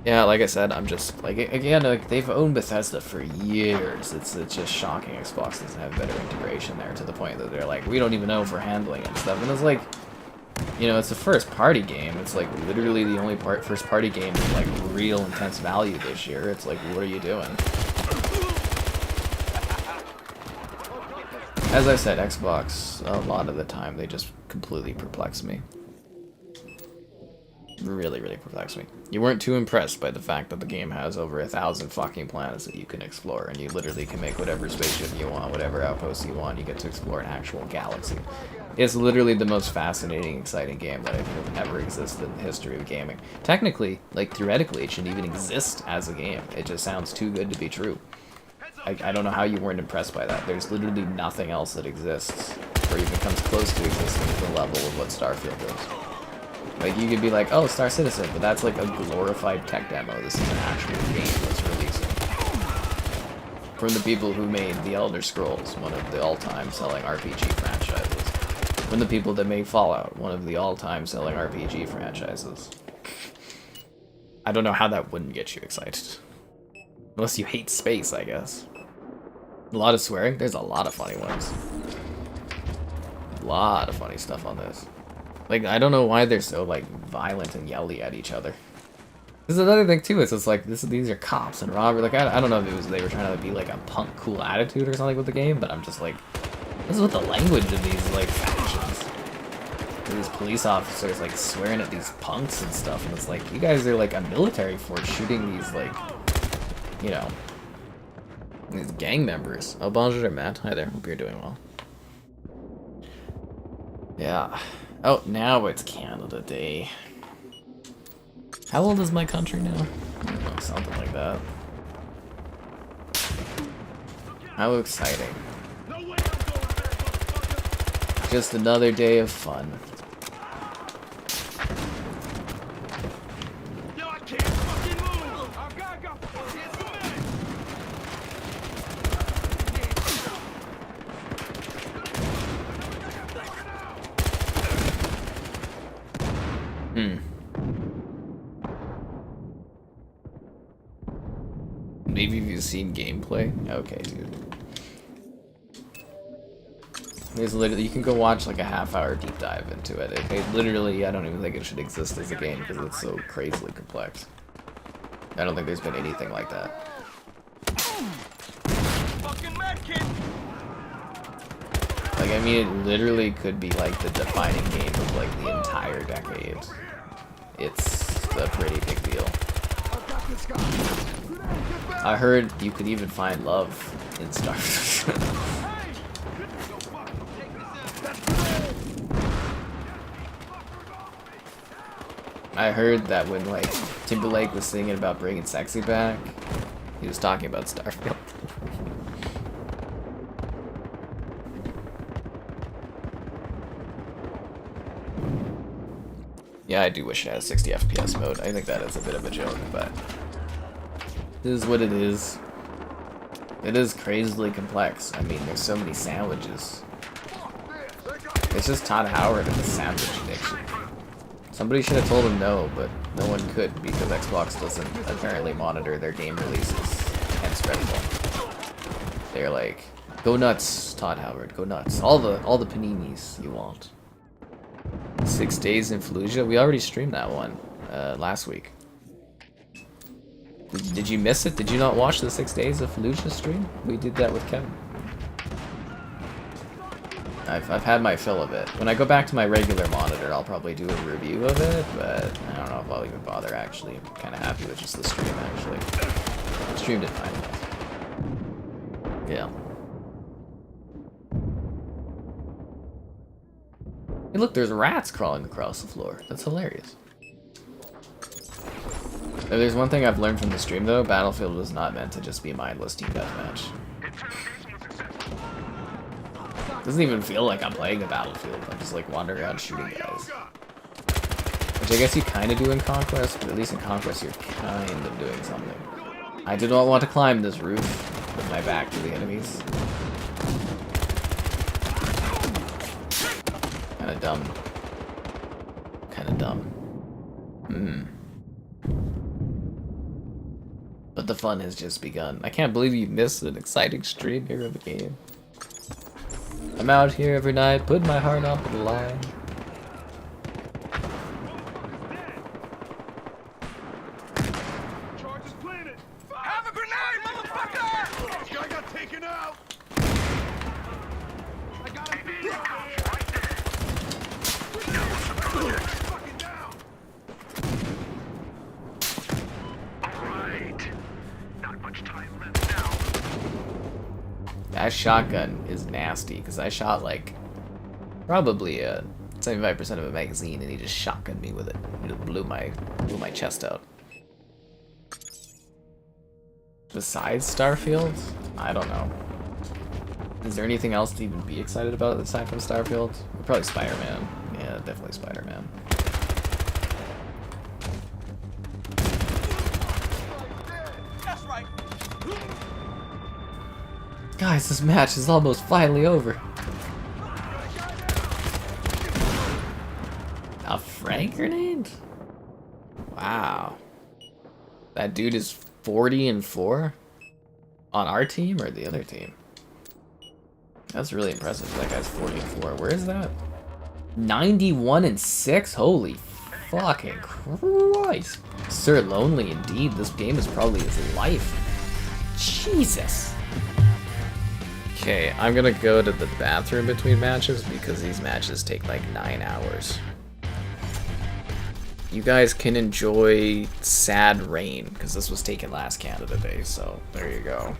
[SPEAKER 1] yeah, like I said, I'm just like, again, like they've owned Bethesda for years. It's just shocking Xbox doesn't have better integration there, to the point that they're like, we don't even know if we're handling it and stuff. And it's like, you know, it's a first party game. It's like literally the only first party game with like real intense value this year. It's like, what are you doing? As I said, Xbox, a lot of the time, they just completely perplex me. Really, really perplex me. You weren't too impressed by the fact that the game has over 1,000 fucking planets that you can explore, and you literally can make whatever spaceship you want, whatever outpost you want. You get to explore an actual galaxy. It's literally the most fascinating, exciting game that I think ever existed in the history of gaming. Technically, like theoretically, it shouldn't even exist as a game. It just sounds too good to be true. I don't know how you weren't impressed by that. There's literally nothing else that exists, or even comes close to existing at the level of what Starfield is. Like, you could be like, oh, Star Citizen, but that's like a glorified tech demo. This is an actual game that's releasing. From the people who made The Elder Scrolls, one of the all-time selling RPG franchises. From the people that made Fallout, one of the all-time selling RPG franchises. I don't know how that wouldn't get you excited. Unless you hate space, I guess. A lot of swearing? There's a lot of funny ones. A lot of funny stuff on this. Like, I don't know why they're so, like, violent and yelly at each other. This is another thing, too, is it's like, these are cops and robbers. Like, I don't know if it was they were trying to be, like, a punk cool attitude or something with the game, but I'm just like, this is what the language of these, like, factions. These police officers, like, swearing at these punks and stuff, and it's like, you guys are, like, a military force shooting these, like, you know, these gang members. Oh, bonjour, Matt. Hi there. Hope you're doing well. Yeah. Oh, now it's Canada Day. How old is my country now? I don't know, something like that. How exciting. Just another day of fun. Maybe you've seen gameplay? Okay, dude. There's literally, you can go watch like a half-hour deep dive into it. It literally, I don't even think it should exist as a game because it's so crazily complex. I don't think there's been anything like that. Like, I mean, it literally could be like the defining game of like the entire decade. It's a pretty big deal. I heard you could even find love in Starfield. I heard that when like Timberlake was singing about bringing sexy back, he was talking about Starfield. Yeah, I do wish it had 60 FPS mode. I think that is a bit of a joke, but it is what it is. It is crazily complex. I mean, there's so many sandwiches. It's just Todd Howard and the sandwich addiction. Somebody should have told him no, but no one could because Xbox doesn't apparently monitor their game releases, hence Redfall. They're like, go nuts, Todd Howard, go nuts. All the paninis you want. 6 days in Fallujah? We already streamed that one last week. Did you miss it? Did you not watch the 6 days of Fallujah stream? We did that with Kevin. I've had my fill of it. When I go back to my regular monitor, I'll probably do a review of it, but I don't know if I'll even bother actually. I'm kind of happy with just the stream actually. I streamed it fine enough. Yeah. Hey look, there's rats crawling across the floor. That's hilarious. If there's one thing I've learned from the stream though, Battlefield was not meant to just be mindless team deathmatch. Doesn't even feel like I'm playing a Battlefield. I'm just like wandering around shooting guys. Which I guess you kind of do in Conquest, but at least in Conquest you're kind of doing something. I do not want to climb this roof with my back to the enemies. Kinda dumb. Kinda dumb. But the fun has just begun. I can't believe you missed an exciting stream here of the game. I'm out here every night, putting my heart on the line.
[SPEAKER 2] Charge is planted. Have a grenade, motherfucker! I got taken out. I got a beat fucking down.
[SPEAKER 3] Alright. Not much time left now.
[SPEAKER 1] That shotgun is nasty, because I shot like probably 75% of a magazine and he just shotgunned me with it. He just blew my chest out. Besides Starfield? I don't know. Is there anything else to even be excited about aside from Starfield? Probably Spider-Man. Yeah, definitely Spider-Man.
[SPEAKER 2] That's right.
[SPEAKER 1] Guys, this match is almost finally over. A frag grenade? Wow. That dude is 40-4 on our team or the other team. That's really impressive. That guy's 40-4. Where is that? 91-6. Holy fucking Christ! Sir Lonely indeed. This game is probably his life. Jesus. Okay, I'm gonna go to the bathroom between matches because these matches take like 9 hours. You guys can enjoy Sad Rain, because this was taken last Canada Day, so there you go.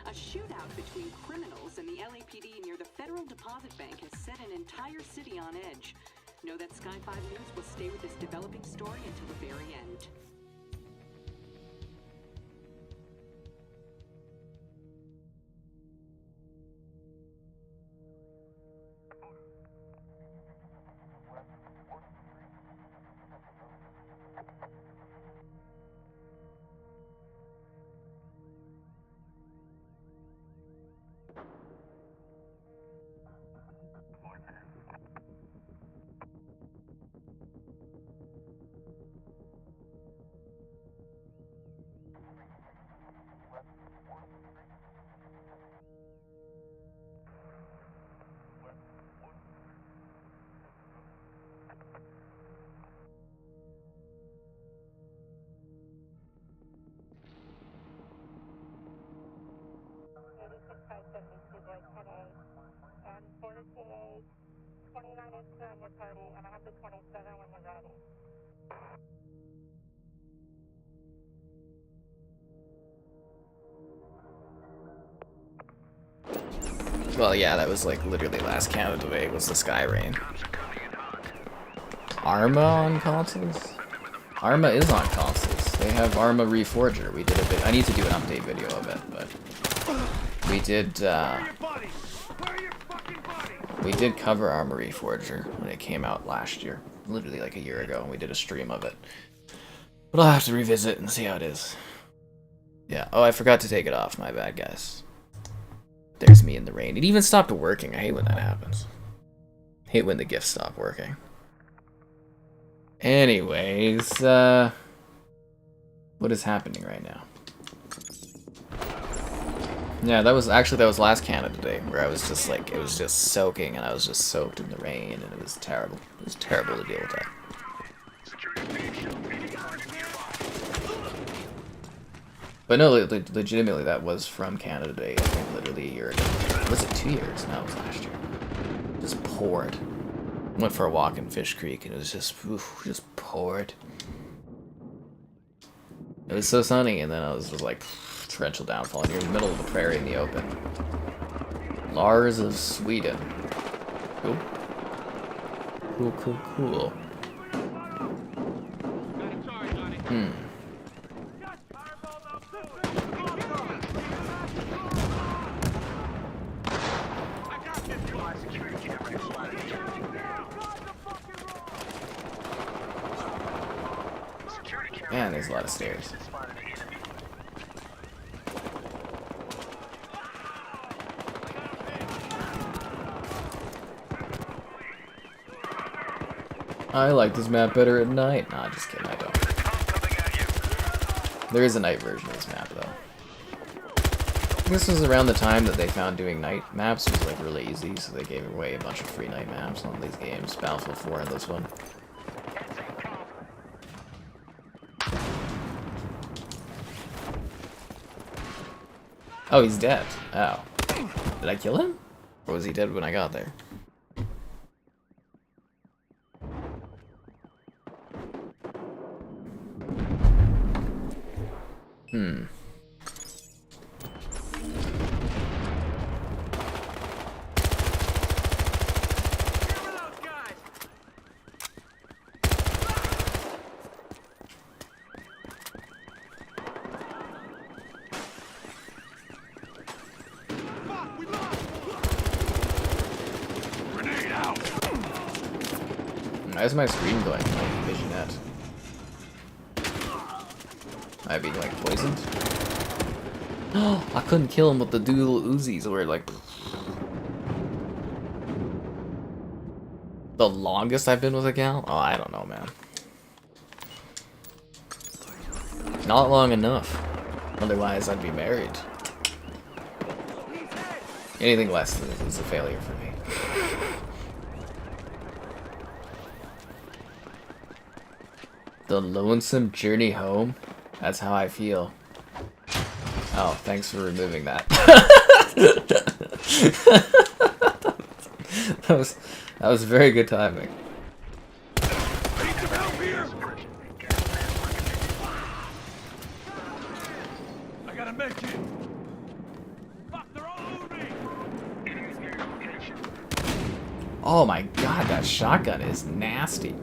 [SPEAKER 4] A shootout between criminals and the LAPD near the Federal Deposit Bank has set an entire city on edge. Know that Sky 5 News will stay with this developing story until the very end.
[SPEAKER 1] Well, yeah, that was like literally last Canada Day was the Sky Rain. Arma on consoles? Arma is on consoles. They have Arma Reforger. We did a bit. I need to do an update video of it, but we did. We did cover Arma Reforger when it came out last year, literally like a year ago, and we did a stream of it. But I'll have to revisit and see how it is. Yeah. Oh, I forgot to take it off. My bad, guys. There's me in the rain. It even stopped working. I hate when that happens. Hate when the gifts stop working. Anyways, what is happening right now? Yeah, that was last Canada Day, where I was just like, it was just soaking, and I was just soaked in the rain, and it was terrible. It was terrible to deal with that. But no, legitimately, that was from Canada Day, I think literally a year ago. Was it 2 years? No, it was last year. Just poured. Went for a walk in Fish Creek, and it was just, oof, just poured. It was so sunny, and then I was just like, torrential downfall, and you're in the middle of the prairie in the open. Lars of Sweden. Cool. Cool, cool, cool. Hmm. Man, there's a lot of stairs. I like this map better at night. Nah, just kidding, I don't. There is a night version of this map, though. This was around the time that they found doing night maps was like really easy, so they gave away a bunch of free night maps on these games. Battlefield 4 and this one. Oh, he's dead. Oh. Did I kill him? Or was he dead when I got there? Hmm. Why is my screen going like visionette? Am I being like poisoned? Oh, I couldn't kill him with the dual Uzis where like the longest I've been with a gal? Oh, I don't know, man. Not long enough. Otherwise, I'd be married. Anything less than this is a failure for me. The lonesome journey home? That's how I feel. Oh, thanks for removing that. that was very good timing.
[SPEAKER 2] I need some help here! I got a medkit! Fuck, they're all over me!
[SPEAKER 1] Oh my god, that shotgun is nasty.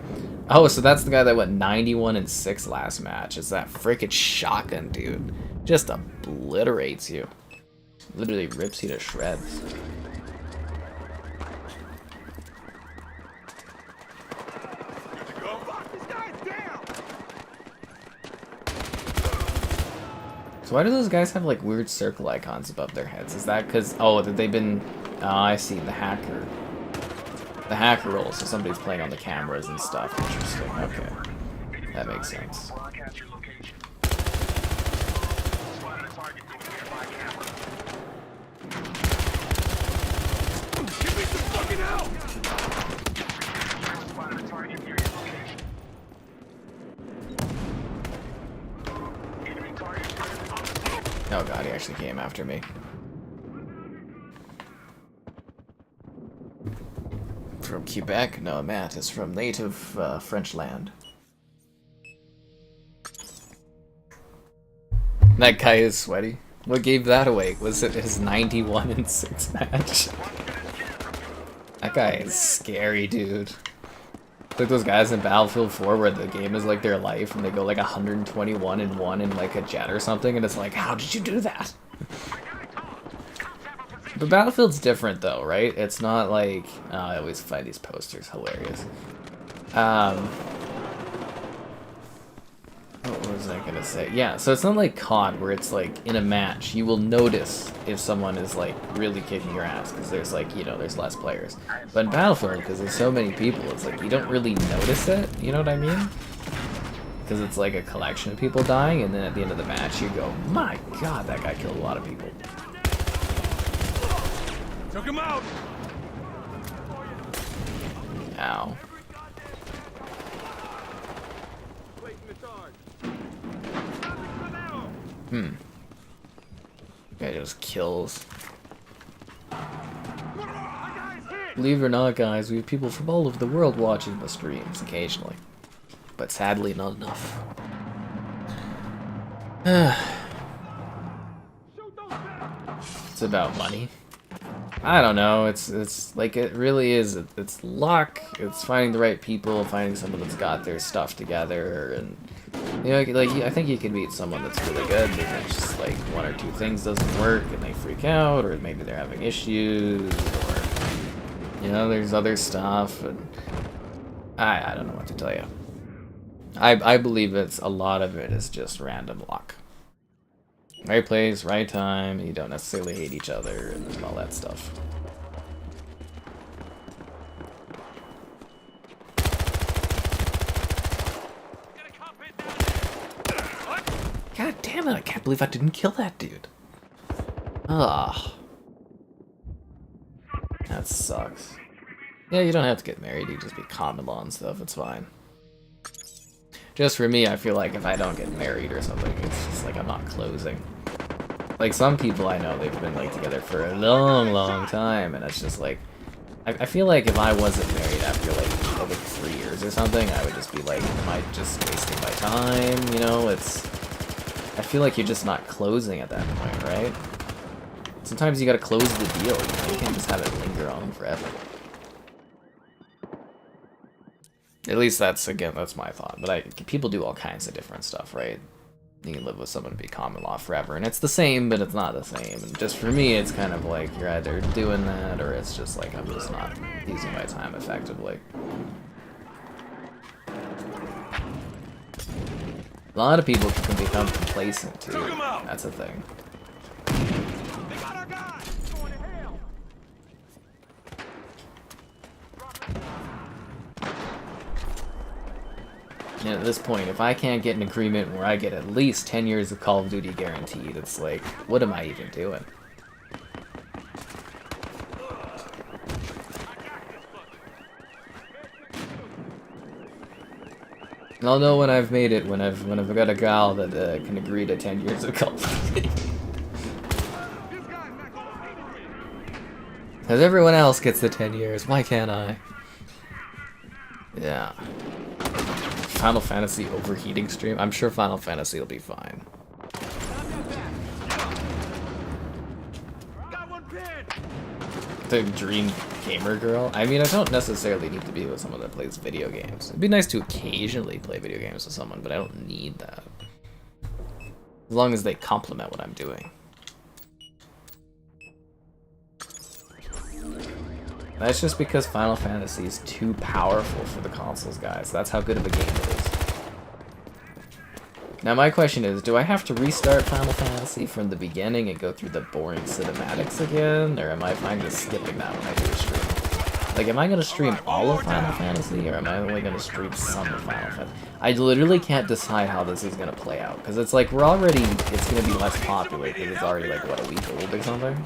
[SPEAKER 1] Oh, so that's the guy that went 91-6 last match. It's that frickin' shotgun, dude. Just obliterates you. Literally rips you to shreds.
[SPEAKER 2] Good to go. Fuck, this guy's down!
[SPEAKER 1] So why do those guys have like weird circle icons above their heads? Is that because, oh, that they've been, oh, I see, the hacker. The hacker role, so somebody's playing on the cameras and stuff. Interesting, okay. That makes sense.
[SPEAKER 2] Give me some fucking help!
[SPEAKER 1] Oh god, he actually came after me. From Quebec? No, Matt is from native French land. That guy is sweaty. What gave that away? Was it his 91-6 match? That guy is scary, dude. It's like those guys in Battlefield 4 where the game is like their life and they go like 121-1 in like a jet or something, and it's like, how did you do that? But Battlefield's different though, right? It's not like... Oh, I always find these posters hilarious. What was I gonna say? Yeah, so it's not like COD where it's like, in a match, you will notice if someone is like really kicking your ass, because there's like, you know, there's less players. But in Battlefield, because there's so many people, it's like, you don't really notice it, you know what I mean? Because it's like a collection of people dying, and then at the end of the match, you go, my god, that guy killed a lot of people.
[SPEAKER 2] Took him out!
[SPEAKER 1] Ow. Guy just kills. Believe it or not, guys, we have people from all over the world watching the streams occasionally. But sadly, not enough. It's about money. I don't know, it's like, it really is, it's luck, it's finding the right people, finding someone that's got their stuff together, and, you know, like, I think you can meet someone that's really good, and then it's just, like, one or two things doesn't work, and they freak out, or maybe they're having issues, or, you know, there's other stuff, and I don't know what to tell you. I believe a lot of it is just random luck. Right place, right time, you don't necessarily hate each other, and all that stuff. God damn it, I can't believe I didn't kill that dude. Ugh. That sucks. Yeah, you don't have to get married, you just be common law and stuff, it's fine. Just for me, I feel like if I don't get married or something, it's just like I'm not closing. Like, some people I know, they've been, like, together for a long, long time, and it's just, like... I feel like if I wasn't married after, like 3 years or something, I would just be like, am I just wasting my time, you know? It's... I feel like you're just not closing at that point, right? Sometimes you gotta close the deal, you know? You can't just have it linger on forever. At least that's, again, that's my thought. But people do all kinds of different stuff, right? You can live with someone and be common law forever, and it's the same, but it's not the same. And just for me, it's kind of like you're either doing that, or it's just like I'm just not using my time effectively. A lot of people can become complacent too. That's a thing.
[SPEAKER 2] They got our guy! Going to hell!
[SPEAKER 1] And at this point, if I can't get an agreement where I get at least 10 years of Call of Duty guaranteed, it's like, what am I even doing? I'll know when I've made it, when I've got a gal that can agree to 10 years of Call of Duty. Because everyone else gets the 10 years, why can't I? Yeah. Final Fantasy overheating stream? I'm sure Final Fantasy will be fine. The dream gamer girl? I mean, I don't necessarily need to be with someone that plays video games. It'd be nice to occasionally play video games with someone, but I don't need that. As long as they complement what I'm doing. That's just because Final Fantasy is too powerful for the consoles, guys. That's how good of a game it is. Now my question is, do I have to restart Final Fantasy from the beginning and go through the boring cinematics again? Or am I fine just skipping that when I do a stream? Like, am I going to stream all of Final Fantasy, or am I only going to stream some of Final Fantasy? I literally can't decide how this is going to play out. Because it's like, it's going to be less popular because it's already like, what, a week old or something?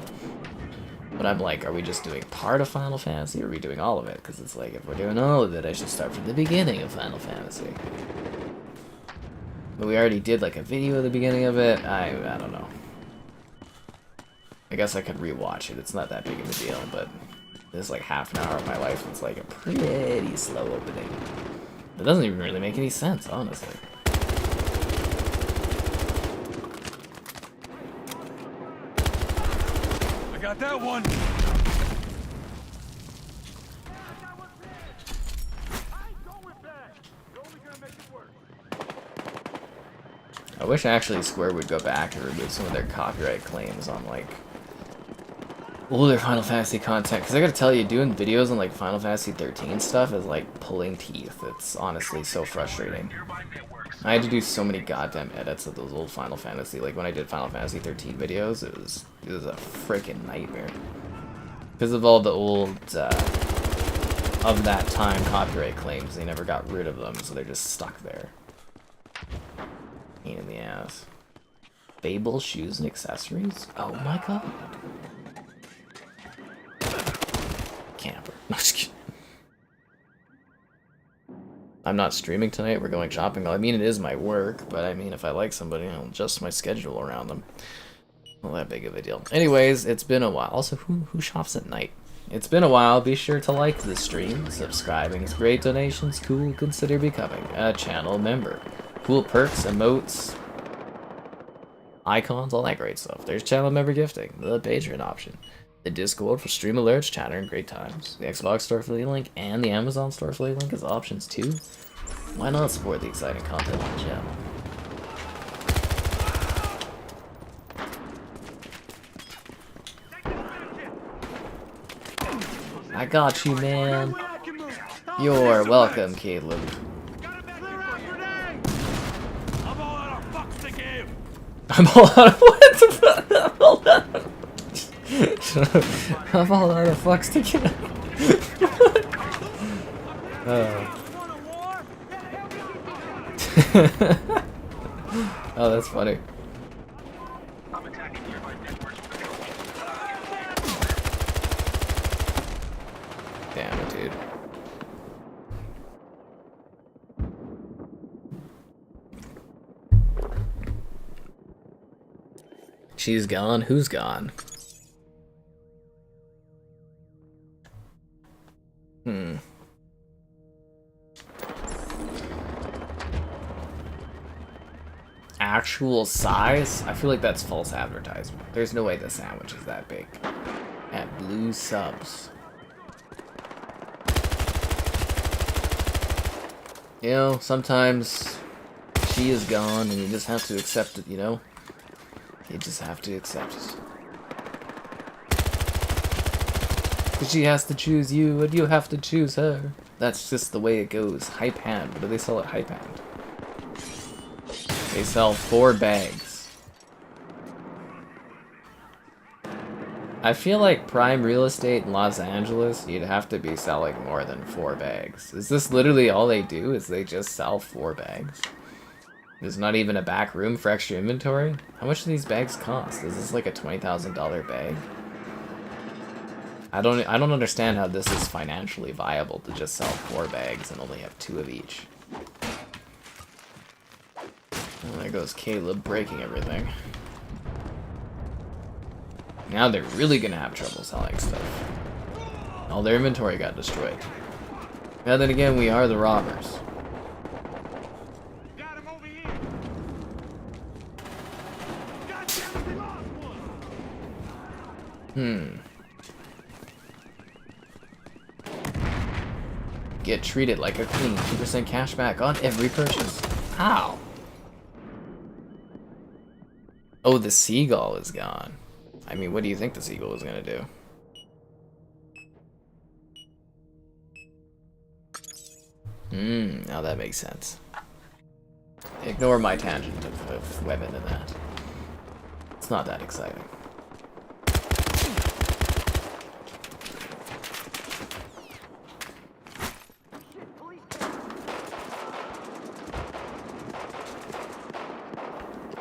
[SPEAKER 1] But I'm like, are we just doing part of Final Fantasy, or are we doing all of it? Because it's like, if we're doing all of it, I should start from the beginning of Final Fantasy. But we already did like a video at the beginning of it. I don't know. I guess I could rewatch it. It's not that big of a deal, but this like half an hour of my life. It's like a pretty slow opening. It doesn't even really make any sense, honestly.
[SPEAKER 2] I got that one!
[SPEAKER 1] I wish actually Square would go back and remove some of their copyright claims on like older Final Fantasy content, because I gotta tell you, doing videos on like Final Fantasy 13 stuff is like pulling teeth. It's honestly so frustrating. I had to do so many goddamn edits of those old Final Fantasy. Like when I did Final Fantasy 13 videos, it was a freaking nightmare because of all the old of that time copyright claims. They never got rid of them, so they're just stuck there. Pain in the ass. Fable shoes and accessories? Oh my god. Camper. No, just kidding. I'm not streaming tonight, we're going shopping. I mean, it is my work, but I mean, if I like somebody, I'll adjust my schedule around them. Not that big of a deal. Anyways, it's been a while. Also, who shops at night? It's been a while. Be sure to like the stream. Subscribing is great. Donations, cool. Consider becoming a channel member. Cool perks, emotes, icons, all that great stuff. There's channel member gifting, the Patreon option, the Discord for stream alerts, chatter, and great times, the Xbox store affiliate link, and the Amazon store affiliate link as options too. Why not support the exciting content on the channel? I got you, man. You're welcome, Caleb. I'm all out of what the fuck? I'm all out of fucks to give. Oh, that's funny. Damn it, dude. She's gone? Who's gone? Actual size? I feel like that's false advertisement. There's no way the sandwich is that big. At Blue Subs. You know, sometimes she is gone and you just have to accept it, you know? You just have to accept it. Because she has to choose you, and you have to choose her. That's just the way it goes. Hype hand. What do they sell at Hype hand? They sell 4 bags. I feel like prime real estate in Los Angeles, you'd have to be selling more than 4 bags. Is this literally all they do? Is they just sell 4 bags? There's not even a back room for extra inventory? How much do these bags cost? Is this like a $20,000 bag? I don't understand how this is financially viable to just sell 4 bags and only have 2 of each. And there goes Caleb breaking everything. Now they're really gonna have trouble selling stuff. All their inventory got destroyed. Now then again, we are the robbers.
[SPEAKER 2] Got him over here. God damn it, we lost one.
[SPEAKER 1] Get treated like a queen. 2% cash back on every purchase. How? Oh, the seagull is gone. I mean, what do you think the seagull was gonna do? Now that makes sense. Ignore my tangent of women and that. It's not that exciting.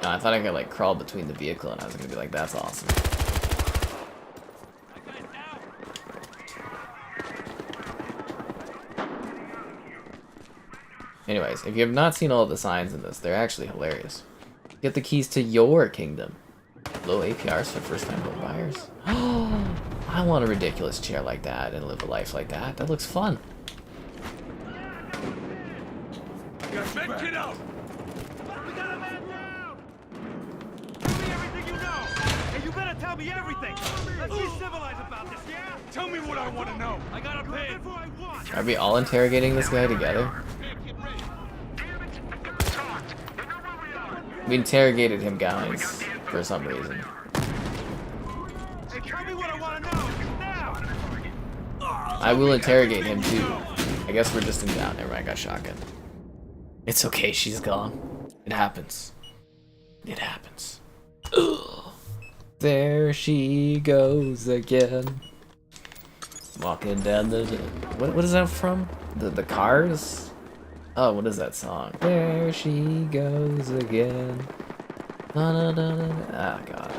[SPEAKER 1] No, I thought I could like crawl between the vehicle and I was gonna be like, that's awesome. Anyways, if you have not seen all of the signs in this, they're actually hilarious. Get the keys to your kingdom. Low APRs for first-time home buyers. Oh, I want a ridiculous chair like that and live a life like that. That looks fun.
[SPEAKER 2] Med kit out. We got a man down. Tell me everything you know. And you better tell me everything. Let's be civilized about this, yeah? Tell me what I want to know. I gotta pay.
[SPEAKER 1] Are we all interrogating this guy together? We interrogated him, guys, for some reason.
[SPEAKER 2] Hey, tell me what I want to know now.
[SPEAKER 1] I will interrogate him too. I guess we're just in town. Everyone got shotgun. It's okay, she's gone. It happens. It happens. Ugh. There she goes again. Walking down the... What is that from? The Cars? Oh, what is that song? There she goes again. Na, na, na, na, na. Ah, God.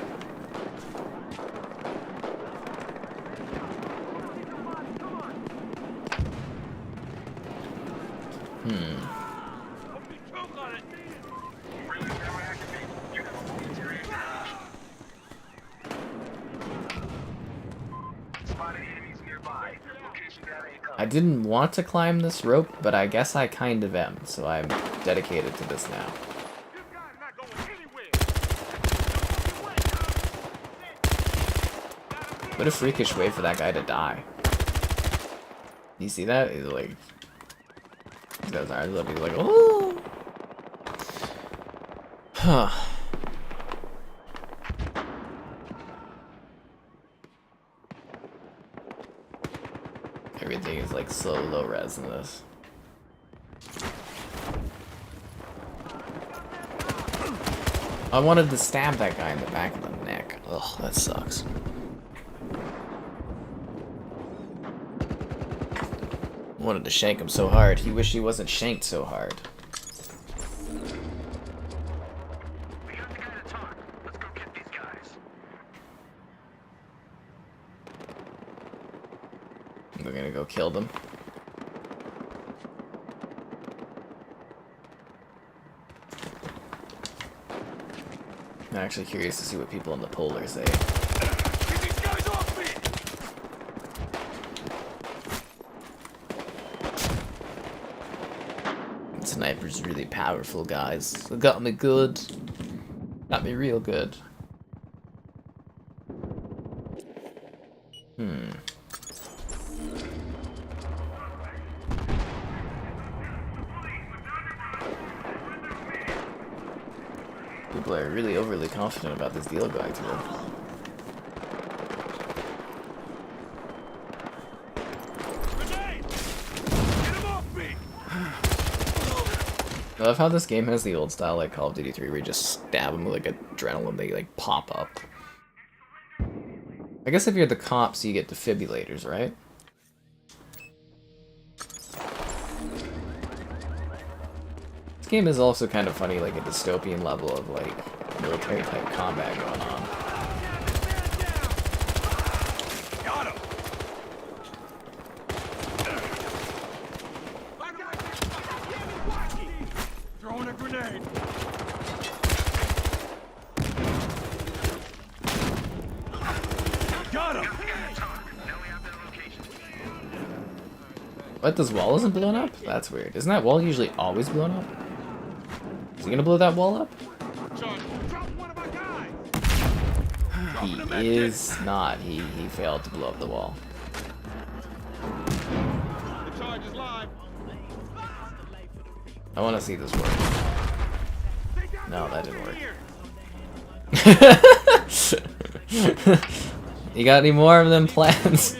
[SPEAKER 1] I didn't want to climb this rope, but I guess I kind of am, so I'm dedicated to this now. What a freakish way for that guy to die. You see that? He's like... He's got his arms up, he's like, oh! Huh. Everything is like so low res in this. I wanted to stab that guy in the back of the neck. Ugh, that sucks. I wanted to shank him so hard. He wished he wasn't shanked so hard.
[SPEAKER 3] We got the guy to talk. Let's go get these guys.
[SPEAKER 1] We're gonna go kill them. I'm actually curious to see what people in the polar say.
[SPEAKER 2] Get these guys off me!
[SPEAKER 1] Sniper's really powerful, guys. It got me good. Got me real good. People are really overly confident about this deal going through.
[SPEAKER 2] Grenade! Get him off me!
[SPEAKER 1] I love how this game has the old style like Call of Duty 3 where you just stab them with like adrenaline, they like pop up. I guess if you're the cops, you get defibrillators, right? This game is also kind of funny, like a dystopian level of like military type combat going on.
[SPEAKER 2] Got him. Throwing a grenade. Got him.
[SPEAKER 1] What, this wall isn't blown up? That's weird. Isn't that wall usually always blown up? Is he gonna blow that wall up? He is not. He failed to blow up the wall.
[SPEAKER 2] The charge is live.
[SPEAKER 1] I want to see this work. No, that didn't work. You got any more of them plans?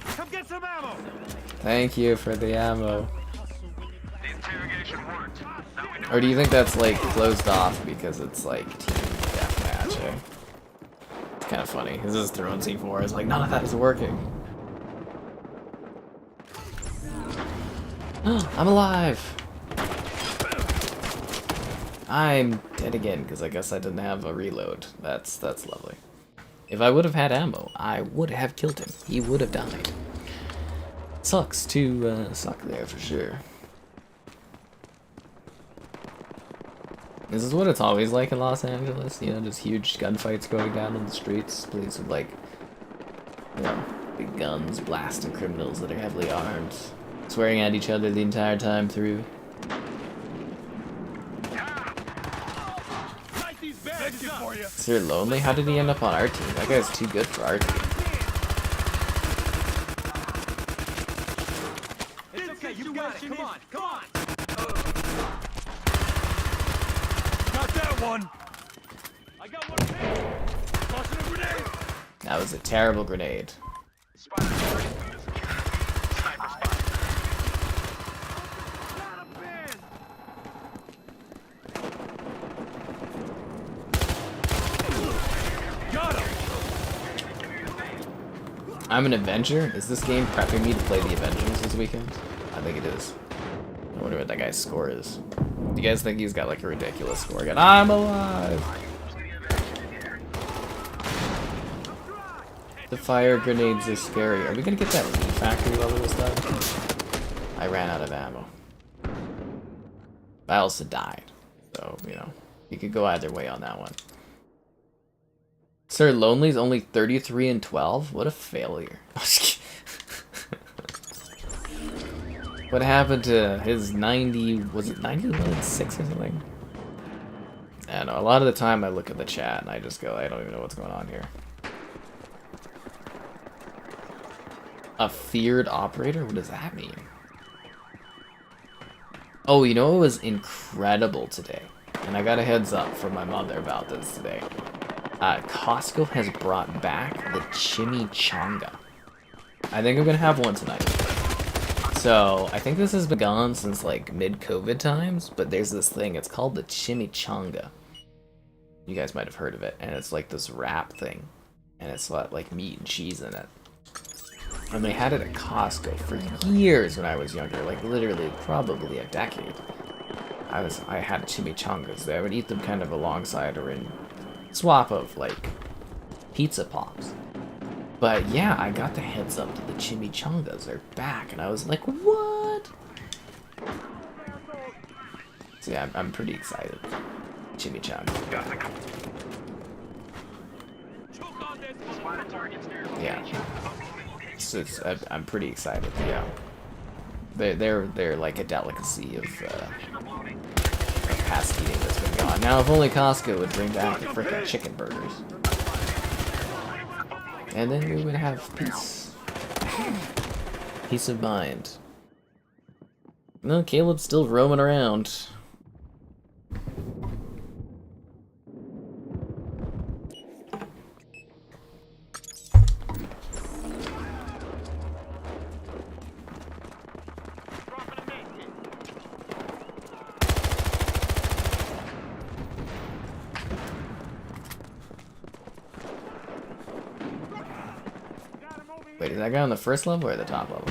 [SPEAKER 2] Come get some ammo.
[SPEAKER 1] Thank you for the ammo.
[SPEAKER 3] The interrogation worked. Now we know.
[SPEAKER 1] Or do you think that's like closed off because it's like team deathmatch? Eh? It's kind of funny. This is throwing C4. It's like none of that is working. I'm alive. I'm dead again because I guess I didn't have a reload. That's lovely. If I would have had ammo, I would have killed him. He would have died. Sucks to suck there for sure. This is what it's always like in Los Angeles, you know, just huge gunfights going down on the streets, police with like, you know, big guns blasting criminals that are heavily armed, swearing at each other the entire time through. Sir Lonely? How did he end up on our team? That guy's too good for our team.
[SPEAKER 2] It's okay, you got it. Come on, come on. Got that one. I got one here. Tossing a grenade.
[SPEAKER 1] That was a terrible grenade.
[SPEAKER 3] Spider spotted. Sniper spotted.
[SPEAKER 2] Got a pin. Got him.
[SPEAKER 1] I'm an Avenger? Is this game prepping me to play the Avengers this weekend? I think it is. I wonder what that guy's score is. Do you guys think he's got like a ridiculous score again? I'm alive! The fire grenades are scary. Are we gonna get that Lead Factory level this time? I ran out of ammo. I also died. So, you know, you could go either way on that one. Sir Lonely's only 33 and 12? What a failure. What happened to his 90, was it 91 and 6 or something? I don't know, a lot of the time I look at the chat and I just go, I don't even know what's going on here. A feared operator? What does that mean? Oh, you know what was incredible today? And I got a heads up from my mother about this today. Costco has brought back the chimichanga. I think I'm gonna have one tonight. So, I think this has been gone since like mid-COVID times, but there's this thing, it's called the chimichanga. You guys might have heard of it, and it's like this wrap thing. And it's got like meat and cheese in it. And they had it at Costco for years when I was younger, like literally probably a decade. I had chimichangas. I would eat them kind of alongside or in swap of like pizza pops. But yeah, I got the heads up that the chimichangas are back, and I was like, what? So yeah, I'm pretty excited. Chimichanga. Yeah. So I'm pretty excited. Yeah. They're like a delicacy of past eating that's been gone. Now, if only Costco would bring back the frickin' chicken burgers. And then we would have peace. Peace of mind. No, Caleb's still roaming around. Wait, is that guy on the first level or the top level?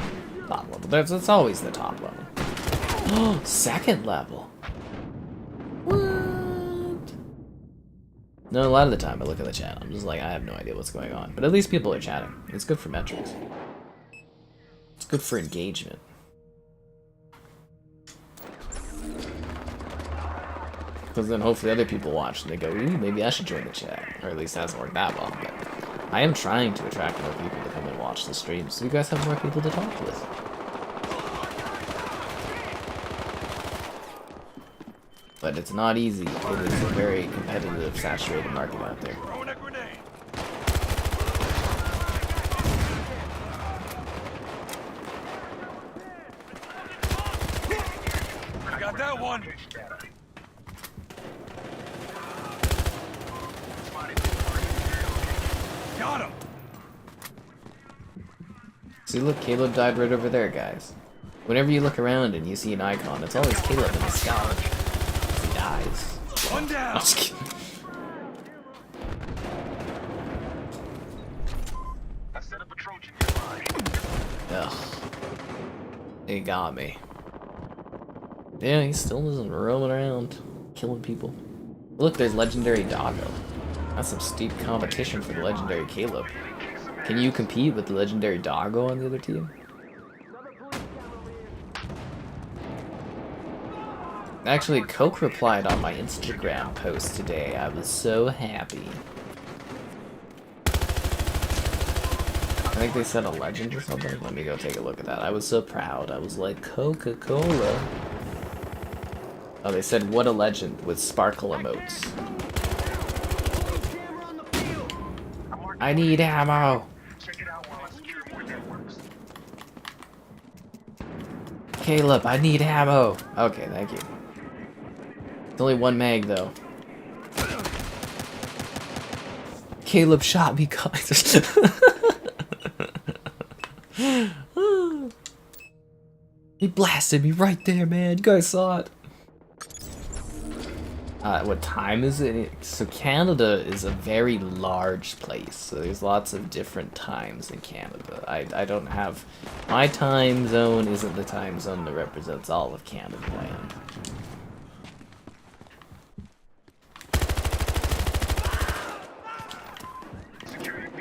[SPEAKER 1] Top level. That's always the top level. Oh, second level. What? No, a lot of the time I look at the chat, I'm just like, I have no idea what's going on. But at least people are chatting. It's good for metrics. It's good for engagement. Because then hopefully other people watch and they go, ooh, maybe I should join the chat. Or at least it hasn't worked that well. But I am trying to attract more people to come and watch the stream, so you guys have more people to talk with. But it's not easy. It is a very competitive, saturated market out there.
[SPEAKER 2] Throwing a grenade. I got that one. Got him.
[SPEAKER 1] See, look, Caleb died right over there, guys. Whenever you look around and you see an icon, it's always Caleb in the sky. He dies.
[SPEAKER 2] One down.
[SPEAKER 1] I'm just kidding.
[SPEAKER 3] I set up a Trojan nearby.
[SPEAKER 1] Ugh. He got me. Yeah, he still isn't roaming around, killing people. Look, there's legendary Doggo. That's some steep competition for the legendary Caleb. Can you compete with the legendary Doggo on the other team? Actually, Coke replied on my Instagram post today. I was so happy. I think they said a legend or something. Let me go take a look at that. I was so proud. I was like, Coca-Cola. Oh, they said, what a legend with sparkle emotes. I need ammo.
[SPEAKER 3] Check it out while I secure more networks.
[SPEAKER 1] Caleb, I need ammo. Okay, thank you. It's only one mag, though. Caleb shot me, guys. He blasted me right there, man. You guys saw it. What time is it? So Canada is a very large place. So there's lots of different times in Canada. I don't have... My time zone isn't the time zone that represents all of Canada land.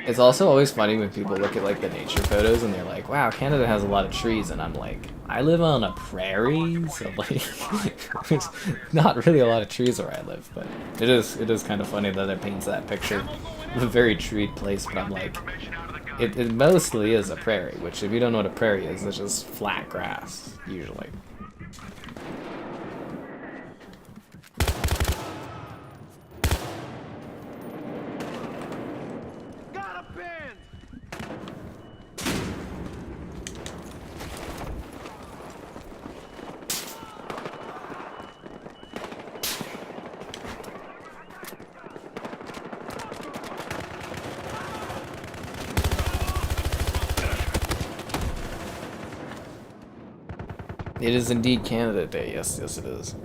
[SPEAKER 1] It's also always funny when people look at like the nature photos and they're like, wow, Canada has a lot of trees, and I'm like, I live on a prairie, so like there's not really a lot of trees where I live, but it is kind of funny that it paints that picture of a very treed place, but I'm like, it mostly is a prairie, which if you don't know what a prairie is, it's just flat grass, usually. It is indeed Canada Day. Yes, yes it is.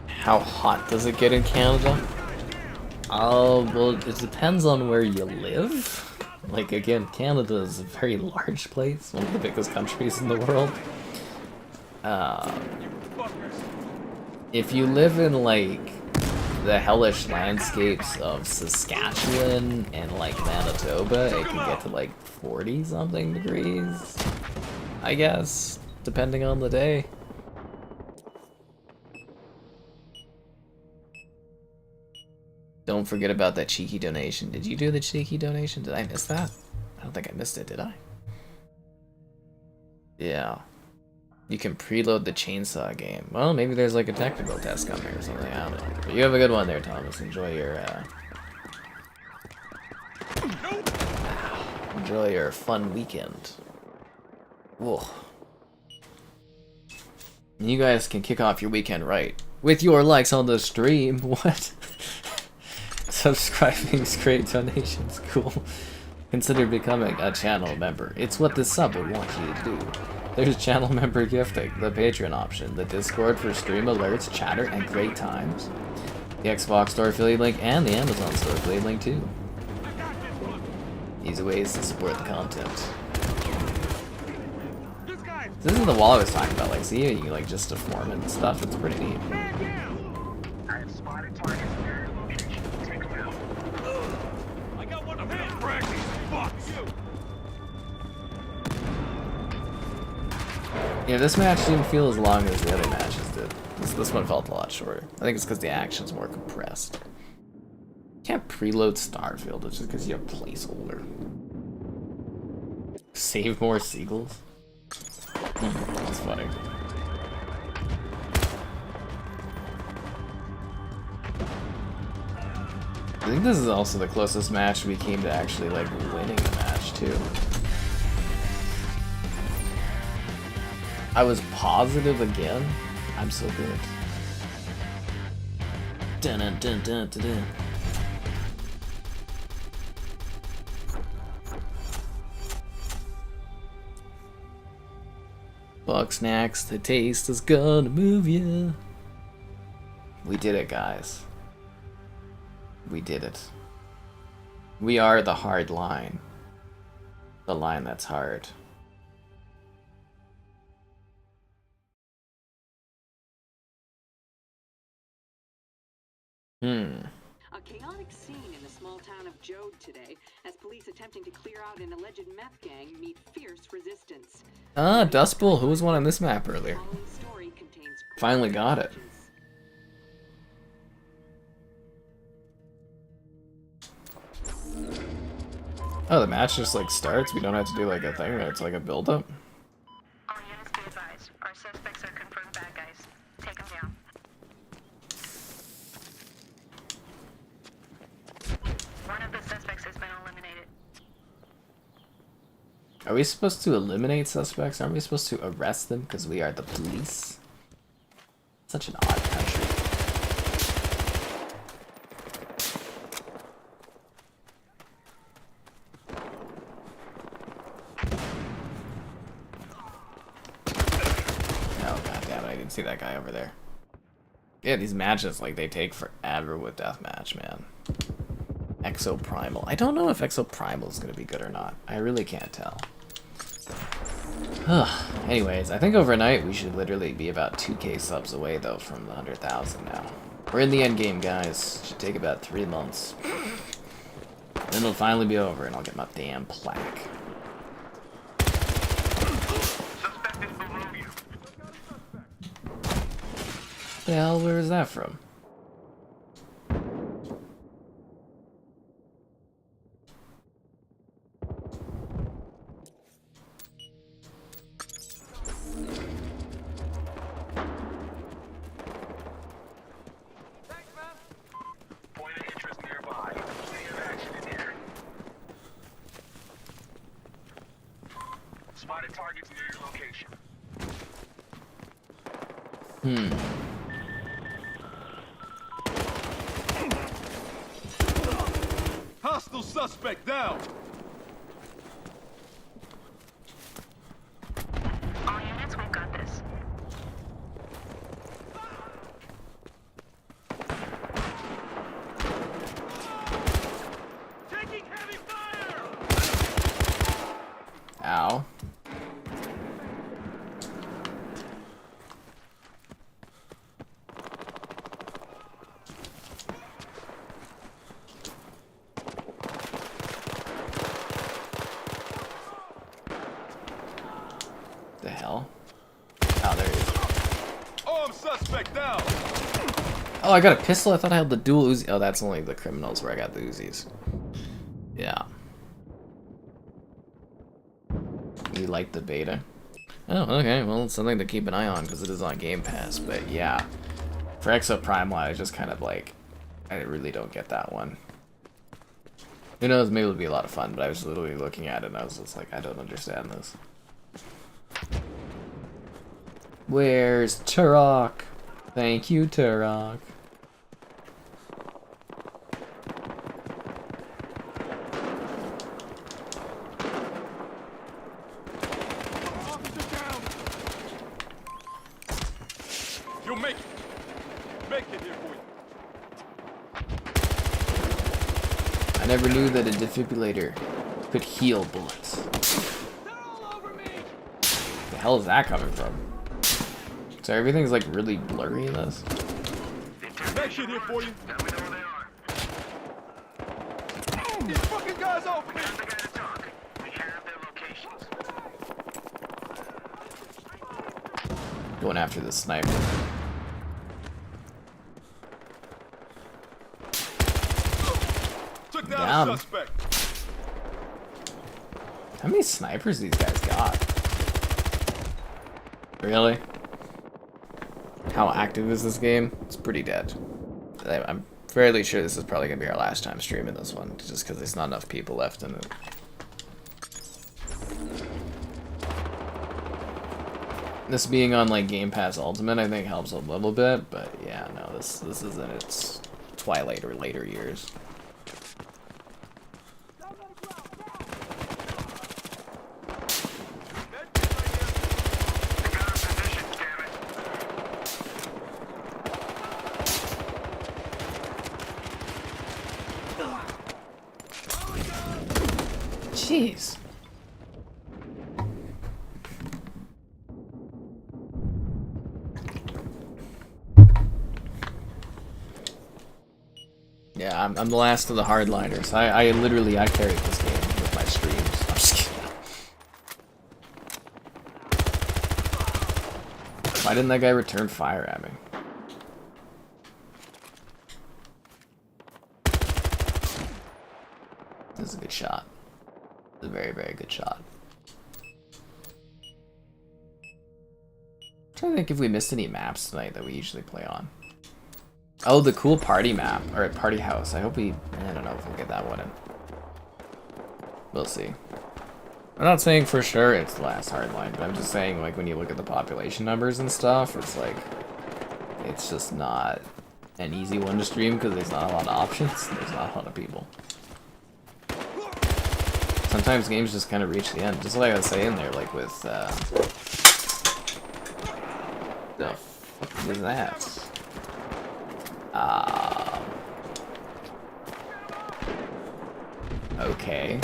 [SPEAKER 1] How hot does it get in Canada? Well, it depends on where you live. Like, again, Canada is a very large place, one of the biggest countries in the world. If you live in, like, the hellish landscapes of Saskatchewan and, like, Manitoba, it can get to, like, 40-something degrees, I guess, depending on the day. Don't forget about that cheeky donation. Did you do the cheeky donation? Did I miss that? I don't think I missed it, did I? Yeah. You can preload the chainsaw game. Well, maybe there's like a technical test coming or something. I don't know. But you have a good one there, Thomas. Enjoy your fun weekend. Whoa. You guys can kick off your weekend right with your likes on the stream. What? Subscribing's great, donations cool. Consider becoming a channel member. It's what this sub would want you to do. There's channel member gifting, the Patreon option, the Discord for stream alerts, chatter, and great times, the Xbox store affiliate link, and the Amazon store affiliate link too. Easy ways to support the content.
[SPEAKER 2] This guy.
[SPEAKER 1] This isn't the wall I was talking about. Like, see, you like just deform it and stuff. It's pretty neat.
[SPEAKER 2] Man down.
[SPEAKER 3] I have spotted targets near your location. Take them out.
[SPEAKER 2] I got one man. Practice. Fuck you.
[SPEAKER 1] Yeah, this match didn't feel as long as the other matches did. This one felt a lot shorter. I think it's because the action's more compressed. You can't preload Starfield, it's just because you have placeholder. Save more seagulls? That's funny. I think this is also the closest match we came to actually like winning the match too. I was positive again. I'm so good. Dun dun dun dun dun dun. Buck snacks, the taste is gonna move ya. We did it, guys. We did it. We are the hard line. The line that's hard.
[SPEAKER 4] A chaotic scene in the small town of Jode today, as police attempting to clear out an alleged meth gang meet fierce resistance.
[SPEAKER 1] Ah, Dust Bowl. Who was one on this map earlier?
[SPEAKER 4] The following story contains
[SPEAKER 1] Finally got it. Oh, the match just like starts? We don't have to do like a thing, right? It's like a build-up?
[SPEAKER 3] All units be advised. Our suspects are confirmed bad guys. Take them down. One of the suspects has been eliminated.
[SPEAKER 1] Are we supposed to eliminate suspects? Aren't we supposed to arrest them because we are the police? Such an odd country. Oh god damn it, I didn't see that guy over there. Yeah, these matches, like, they take forever with deathmatch, man. Exoprimal. I don't know if Exoprimal is going to be good or not. I really can't tell. Anyways, I think overnight we should literally be about 2k subs away, though, from the 100,000 now. We're in the end game, guys. Should take about 3 months. Then it'll finally be over, and I'll get my damn plaque.
[SPEAKER 3] Suspect is below you.
[SPEAKER 1] The hell, where is that from?
[SPEAKER 3] Point of interest nearby. Plenty of action in here. Spotted targets near your location.
[SPEAKER 2] Hostile suspect down.
[SPEAKER 3] All units, we've got this.
[SPEAKER 2] Taking heavy fire.
[SPEAKER 1] Ow. The hell? Oh, there he is.
[SPEAKER 2] Armed suspect down.
[SPEAKER 1] Oh, I got a pistol? I thought I had the dual Uzi. Oh, that's only the criminals where I got the Uzis. Yeah. You like the beta? Oh, okay. Well, it's something to keep an eye on because it is on Game Pass. But yeah, for Exoprimal, I was just kind of like, I really don't get that one. Who knows? Maybe it'll be a lot of fun. But I was literally looking at it and I was just like, I don't understand this. Where's Turok? Thank you, Turok.
[SPEAKER 2] Officer down. You'll make it. Make it here for you.
[SPEAKER 1] I never knew that a defibrillator Could heal bullets.
[SPEAKER 2] They're all over me.
[SPEAKER 1] The hell is that coming from? So everything's like really blurry in this.
[SPEAKER 2] That shit here for you.
[SPEAKER 3] Now we know where they are.
[SPEAKER 2] These fucking guys open.
[SPEAKER 3] We got the guy to talk. We have their locations.
[SPEAKER 1] Going after the sniper.
[SPEAKER 2] Took
[SPEAKER 1] Got
[SPEAKER 2] down
[SPEAKER 1] him.
[SPEAKER 2] a suspect.
[SPEAKER 1] How many snipers these guys got? Really? How active is this game? It's pretty dead. I'm fairly sure this is probably gonna be our last time streaming this one, just because there's not enough people left in it. This being on like Game Pass Ultimate, I think helps a little bit, but yeah, no, this is in its twilight or later years.
[SPEAKER 3] They got our position, damn it.
[SPEAKER 1] Jeez. Yeah, I'm the last of the hardliners. I literally carried this game with my streams. I'm just kidding. Why didn't that guy return fire at me? This is a good shot. It's a very, very good shot. I'm trying to think if we missed any maps tonight that we usually play on. Oh, the cool party map, or party house. I hope I don't know if we'll get that one in. We'll see. I'm not saying for sure it's the last hardline, but I'm just saying, like, when you look at the population numbers and stuff, it's like, it's just not an easy one to stream because there's not a lot of options. There's not a lot of people. Sometimes games just kind of reach the end, just like I was saying there, like with, the fuck is that? Okay.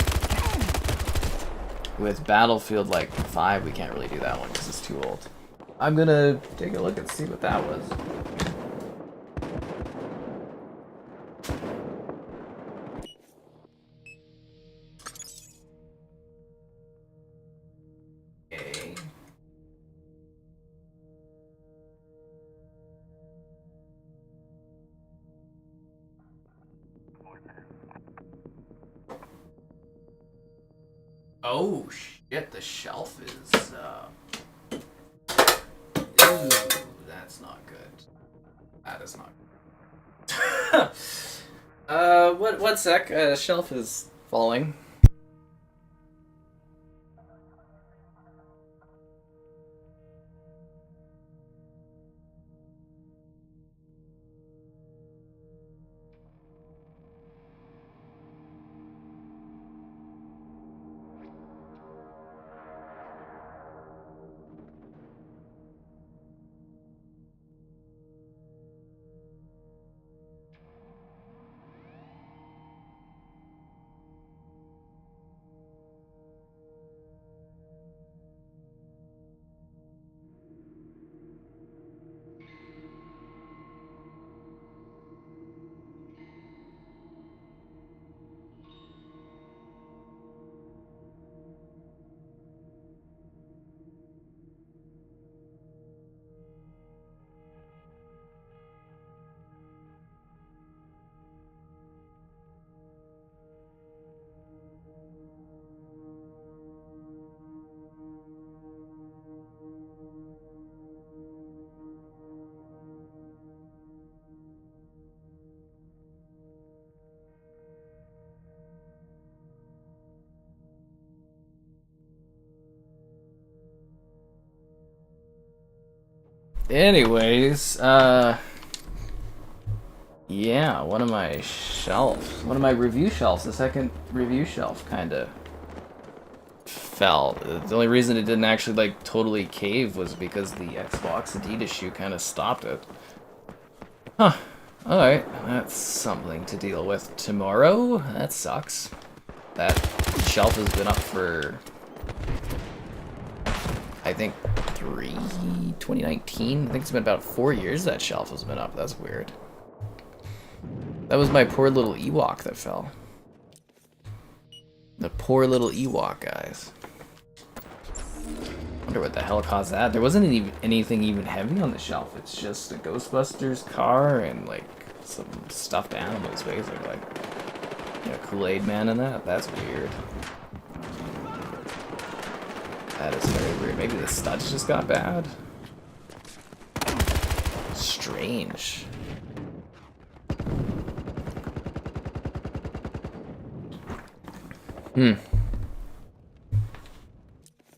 [SPEAKER 1] With Battlefield like 5, we can't really do that one because it's too old. I'm gonna take a look and see what that was. Okay. Oh shit, the shelf is ooh, that's not good. That is not good. One sec, shelf is falling. Anyways, yeah, one of my review shelves, the second review shelf kinda fell. The only reason it didn't actually like totally cave was because the Xbox Adidas shoe kinda stopped it. Huh. Alright, that's something to deal with tomorrow. That sucks. That shelf has been up for, I think, 2019. I think it's been about 4 years that shelf has been up. That's weird. That was my poor little Ewok that fell. The poor little Ewok, guys. Wonder what the hell caused that. There wasn't anything even heavy on the shelf. It's just a Ghostbusters car and like some stuffed animals, basically. Like, yeah, Kool-Aid Man and that. That's weird. That is very weird. Maybe the studs just got bad. Strange.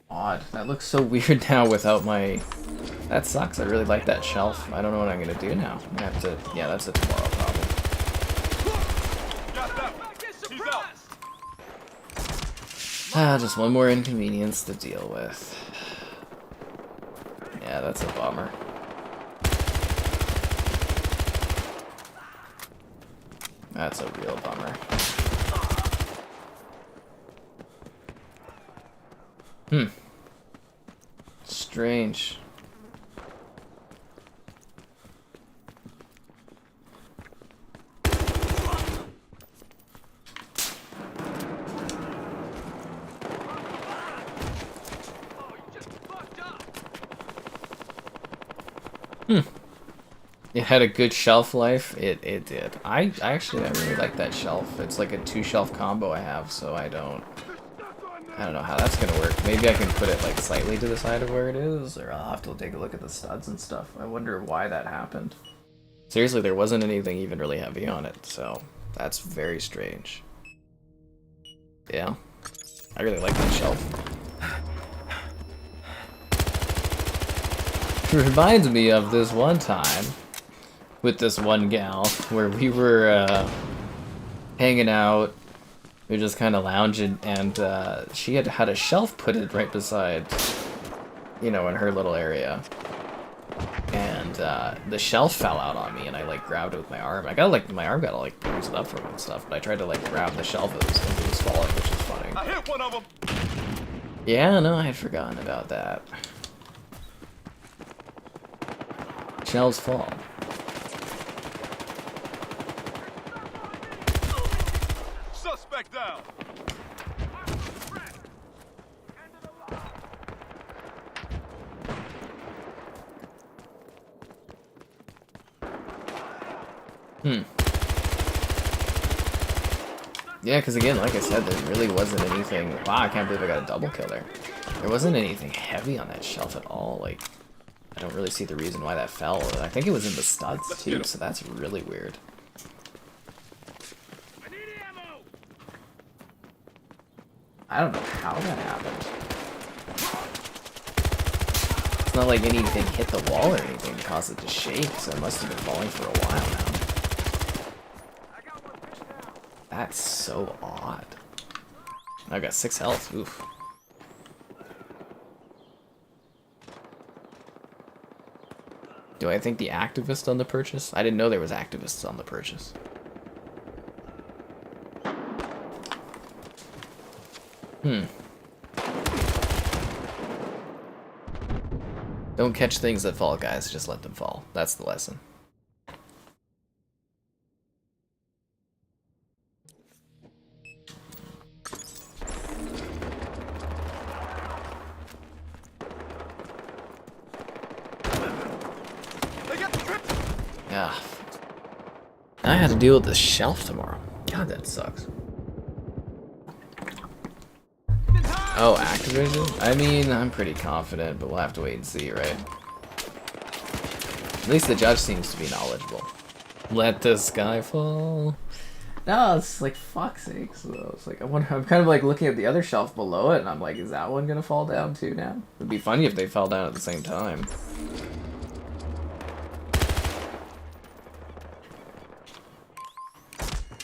[SPEAKER 1] Odd. That looks so weird now without my... That sucks. I really like that shelf. I don't know what I'm gonna do now. I'm gonna have to... Yeah, that's a tomorrow problem. Ah, just one more inconvenience to deal with. Yeah, that's a bummer. That's a real bummer. Strange. It had a good shelf life. It did. I really like that shelf. It's like a 2-shelf combo I have, so I don't know how that's gonna work. Maybe I can put it like slightly to the side of where it is, or I'll have to take a look at the studs and stuff. I wonder why that happened. Seriously, there wasn't anything even really heavy on it, so that's very strange. Yeah, I really like that shelf. It reminds me of this one time with this one gal where we were hanging out. We were just kind of lounging, and she had had a shelf put in right beside, you know, in her little area. And the shelf fell out on me, and I like grabbed it with my arm. My arm got all like bruised up from it and stuff. But I tried to like grab the shelf as it was falling, which is funny.
[SPEAKER 2] I hit one of them.
[SPEAKER 1] Yeah, no, I had forgotten about that. Shelves fall.
[SPEAKER 2] Suspect down.
[SPEAKER 1] Yeah, because again, like I said, there really wasn't anything... Wow, I can't believe I got a double kill there. There wasn't anything heavy on that shelf at all. Like, I don't really see the reason why that fell. I think it was in the studs, too, so that's really weird. I don't know how that happened. It's not like anything hit the wall or anything to cause it to shake, so it must have been falling for a while now. That's so odd. I got 6 health. Oof. Do I think the activist on the purchase? I didn't know there was activists on the purchase. Don't catch things that fall, guys. Just let them fall. That's the lesson. Yeah. I had to deal with this shelf tomorrow. God, that sucks. Oh, Activision? I mean, I'm pretty confident, but we'll have to wait and see, right? At least the judge seems to be knowledgeable. Let the sky fall. No, it's like, fuck's sakes, though. It's like, I wonder, I'm kind of like looking at the other shelf below it, and I'm like, is that one gonna fall down too now? It'd be funny if they fell down at the same time.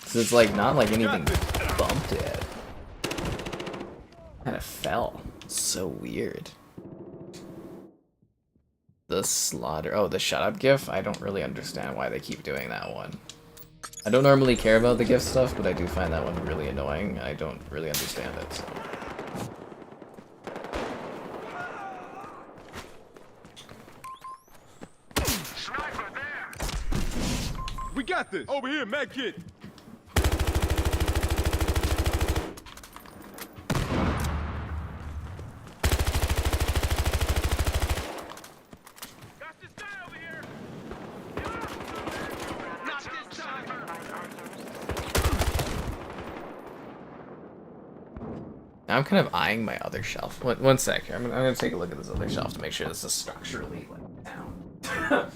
[SPEAKER 1] So it's like, not like anything bumped it. Kind of fell. So weird. The slaughter. Oh, the shut up gif? I don't really understand why they keep doing that one. I don't normally care about the gift stuff, but I do find that one really annoying. I don't really understand it, so.
[SPEAKER 2] Sniper there! We got this! Over here, med kit! Got this guy over here! Not this time!
[SPEAKER 1] Now I'm kind of eyeing my other shelf. One sec here. I'm gonna take a look at this other shelf to make sure this is structurally like down.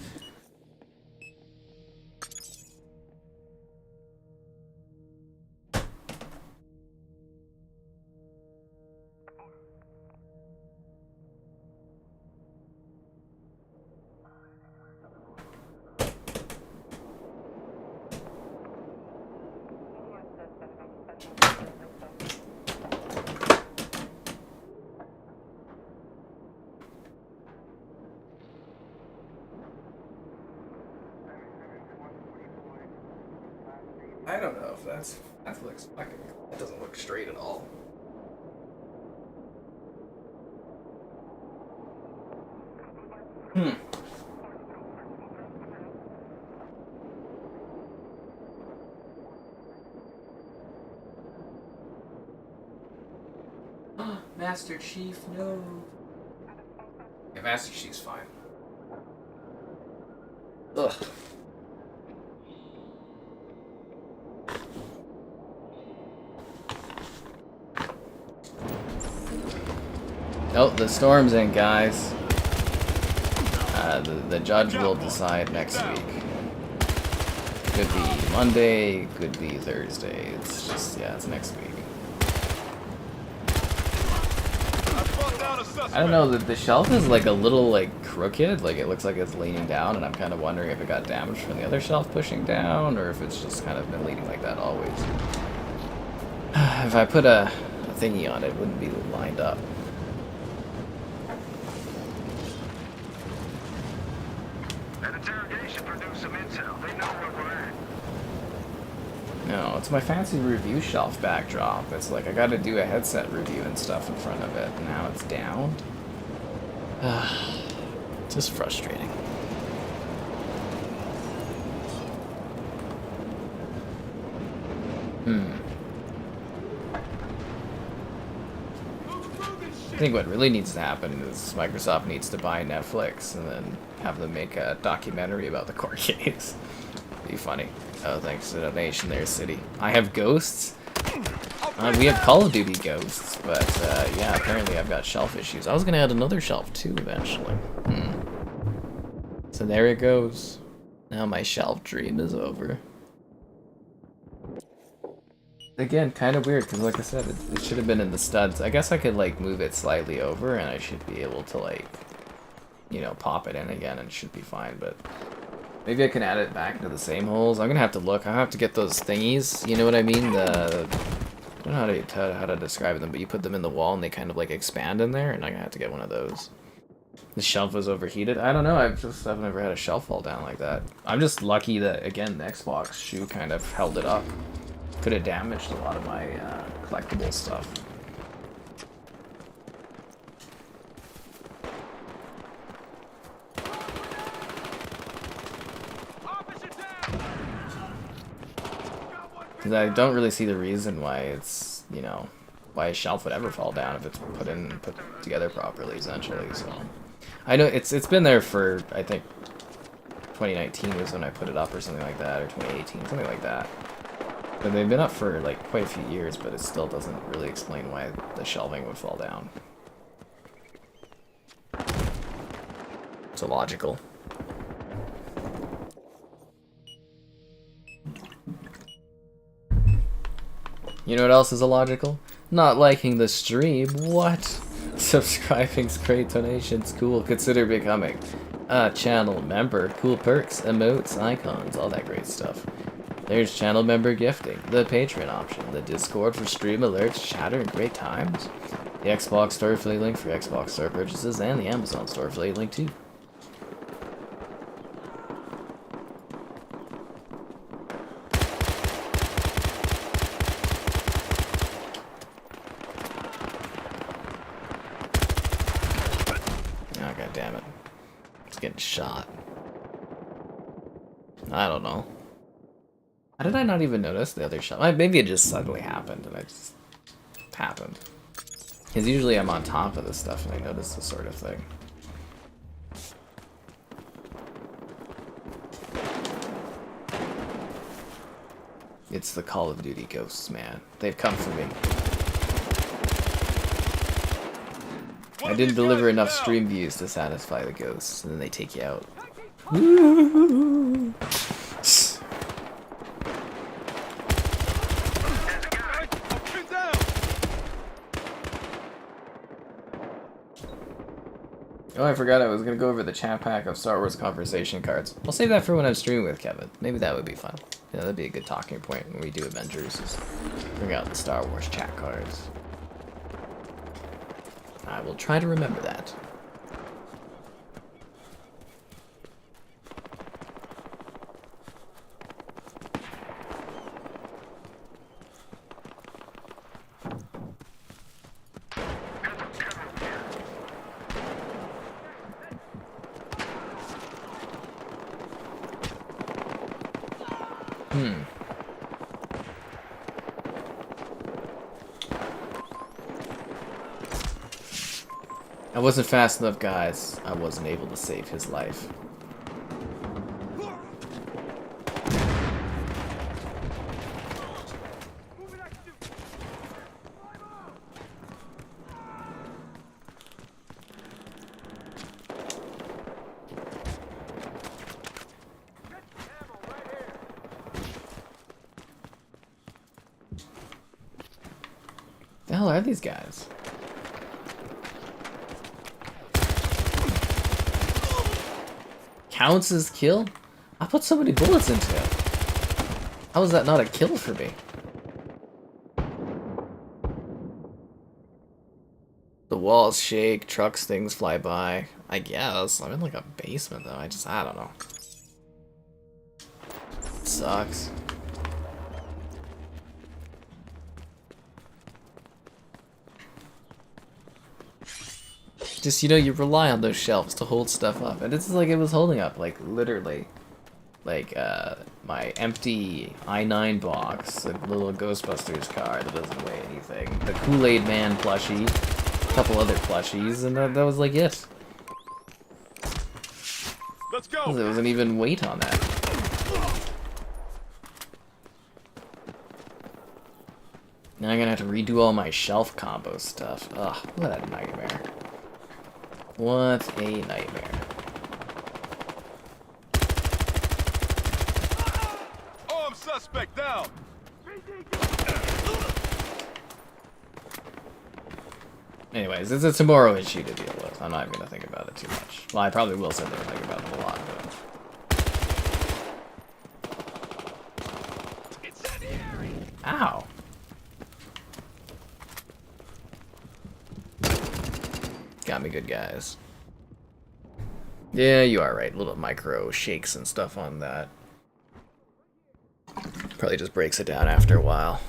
[SPEAKER 1] I don't know if that looks fucking. That doesn't look straight at all. Master Chief, no. Yeah, Master Chief's fine. Ugh. Oh, the storm's in, guys. The judge will decide next week. Could be Monday, could be Thursday. It's just, yeah, it's next week. I don't know, the shelf is like a little like crooked, like it looks like it's leaning down, and I'm kind of wondering if it got damaged from the other shelf pushing down, or if it's just kind of been leaning like that always. If I put a thingy on it, it wouldn't be lined up.
[SPEAKER 2] That interrogation produced some intel. They know where we're at.
[SPEAKER 1] No, it's my fancy review shelf backdrop. It's like I gotta do a headset review and stuff in front of it, and now it's down. Just frustrating. I think what really needs to happen is Microsoft needs to buy Netflix and then have them make a documentary about the court case. Be funny. Oh, thanks to the donation there, City. I have ghosts. We have Call of Duty ghosts, but yeah, apparently I've got shelf issues. I was gonna add another shelf too eventually. So there it goes. Now my shelf dream is over. Again, kind of weird, because like I said, it should have been in the studs. I guess I could like move it slightly over and I should be able to like, you know, pop it in again and it should be fine, but maybe I can add it back into the same holes. I'm gonna have to look. I have to get those thingies, you know what I mean? I don't know how to describe them, but you put them in the wall and they kind of like expand in there, and I'm gonna have to get one of those. The shelf was overheated. I don't know, I've never had a shelf fall down like that. I'm just lucky that, again, the Xbox shoe kind of held it up. Could have damaged a lot of my collectible stuff. Because I don't really see the reason why it's, you know, why a shelf would ever fall down if it's put together properly, essentially. So I know it's been there for, I think 2019 was when I put it up or something like that, or 2018, something like that. But they've been up for like quite a few years, but it still doesn't really explain why the shelving would fall down. It's illogical. You know what else is illogical? Not liking the stream. What? Subscribing's great, donations cool. Consider becoming a channel member. Cool perks, emotes, icons, all that great stuff. There's channel member gifting, the Patreon option, the Discord for stream alerts, chatter, and great times, the Xbox Store affiliate link for Xbox Store purchases, and the Amazon Store affiliate link too. damn it. It's getting shot. I don't know. How did I not even notice the other shot? Maybe it just suddenly happened and I just happened. Because usually I'm on top of this stuff and I notice this sort of thing. It's the Call of Duty ghosts, man. They've come for me. I didn't deliver enough stream views to satisfy the ghosts, and then they take you out. Oh, I forgot I was gonna go over the chat pack of Star Wars conversation cards. I'll save that for when I'm streaming with Kevin. Maybe that would be fun. Yeah, that'd be a good talking point when we do Avengers. Is bring out the Star Wars chat cards. I will try to remember that. I wasn't fast enough, guys. I wasn't able to save his life. The hell are these guys? Counts as kill? I put so many bullets into it. How is that not a kill for me? The walls shake, trucks, things fly by. I guess. I'm in like a basement though. I don't know. It sucks. Just, you know, you rely on those shelves to hold stuff up. And it's like it was holding up, like, literally. Like, my empty i9 box, the little Ghostbusters car that doesn't weigh anything, the Kool-Aid Man plushie, a couple other plushies, and that was like it.
[SPEAKER 2] Let's go.
[SPEAKER 1] There wasn't even weight on that. Now I'm gonna have to redo all my shelf combo stuff. Ugh, what a nightmare. What a nightmare.
[SPEAKER 2] Armed suspect down.
[SPEAKER 1] Anyways, it's a tomorrow issue to deal with. I'm not even gonna think about it too much. Well, I probably will sit there and think about it a lot, but...
[SPEAKER 2] Incendiary.
[SPEAKER 1] Ow! Got me good, guys. Yeah, you are right. Little micro shakes and stuff on that. Probably just breaks it down after a while.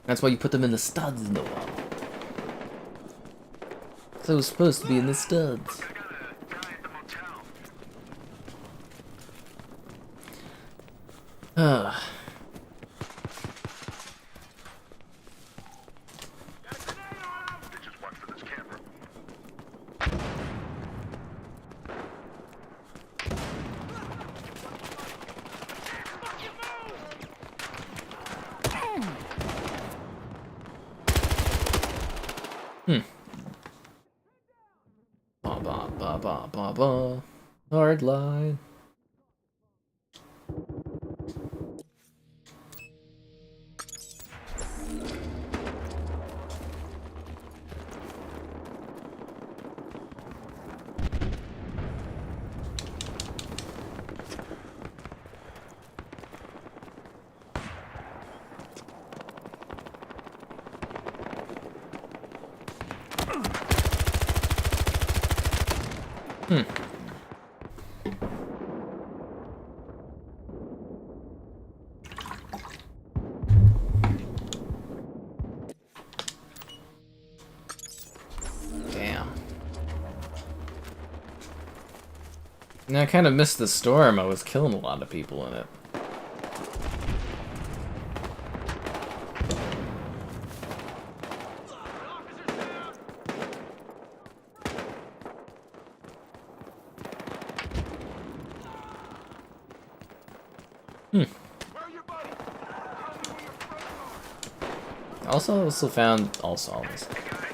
[SPEAKER 1] That's why you put them in the studs in the wall. So it was supposed to be in the studs. Ugh. Ba ba ba ba ba ba. Hardline. And I kind of missed the storm. I was killing a lot of people in it.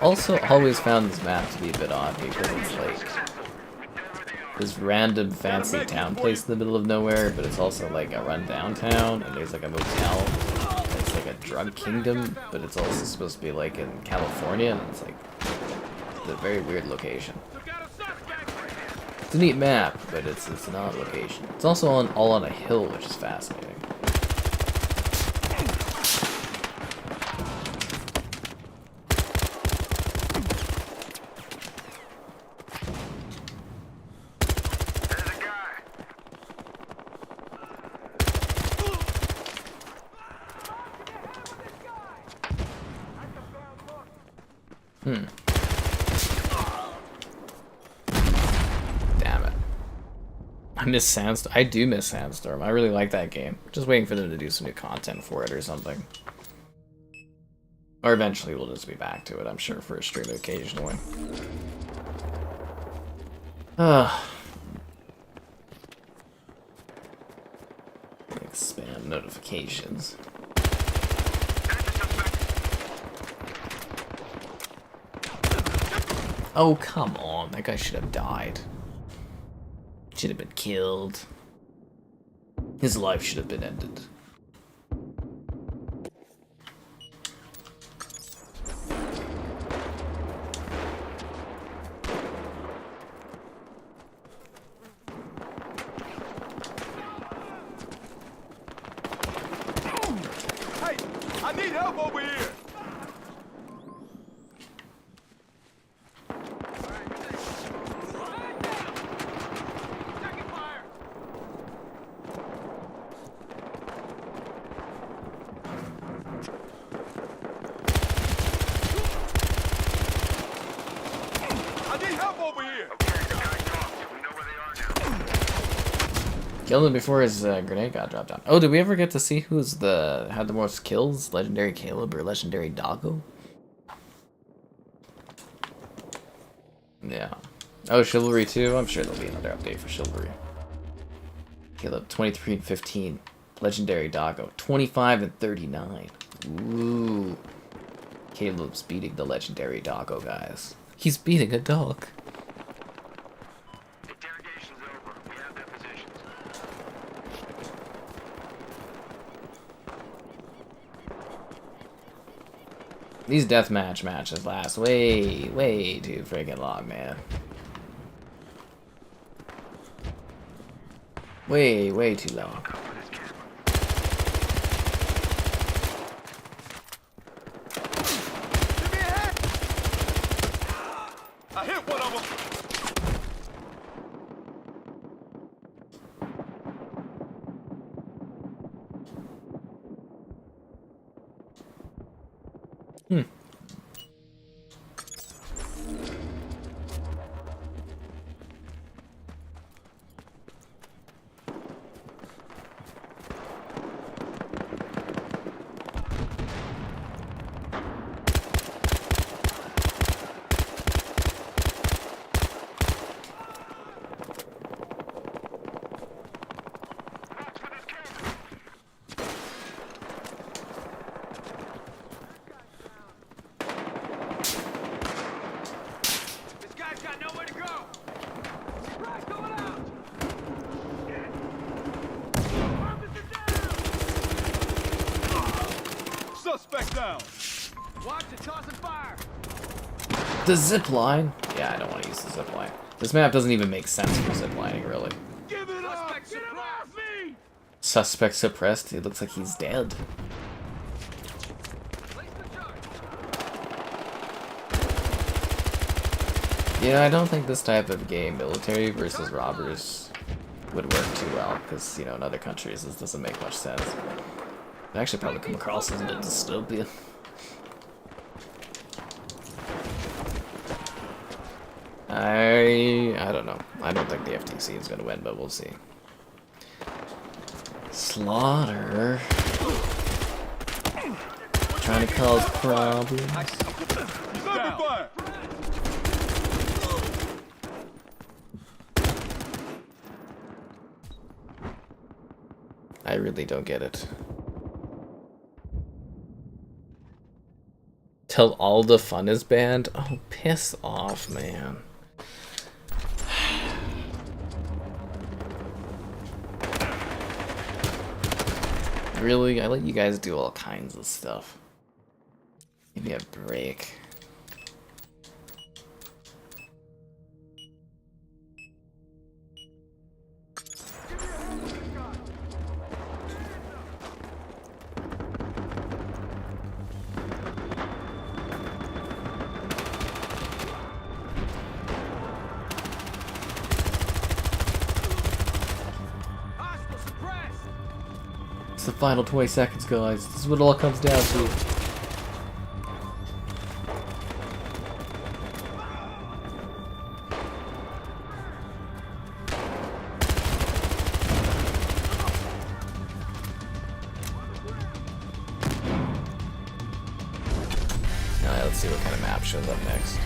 [SPEAKER 1] Also always found this map to be a bit odd because it's like this random fancy town place in the middle of nowhere, but it's also like a run downtown, and there's like a motel. It's like a drug kingdom, but it's also supposed to be like in California, and it's like a very weird location. It's a neat map, but it's an odd location. It's also all on a hill, which is fascinating. Damn it. I miss Sandstorm. I do miss Sandstorm. I really like that game. Just waiting for them to do some new content for it or something. Or eventually we'll just be back to it, I'm sure, for a stream occasionally. Like spam notifications. Oh, come on. That guy should have died. Should have been killed. His life should have been ended.
[SPEAKER 2] Hey, I need help over here.
[SPEAKER 1] Killed him before his grenade got dropped down. Oh, did we ever get to see who's had the most kills? Legendary Caleb or Legendary Doggo? Yeah. Oh, Chivalry too? I'm sure there'll be another update for Chivalry. Caleb, 23 and 15. Legendary Doggo, 25 and 39. Ooh. Caleb's beating the Legendary Doggo, guys. He's beating a dog. These deathmatch matches last way too freaking long, man. Way too long.
[SPEAKER 2] I hit one of them. Suspect down. Watch it, tossing fire.
[SPEAKER 1] The zip line? Yeah, I don't want to use the zip line. This map doesn't even make sense for zip lining, really.
[SPEAKER 2] Give it up. Get him off me.
[SPEAKER 1] Suspect suppressed. It looks like he's dead. Yeah, I don't think this type of game, military versus robbers, would work too well, because, you know, in other countries this doesn't make much sense. It actually probably come across as a bit dystopian. I don't know. I don't think the FTC is going to win, but we'll see. Slaughter. Trying to cause problems. I really don't get it. Till all the fun is banned? Oh, piss off, man. Really? I let you guys do all kinds of stuff. Give me a break. It's the final 20 seconds, guys. This is what it all comes down to. Alright, let's see what kind of map shows up next.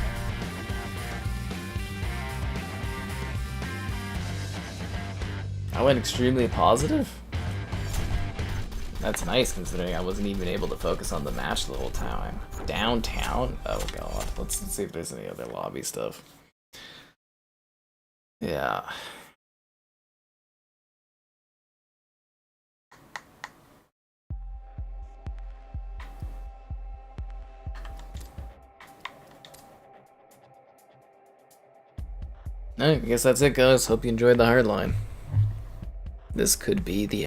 [SPEAKER 1] I went extremely positive? That's nice, considering I wasn't even able to focus on the match the whole time. Downtown? Oh god. Let's see if there's any other lobby stuff. Yeah. Alright, I guess that's it, guys. Hope you enjoyed the Hardline. This could be the